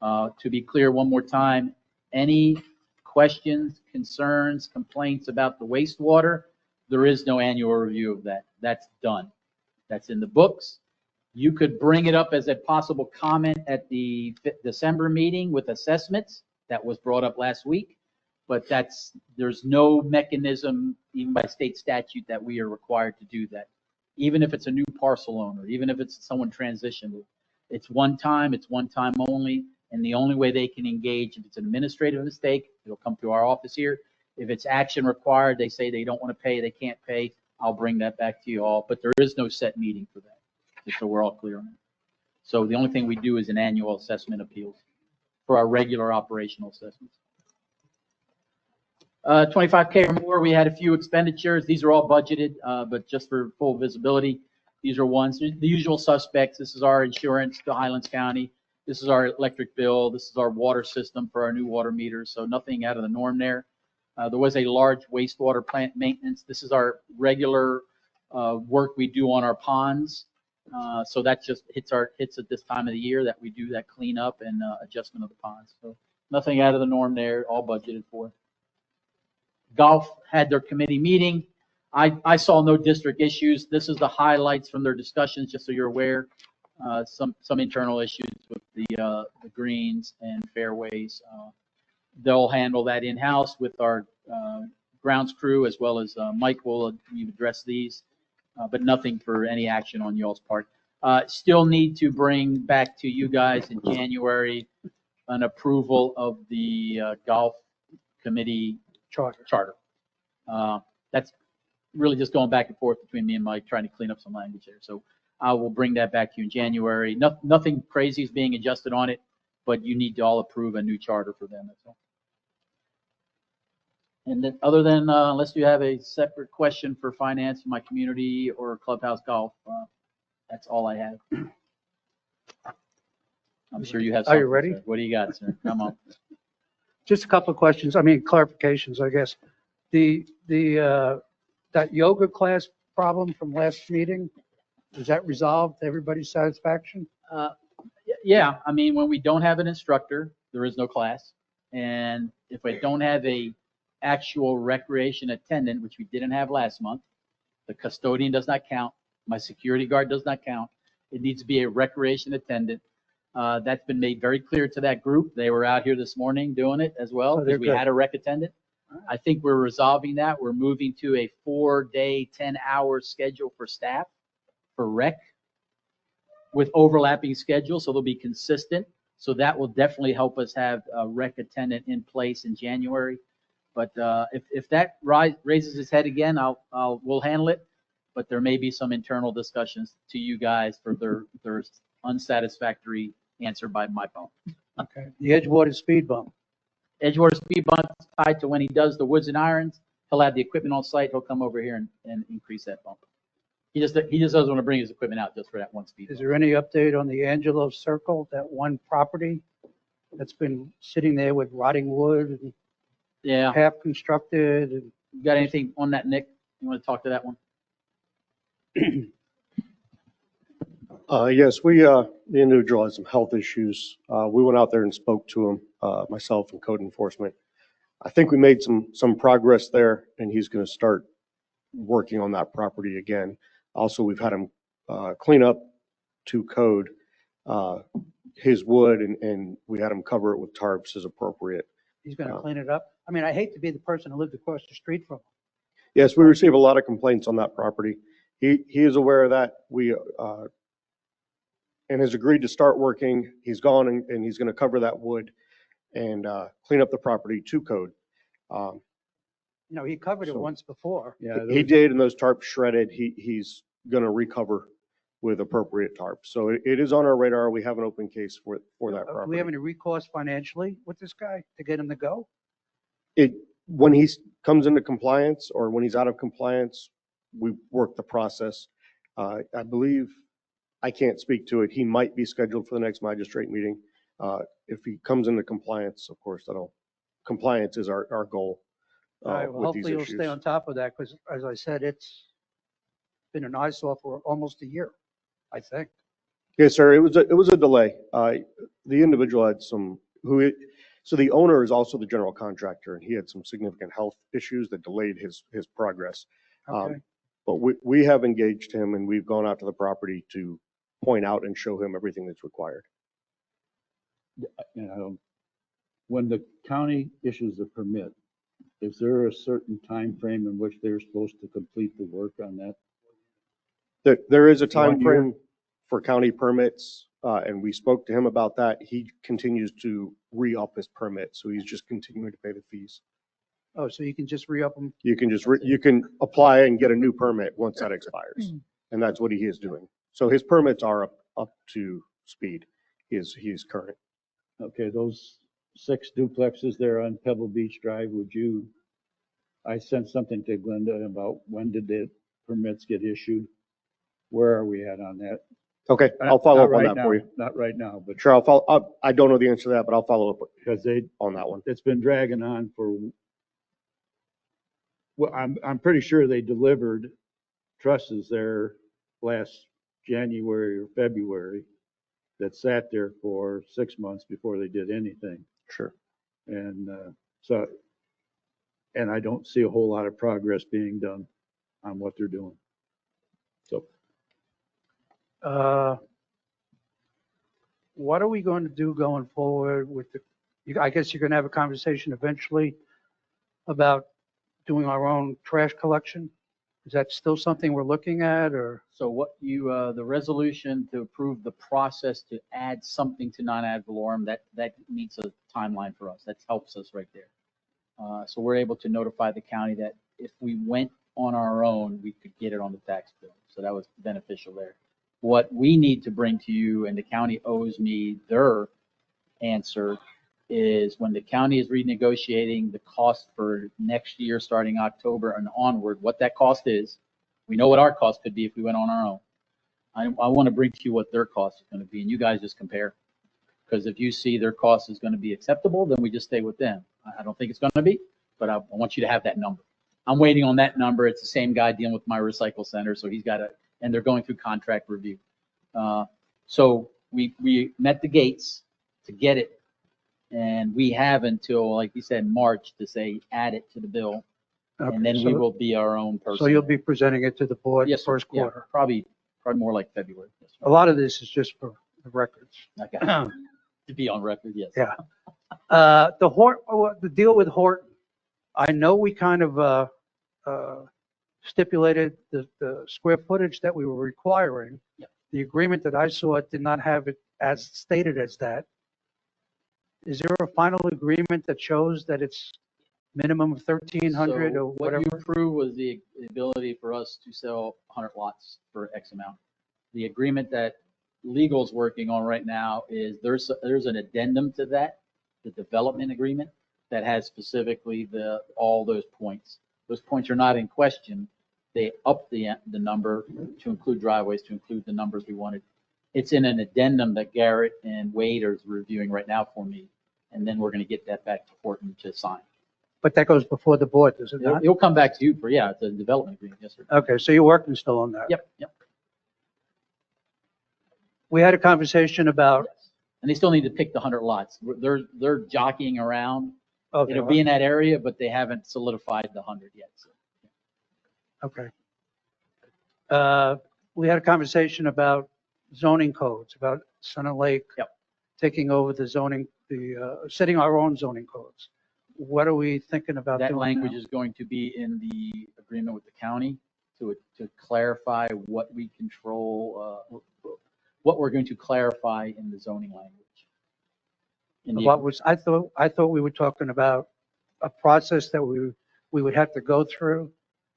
To be clear one more time, any questions, concerns, complaints about the wastewater, there is no annual review of that. That's done. That's in the books. You could bring it up as a possible comment at the December meeting with assessments. That was brought up last week, but there's no mechanism, even by state statute, that we are required to do that. Even if it's a new parcel owner, even if it's someone transitioned, it's one time only, and the only way they can engage, if it's an administrative mistake, it'll come through our office here. If it's action required, they say they don't want to pay, they can't pay, I'll bring that back to you all, but there is no set meeting for that, just so we're all clear on that. So the only thing we do is an annual assessment appeals for our regular operational assessments. 25K or more, we had a few expenditures. These are all budgeted, but just for full visibility, these are ones, the usual suspects. This is our insurance to Highlands County. This is our electric bill. This is our water system for our new water meters. So nothing out of the norm there. There was a large wastewater plant maintenance. This is our regular work we do on our ponds. So that just hits at this time of the year that we do that cleanup and adjustment of the ponds. So nothing out of the norm there, all budgeted for. Golf had their committee meeting. I saw no district issues. This is the highlights from their discussions, just so you're aware. Some internal issues with the greens and fairways. They'll handle that in-house with our grounds crew, as well as Mike will address these. But nothing for any action on y'all's part. Still need to bring back to you guys in January an approval of the golf committee charter. That's really just going back and forth between me and Mike, trying to clean up some language there. So I will bring that back to you in January. Nothing crazy is being adjusted on it, but you need to all approve a new charter for them. That's all. And then, other than, unless you have a separate question for finance, my community, or clubhouse golf, that's all I have. I'm sure you have Are you something, ready? sir. What do you got, sir? Come on. Just a couple of questions, clarifications, I guess. That yoga class problem from last meeting, is that resolved to everybody's satisfaction? Yeah, I mean, when we don't have an instructor, there is no class. And if I don't have a actual recreation attendant, which we didn't have last month, the custodian does not count, my security guard does not count. It needs to be a recreation attendant. That's been made very clear to that group. They were out here this morning doing it as well, because we had a rec attendant. I think we're resolving that. We're moving to a 4-day, 10-hour schedule for staff for rec with overlapping schedules, so they'll be consistent. So that will definitely help us have a rec attendant in place in January. But if that raises its head again, we'll handle it. But there may be some internal discussions to you guys for their unsatisfactory answer by my phone. Okay. The Edgewater speed bump. Edgewater speed bump is tied to when he does the woods and irons. He'll have the equipment on site. He'll come over here and increase that bump. He just doesn't want to bring his equipment out just for that one speed. Is there any update on the Angelo Circle, that one property that's been sitting there with rotting wood and half constructed? And you got anything on that, Nick? You want to talk to that one? Yes, the individual has some health issues. We went out there and spoke to him, myself and code enforcement. I think we made some progress there, and he's going to start working on that property again. Also, we've had him clean up to code his wood, and we had him cover it with tarps as appropriate. He's going to clean it up? I mean, I hate to be the person who lived across the street from him. Yes, we receive a lot of complaints on that property. He is aware of that. And has agreed to start working. He's gone and he's going to cover that wood and clean up the property to code. No, he covered it So- once before. Yeah, He did, and those tarps shredded. He's going to recover with appropriate tarps. So it is on our radar. We have an open case for that Do we have property. any recourse financially with this guy to get him to go? When he comes into compliance or when he's out of compliance, we work the process. I believe, I can't speak to it. He might be scheduled for the next magistrate meeting. If he comes into compliance, of course, compliance is our goal All right, well, with these hopefully you'll issues. stay on top of that, because as I said, it's been an eyesore for almost a year, I think. Yes, sir. It was a delay. The individual had so the owner is also the general contractor, and he had some significant health issues that delayed his progress. Okay. But we have engaged him, and we've gone out to the property to point out and show him everything that's required. You know, when the county issues a permit, is there a certain time frame in which they're supposed to complete the work on that? There is a 1 time year? frame for county permits, and we spoke to him about that. He continues to re-up his permit, so he's just continuing to pay the fees. Oh, so you can just re-up them? You can you can apply and get a new permit once that expires, and that's what he is doing. So his permits are up to speed. He is current. Okay, those 6 duplexes there on Pebble Beach Drive, I sent something to Glenda about when did the permits get issued? Where are we at on that? Okay, I'll follow Not up on right that now, for you. Not right now, but Sure, I'll follow. I don't know the answer to that, but I'll follow up because on that one. it's been dragging on for, well, I'm pretty sure they delivered trusses there last January or February that sat there for 6 months before they did anything. Sure. And and I don't see a whole lot of progress being done on what they're doing. So What are we going to do going forward with I guess you're going to have a conversation eventually about doing our own trash collection? Is that still something we're looking at, or? So what the resolution to approve the process to add something to non-ad valorem, that meets a timeline for us. That helps us right there. So we're able to notify the county that if we went on our own, we could get it on the tax bill. So that was beneficial there. What we need to bring to you, and the county owes me their answer, is when the county is renegotiating the cost for next year, starting October and onward, what that cost is. We know what our cost could be if we went on our own. I want to bring to you what their cost is going to be, and you guys just compare. Because if you see their cost is going to be acceptable, then we just stay with them. I don't think it's going to be, but I want you to have that number. I'm waiting on that number. It's the same guy dealing with my recycle center, so he's got and they're going through contract review. So we met the gates to get it, and we have until, like you said, March to say add it to the bill, and then we will be our own person. So you'll be presenting it to the board the Yes, sir. first Yeah, quarter? probably more like February. Yes, sir. A lot of this is just for the records. Okay. To be on record, yes. Yeah. The deal with Horton, I know we kind of stipulated the square footage that we were requiring. Yep. The agreement that I saw did not have it as stated as that. Is there a final agreement that shows that it's minimum of 1,300 So or what you whatever? approved was the ability for us to sell 100 lots for X amount. The agreement that legal's working on right now is there's an addendum to that, the development agreement, that has specifically all those points. Those points are not in question. They up the number to include driveways, to include the numbers we wanted. It's in an addendum that Garrett and Wade are reviewing right now for me, and then we're going to get that back to Horton to sign. But that goes before the board, does it not? It'll come back to you for, yeah, it's a development agreement, yes, sir. Okay, so you're working still on that? Yep, yep. We had a conversation about, And they still need to pick the 100 lots. They're jockeying around. oh, they It'll are? be in that area, but they haven't solidified the 100 yet. So. Okay. We had a conversation about zoning codes, about Sun and Lake. Yep. Taking over the zoning, setting our own zoning codes. What are we thinking about doing That language now? is going to be in the agreement with the county to clarify what we control, what we're going to clarify in the zoning language. In the- What was, I thought we were talking about a process that we would have to go through?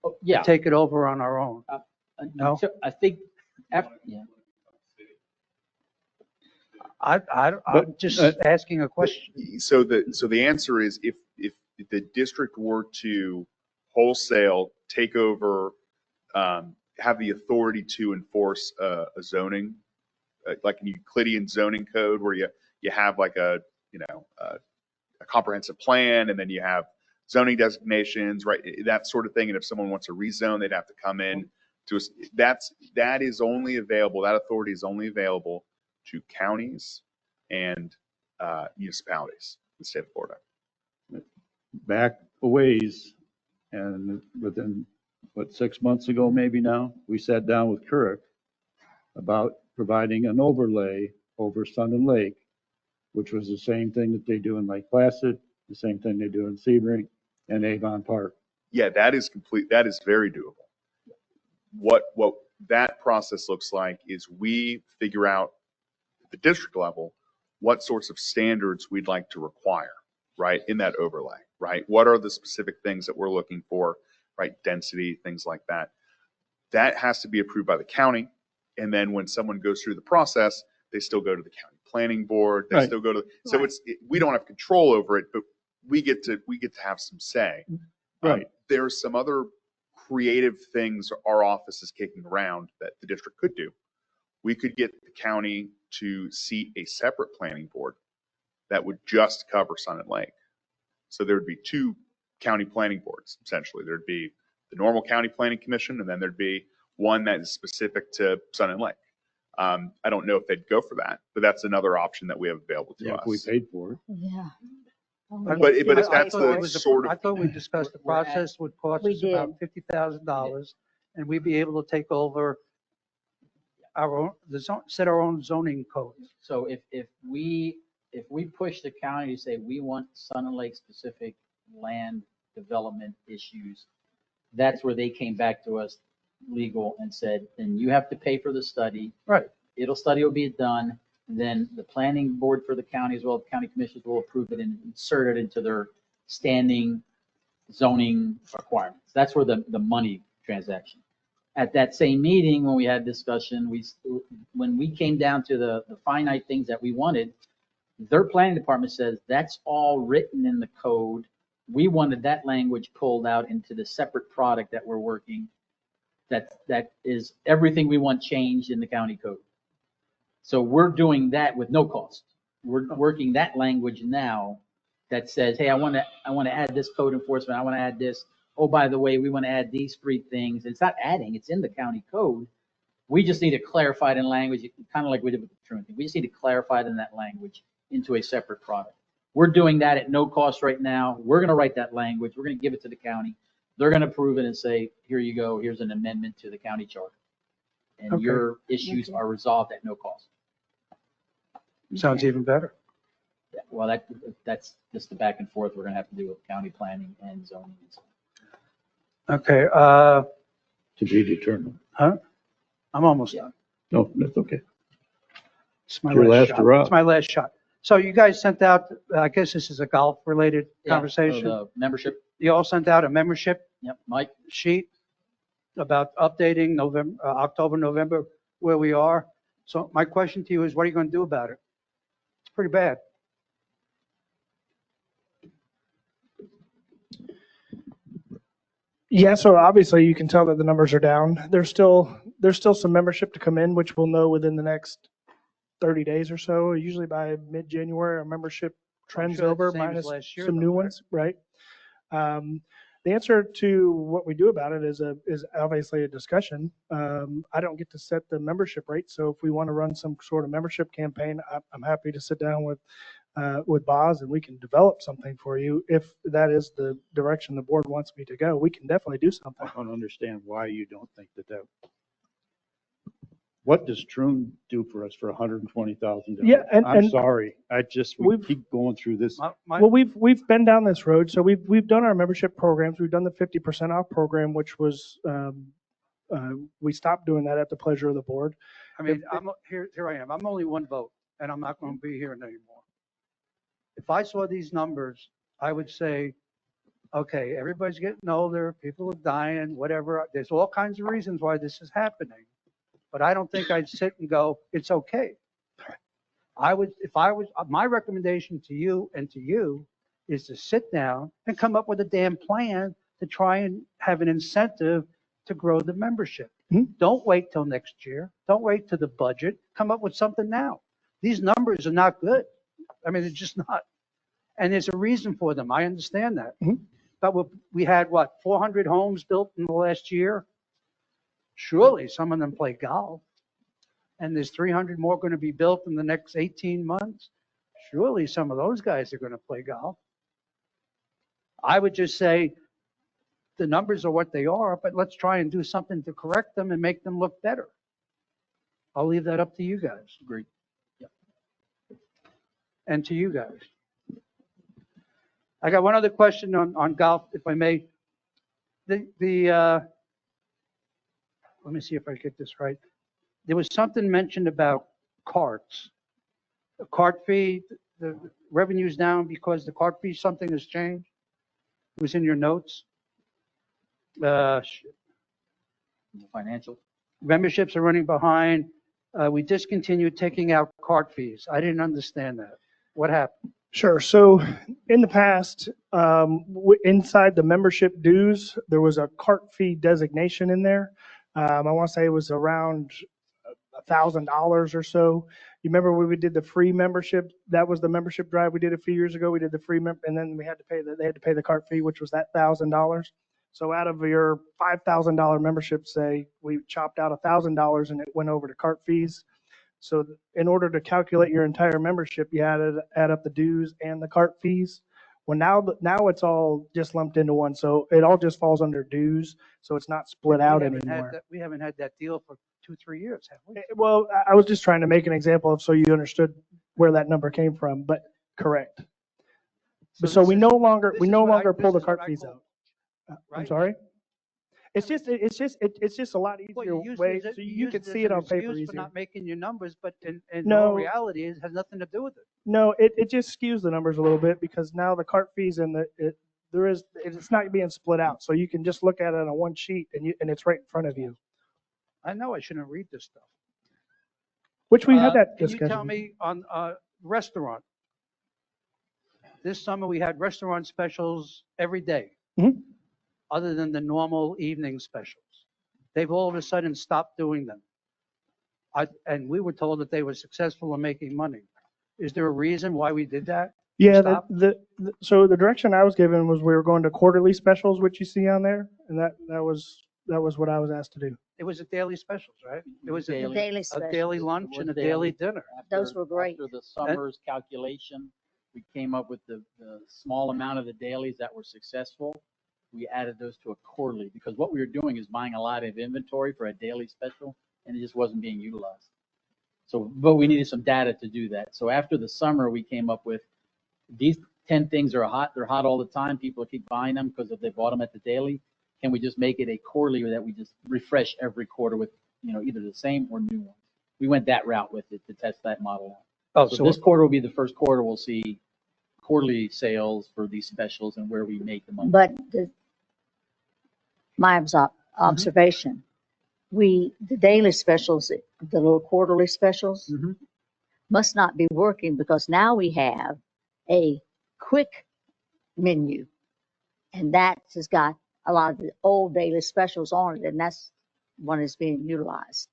Oh, yeah. Take it over on our own? No? So I think, yeah. I'm just asking a question. So the answer is if the district were to wholesale take over, have the authority to enforce a zoning, like a Euclidean zoning code where you have like a comprehensive plan and then you have zoning designations, right? That sort of thing. And if someone wants to rezone, they'd have to come in to us. That is only available. That authority is only available to counties and municipalities in the state of Florida. Back a ways, and within, 6 months ago, maybe now, we sat down with Couric about providing an overlay over Sun and Lake, which was the same thing that they do in Lake Placid, the same thing they do in Sebring and Avon Park. Yeah, that is very doable. What that process looks like is we figure out at the district level what sorts of standards we'd like to require, right, in that overlay, right? What are the specific things that we're looking for, right? Density, things like that. That has to be approved by the county. And then when someone goes through the process, they still go to the county planning board. They still go to, so we don't have control over it, but we get to have some say. Right. There's some other creative things our office is kicking around that the district could do. We could get the county to seat a separate planning board that would just cover Sun and Lake. So there would be two county planning boards, essentially. There'd be the normal county planning commission, and then there'd be one that is specific to Sun and Lake. I don't know if they'd go for that, but that's another option that we have available to us. If we paid for it. Yeah. But if that's the sort of. I thought we discussed the process would cost us about $50,000 and we'd be able to take over our own, set our own zoning codes. So if we push the county to say we want Sun and Lake specific land development issues, that's where they came back to us, legal, and said, then you have to pay for the study. Right. Study will be done. Then the planning board for the county as well, the county commissioners will approve it and insert it into their standing zoning requirements. That's where the money transaction. At that same meeting, when we had discussion, when we came down to the finite things that we wanted, their planning department says that's all written in the code. We wanted that language pulled out into the separate product that we're working. That is everything we want changed in the county code. So we're doing that with no cost. We're working that language now that says, hey, I want to add this code enforcement. I want to add this. Oh, by the way, we want to add these 3 things. It's not adding, it's in the county code. We just need to clarify it in language, kind of like we did with the truant thing. We just need to clarify it in that language into a separate product. We're doing that at no cost right now. We're going to write that language. We're going to give it to the county. They're going to approve it and say, here you go. Here's an amendment to the county charter. And your issues are resolved at no cost. Sounds even better. Yeah, well, that's just the back and forth we're going to have to do with county planning and zoning. Okay. To be determined. Huh? I'm almost done. No, that's okay. It's my Your last shot. hurrah. It's my last shot. So you guys sent out, I guess this is a golf related Yeah, conversation. so the membership. You all sent out a membership Yep, Mike. sheet about updating October, November, where we are. So my question to you is, what are you going to do about it? It's pretty bad. Yeah, so obviously you can tell that the numbers are down. There's still some membership to come in, which we'll know within the next 30 days or so. Usually by mid-January, our membership trends sure that's over the same as minus last year, some though, new right? ones, right? The answer to what we do about it is obviously a discussion. I don't get to set the membership rate, so if we want to run some sort of membership campaign, I'm happy to sit down with Boz and we can develop something for you. If that is the direction the board wants me to go, we can definitely do something. I don't understand why you don't think that. What does Troon do for us for $120,000? Yeah, I'm sorry. We keep going through this. Well, we've been down this road. So we've done our membership programs. We've done the 50% off program, which was we stopped doing that at the pleasure of the board. I mean, here I am. I'm only one vote and I'm not going to be here anymore. If I saw these numbers, I would say Okay, everybody's getting older, people are dying, whatever. There's all kinds of reasons why this is happening. But I don't think I'd sit and go, it's okay. My recommendation to you and to you is to sit down and come up with a damn plan to try and have an incentive to grow the membership. Don't wait till next year. Don't wait till the budget. Come up with something now. These numbers are not good. I mean, they're just not. And there's a reason for them. I understand that. But we had, 400 homes built in the last year? Surely some of them play golf. And there's 300 more going to be built in the next 18 months. Surely some of those guys are going to play golf. I would just say the numbers are what they are, but let's try and do something to correct them and make them look better. I'll leave that up to you guys. Agreed. Yep. And to you guys. I got one other question on golf, if I may. Let me see if I get this right. There was something mentioned about carts. The cart fee, the revenue's down because the cart fee, something has changed. It was in your notes. Financial. Memberships are running behind. We discontinued taking out cart fees. I didn't understand that. What happened? Sure. So in the past, inside the membership dues, there was a cart fee designation in there. I want to say it was around $1,000 or so. You remember when we did the free membership? That was the membership drive we did a few years ago. We did the free and then we had to pay they had to pay the cart fee, which was that $1,000. So out of your $5,000 membership, say we chopped out $1,000 and it went over to cart fees. So in order to calculate your entire membership, you had to add up the dues and the cart fees. Well, now it's all just lumped into one. So it all just falls under dues. So it's not split out anymore. We haven't had that deal for 2-3 years, have we? Well, I was just trying to make an example of so you understood where that number came from, but correct. So we no longer pull the cart fees out. I'm sorry. It's just a lot easier way so you can see it on paper easier. For not making your numbers, but in No. reality, it has nothing to do with it. No, it just skews the numbers a little bit because now the cart fees and it's not being split out. So you can just look at it on one sheet and it's right in front of you. I know I shouldn't read this stuff. Which we had that Can discussion. you tell me on restaurant? This summer we had restaurant specials every day, other than the normal evening specials. They've all of a sudden stopped doing them. And we were told that they were successful in making money. Is there a reason why we did that? Yeah, so the direction I was given was we were going to quarterly specials, which you see on there, and that was what I was asked to do. It was a daily specials, right? It was Daily a daily specials. lunch and a daily dinner. Those were great. After the summer's calculation, we came up with the small amount of the dailies that were successful. We added those to a quarterly because what we were doing is buying a lot of inventory for a daily special and it just wasn't being utilized. So, but we needed some data to do that. So after the summer, we came up with these 10 things are hot. They're hot all the time. People keep buying them because if they bought them at the daily, can we just make it a quarterly or that we just refresh every quarter with, either the same or new ones? We went that route with it to test that model out. So this quarter will be the first quarter we'll see quarterly sales for these specials and where we make the money. But my observation, the daily specials, the little quarterly specials, must not be working because now we have a quick menu, and that has got a lot of the old daily specials on it, and that's one is being utilized.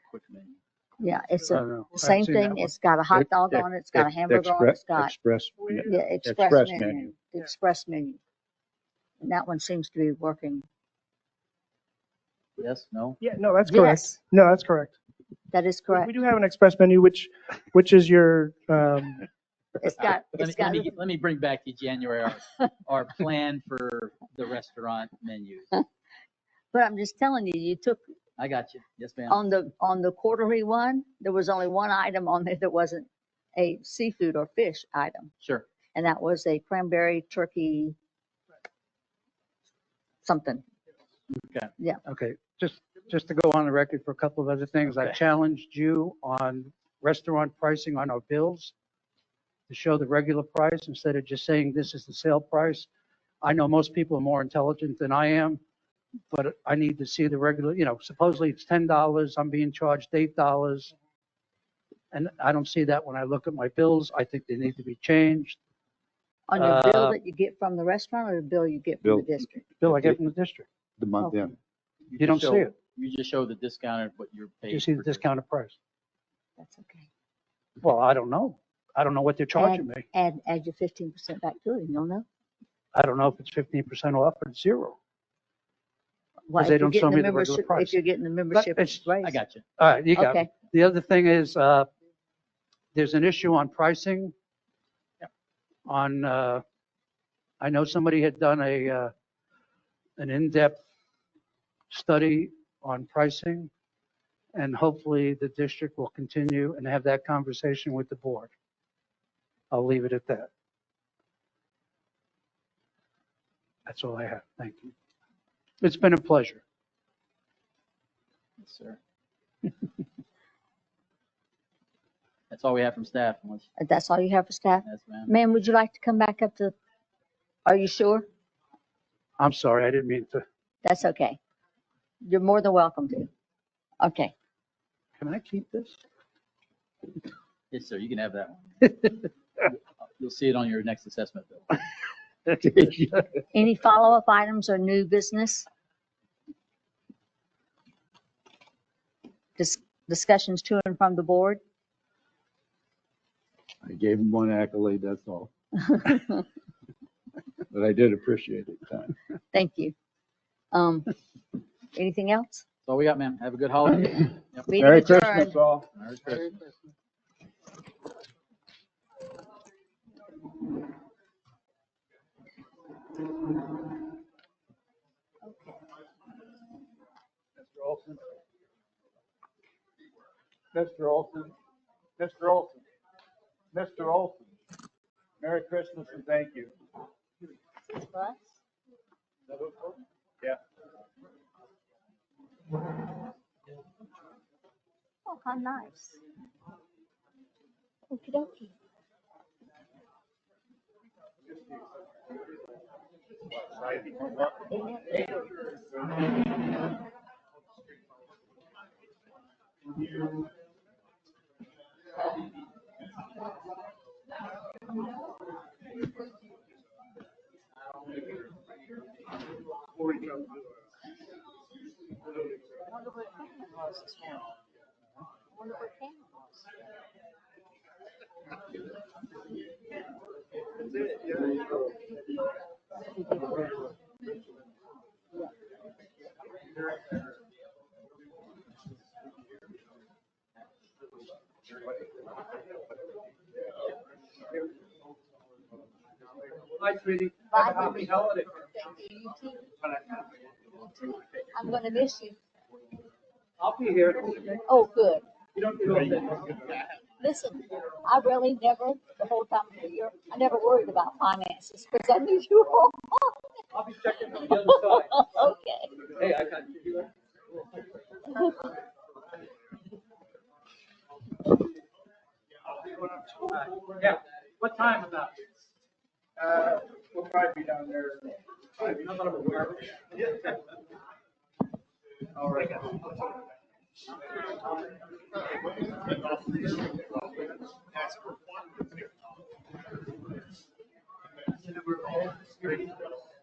Quick menu. Yeah, it's I don't know. the same I've seen that thing. one. It's got a hot dog on it. It's got a hamburger on it. It's got Express express menu. menu. The express menu, and that one seems to be working. Yes, no? Yeah, no, that's correct. Yes, No, that's correct. that is correct. We do have an express menu, which is your It's got. Let me bring back to January our plan for the restaurant menus. But I'm just telling you, you took I got you. Yes, ma'am. on the quarterly one, there was only one item on there that wasn't a seafood or fish item, Sure. and that was a cranberry turkey something. Okay. Yeah. Okay, just to go on the record for a couple of other things, I challenged you on restaurant pricing on our bills to show the regular price instead of just saying this is the sale price. I know most people are more intelligent than I am, but I need to see the regular, supposedly it's $10. I'm being charged $8. And I don't see that when I look at my bills. I think they need to be changed. On your bill Uh, that you get from the restaurant or the bill you get from Bill. the district? Bill I get from the district. The month Okay. end. You don't see it. You just show the discounted what you're paid. You see the for. discounted price. That's okay. Well, I don't know. I don't know what they're charging me. Add your 15% back to it. You don't know? I don't know if it's 15% off or it's zero. Well, Because they if you're don't show getting me the the regular membership, price. if you're getting the membership it's- raise. I got you. All right, you got Okay. it. The other thing is, there's an issue on pricing. On, I know somebody had done an in-depth study on pricing, and hopefully the district will continue and have that conversation with the board. I'll leave it at that. That's all I have. Thank you. It's been a pleasure. Yes, sir. That's all we have from staff. Unless, That's all you have for staff? yes, ma'am. Ma'am, would you like to come back up to, are you sure? I'm sorry, I didn't mean to. That's okay. You're more than welcome to. Okay. Can I keep this? Yes, sir. You can have that one. You'll see it on your next assessment bill. Any follow-up items or new business? Discussions to and from the board? I gave him one accolade, that's all. But I did appreciate it. Time. Thank you. Anything else? That's all we got, ma'am. Have a good holiday. Yep. Meeting Merry adjourned. Christmas, all. Merry Christmas. Mr. Olson. Mr. Olson. Mr. Olson. Mr. Olson. Merry Christmas and thank you. Yeah. Oh, how nice. Okie dokie. Hi, sweetie. Bye. Happy holiday. You too. You too. I'm gonna miss you. I'll be here. Oh, good. You don't feel bad. Listen, I really never, the whole time of the year, I never worried about finances because I knew you were on. I'll be checking on the other side. Okay. Hey, I got you. Yeah, what time about? We'll probably be down there. All right.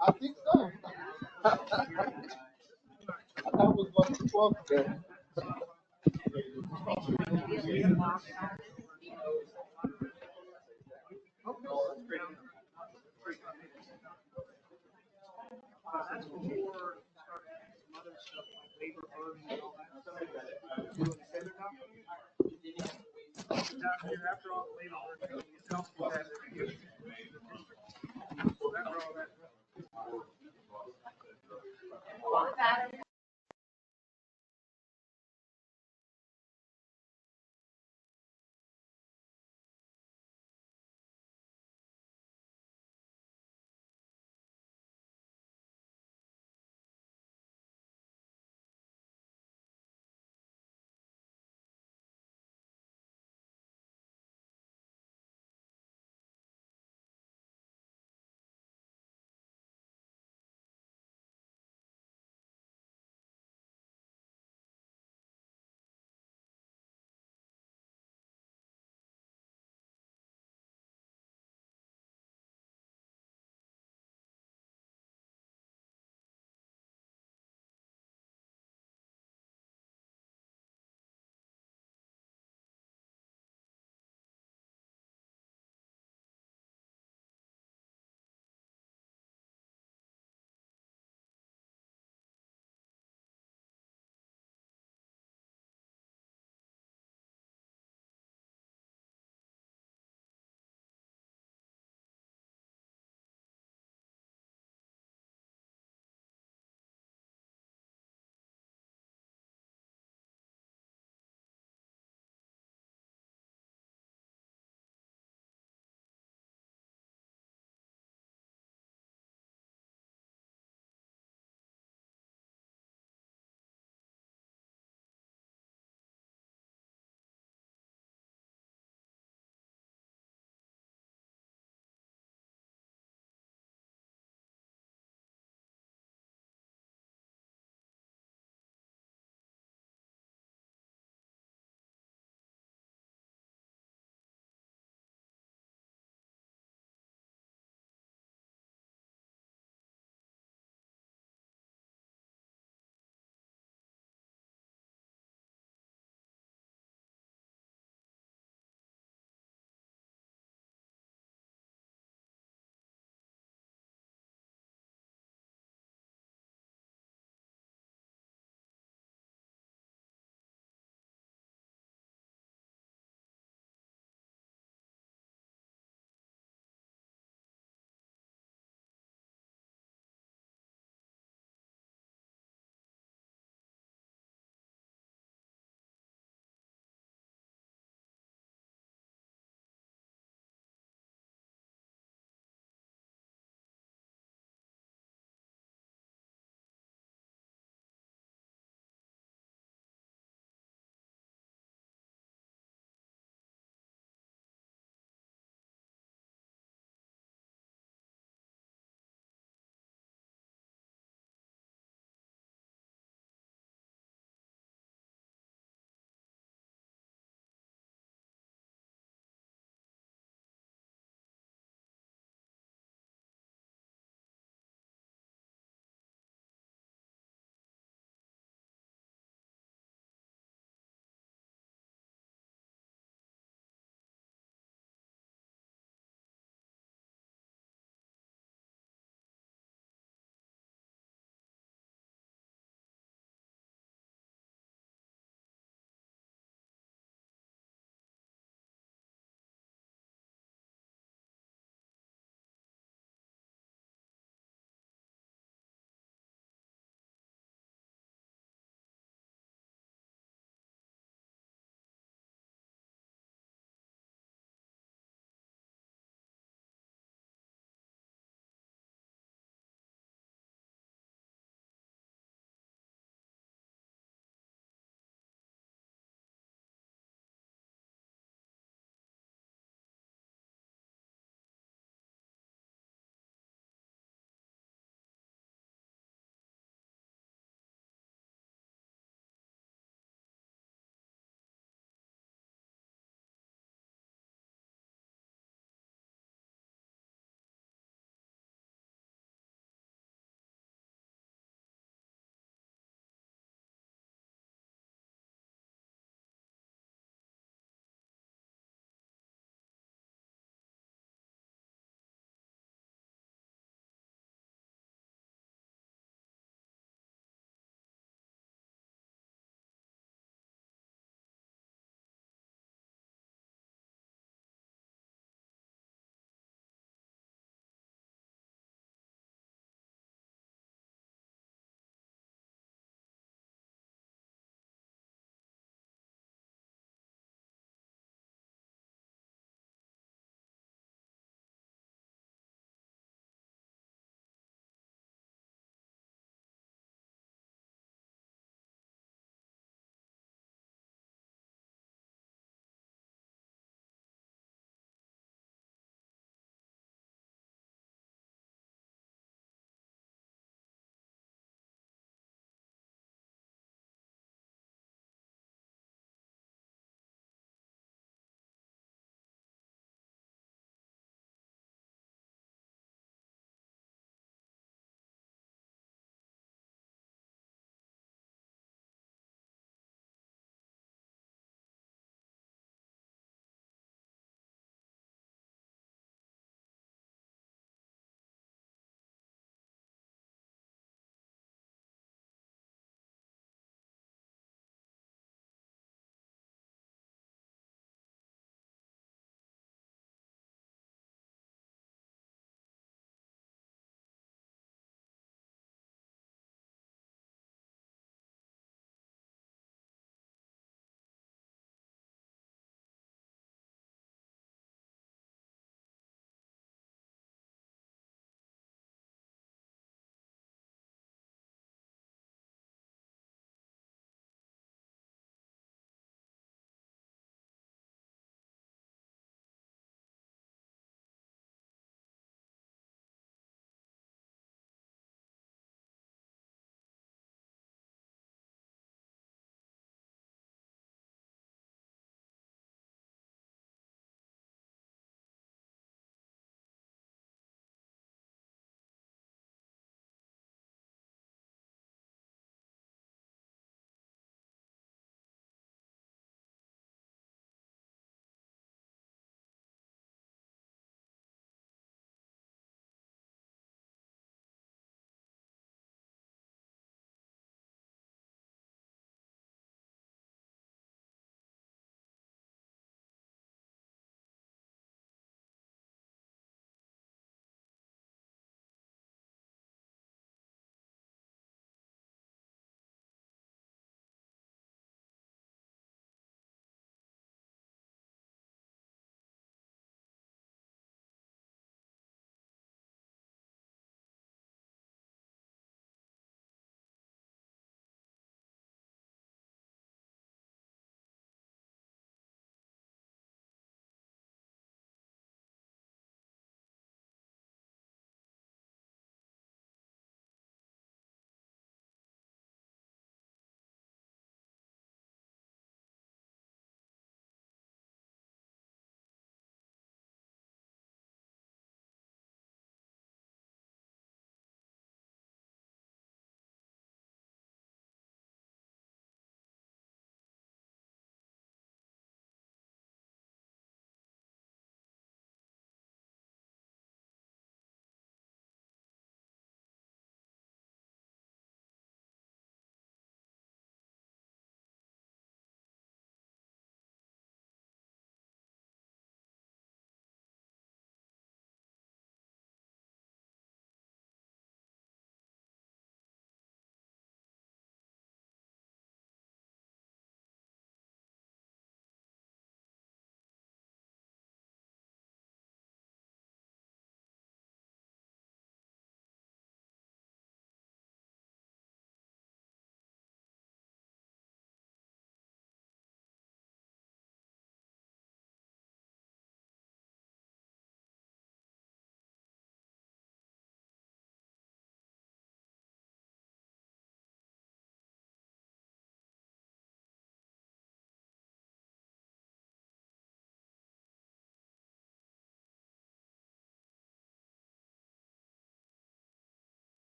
I think so. I thought it was going to 12 today. That's before some other stuff like labor burden and all that stuff. Down here after all the labor burden, you don't do that every year. Remember all that?